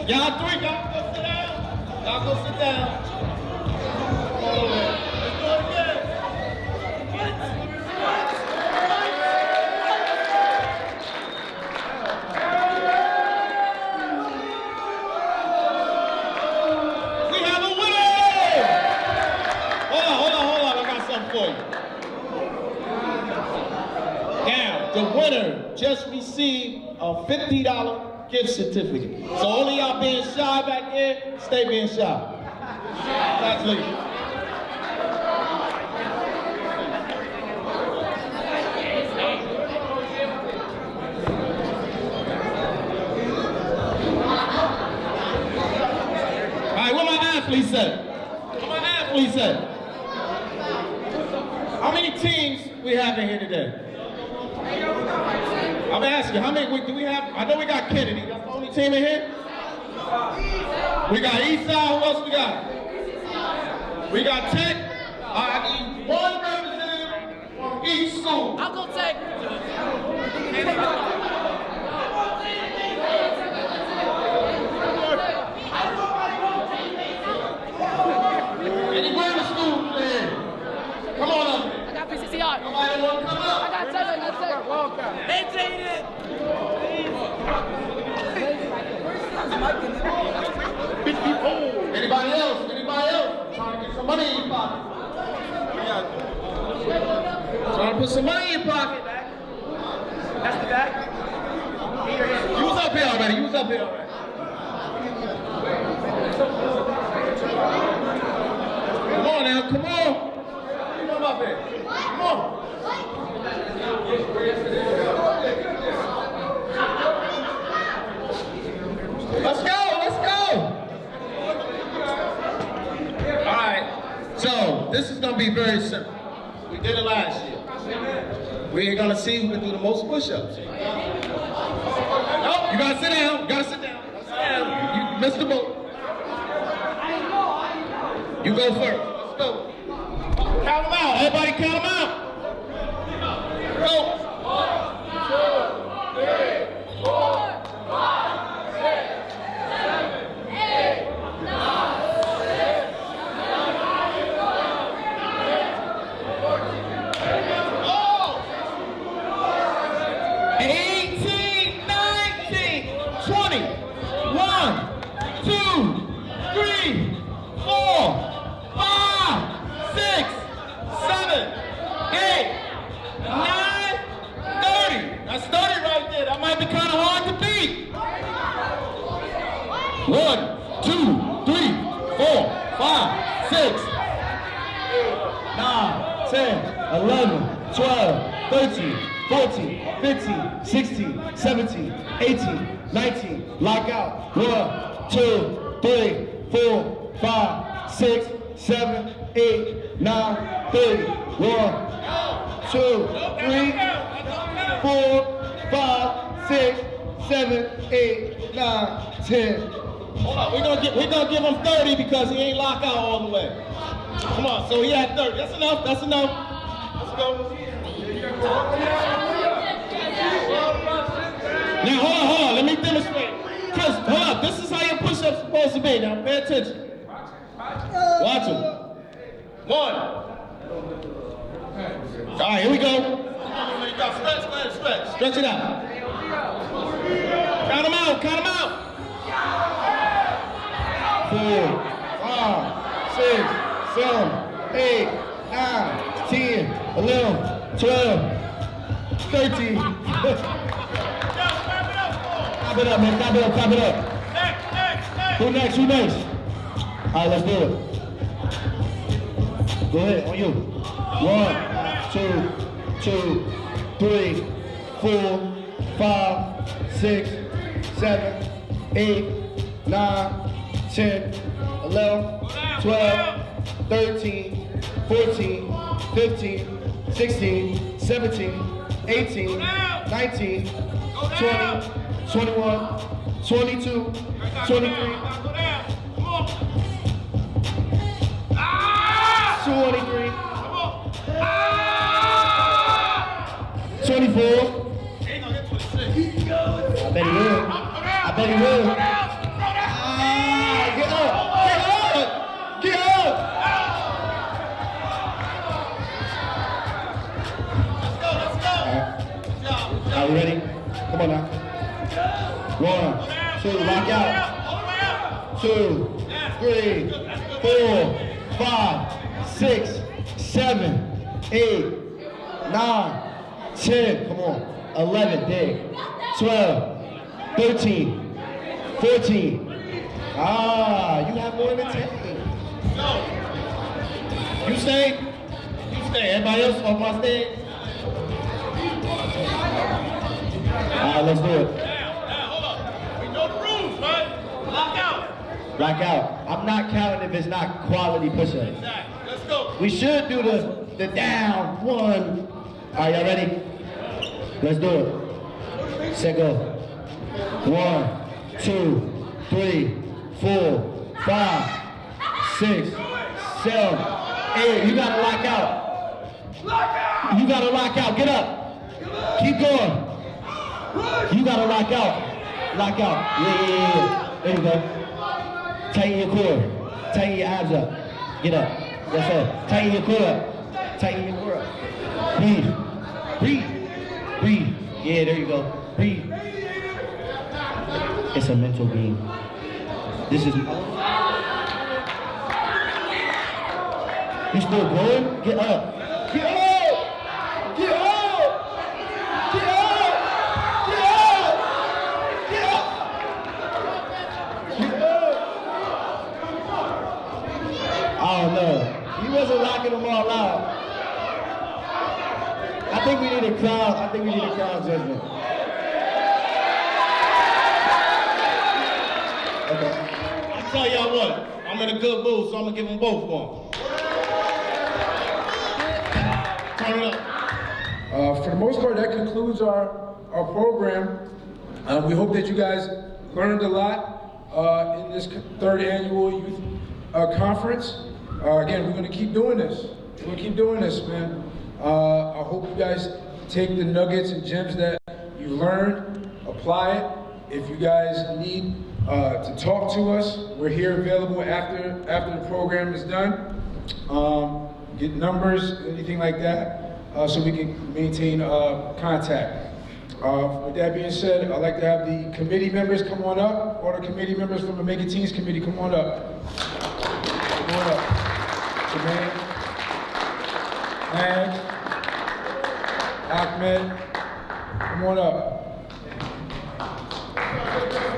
Y'all three, y'all go sit down. Y'all go sit down. Come on over here. Let's do it again. We have a winner! Hold on. I got something for you. Now, the winner just received a $50 gift certificate. So only y'all being shy back there, stay being shy. Let's leave. All right, where my athletes at? Where my athletes at? How many teams we have in here today? I'm asking, how many do we have? I know we got Kennedy. That's the only team in here? We got Eastside. Who else we got? We got Tech. I need one representative from each school. I'll go Tech. Any grammar schools in? Come on up. I got PCCR. Nobody want to come up? I got Tech. Maintain it. Anybody else? Anybody else? Trying to get some money in your pocket. Trying to put some money in your pocket. That's the back. Here. already. You was up here already. Come on now, come on. Come up here. Come on. Let's go, let's go. All right, so this is gonna be very simple. We did it last year. We ain't gonna see who can do the most push-ups. Nope, you gotta sit down, you gotta sit down. You missed the boat. You go first, let's go. Count them out, everybody count them out. Go. 1, 2, 3, 4, 5, 6, 7, 8, 9, 18, 19, 20, 1, 2, 3, 4, 5, 6, 7, 8, 9, 30. That's 30 right there. That might be kind of hard to beat. 1, 2, 3, 4, 5, 6, 9, 10, 11, 12, 13, 14, 15, 16, 17, 18, 19. Lock out. 1, 2, 3, 4, 5, 6, 7, 8, 9, 30. 1, 2, 3, 4, 5, 6, 7, 8, 9, 10. Hold on, we're gonna give him 30 because he ain't locked out all the way. Come on, so he had 30. That's enough, that's enough. Let's go. Now hold on, let me demonstrate. Chris, hold up, this is how your push-up's supposed to be. Now pay attention. Watch him. 1. All right, here we go. Stretch it out. Count them out, count them out. 4, 5, 6, 7, 8, 9, 10, 11, 12, 13. Clap it up, man, clap it up, clap it up. Who next, who next? All right, let's do it. Go ahead, on you. 1, 2, 3, 4, 5, 6, 7, 8, 9, 10, 11, 12, 13, 14, 15, 16, 17, 18, 19, 20, 21, 22, 23, 23, 24. I bet he will. I bet he will. Get up! Get up! Get up! Are you ready? Come on now. 1, 2, lock out. 2, 3, 4, 5, 6, 7, 8, 9, 10. Come on. 11, dig. 12, 13, 14. Ah, you have more than 10. You stay. You stay. Everybody else off my stage? All right, let's do it. We know the rules, right? Lock out. Lock out. I'm not counting if it's not quality push-ups. Exactly. Let's go. We should do the down 1. Are y'all ready? Let's do it. Set go. 1, 2, 3, 4, 5, 6, 7, 8. You gotta lock out. You gotta lock out. Get up. Keep going. You gotta lock out. Lock out. Yeah. There you go. Tighten your core. Tighten your abs up. Get up. Yes, sir. Tighten your core up. Tighten your core up. Breathe. Breathe. Breathe. Yeah, there you go. Breathe. It's a mental game. This is. You still going? Get up. Get up! Get up! Get up! Get up! Get up! need a crowd. I think we need a crowd judgment. Okay. I tell y'all what. I'm in a good mood, so I'm gonna give them both one. Turn it up. For the most part, that concludes our program. We hope that you guys learned a lot in this third annual youth conference. Again, we're going to keep doing this. We're going to keep doing this, man. I hope you guys take the nuggets and gems that you learned, apply it. If you guys need to talk to us, we're here available after the program is done. Get numbers, anything like that, so we can maintain contact. With that being said, I'd like to have the committee members come on up. All the committee members from the Make It Teens Committee, come on up. Come on up. Jermaine, Mag, Ahmed, come on up.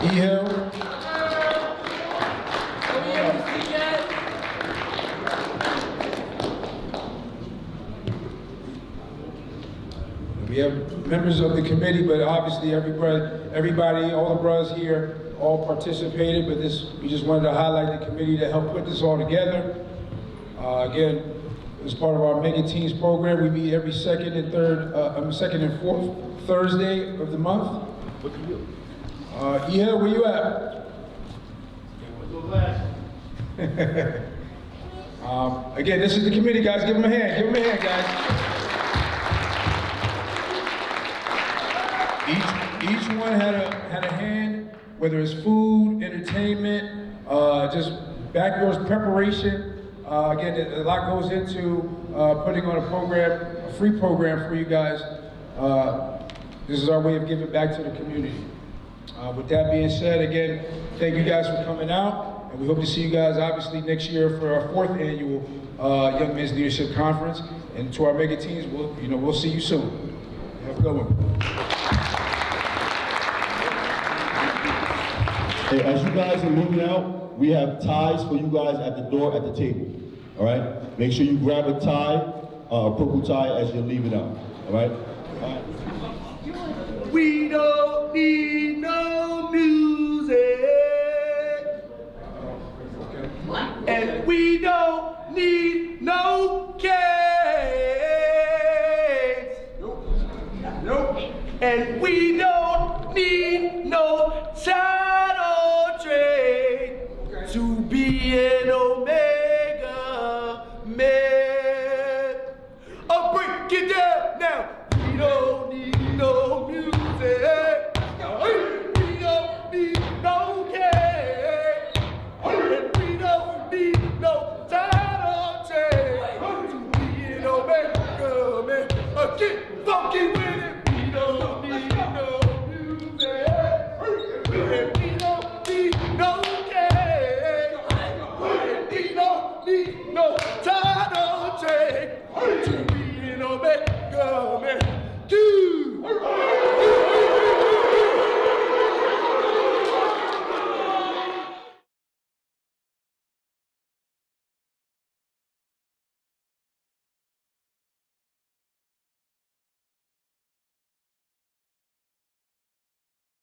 E-Hill. We have members of the committee, but obviously everybody, all the brothers here, all participated, but we just wanted to highlight the committee that helped put this all together. Again, as part of our Mega Teens program, we meet every second and fourth Thursday of the month. Yeah, where you at? Again, this is the committee, guys. Give them a hand. Give them a hand, guys. Each one had a hand, whether it's food, entertainment, just backdoors preparation. Again, a lot goes into putting on a program, a free program for you guys. This is our way of giving back to the community. With that being said, again, thank you guys for coming out, and we hope to see you guys obviously next year for our 4th annual Young Men's Leadership Conference. And to our Mega Teens, we'll see you soon. Have a good one. Hey, as you guys are moving out, we have ties for you guys at the door at the table. All right? Make sure you grab a tie, a purple tie, as you're leaving out. All right? We don't need no music. And we don't need no cake. Nope. And we don't need no time.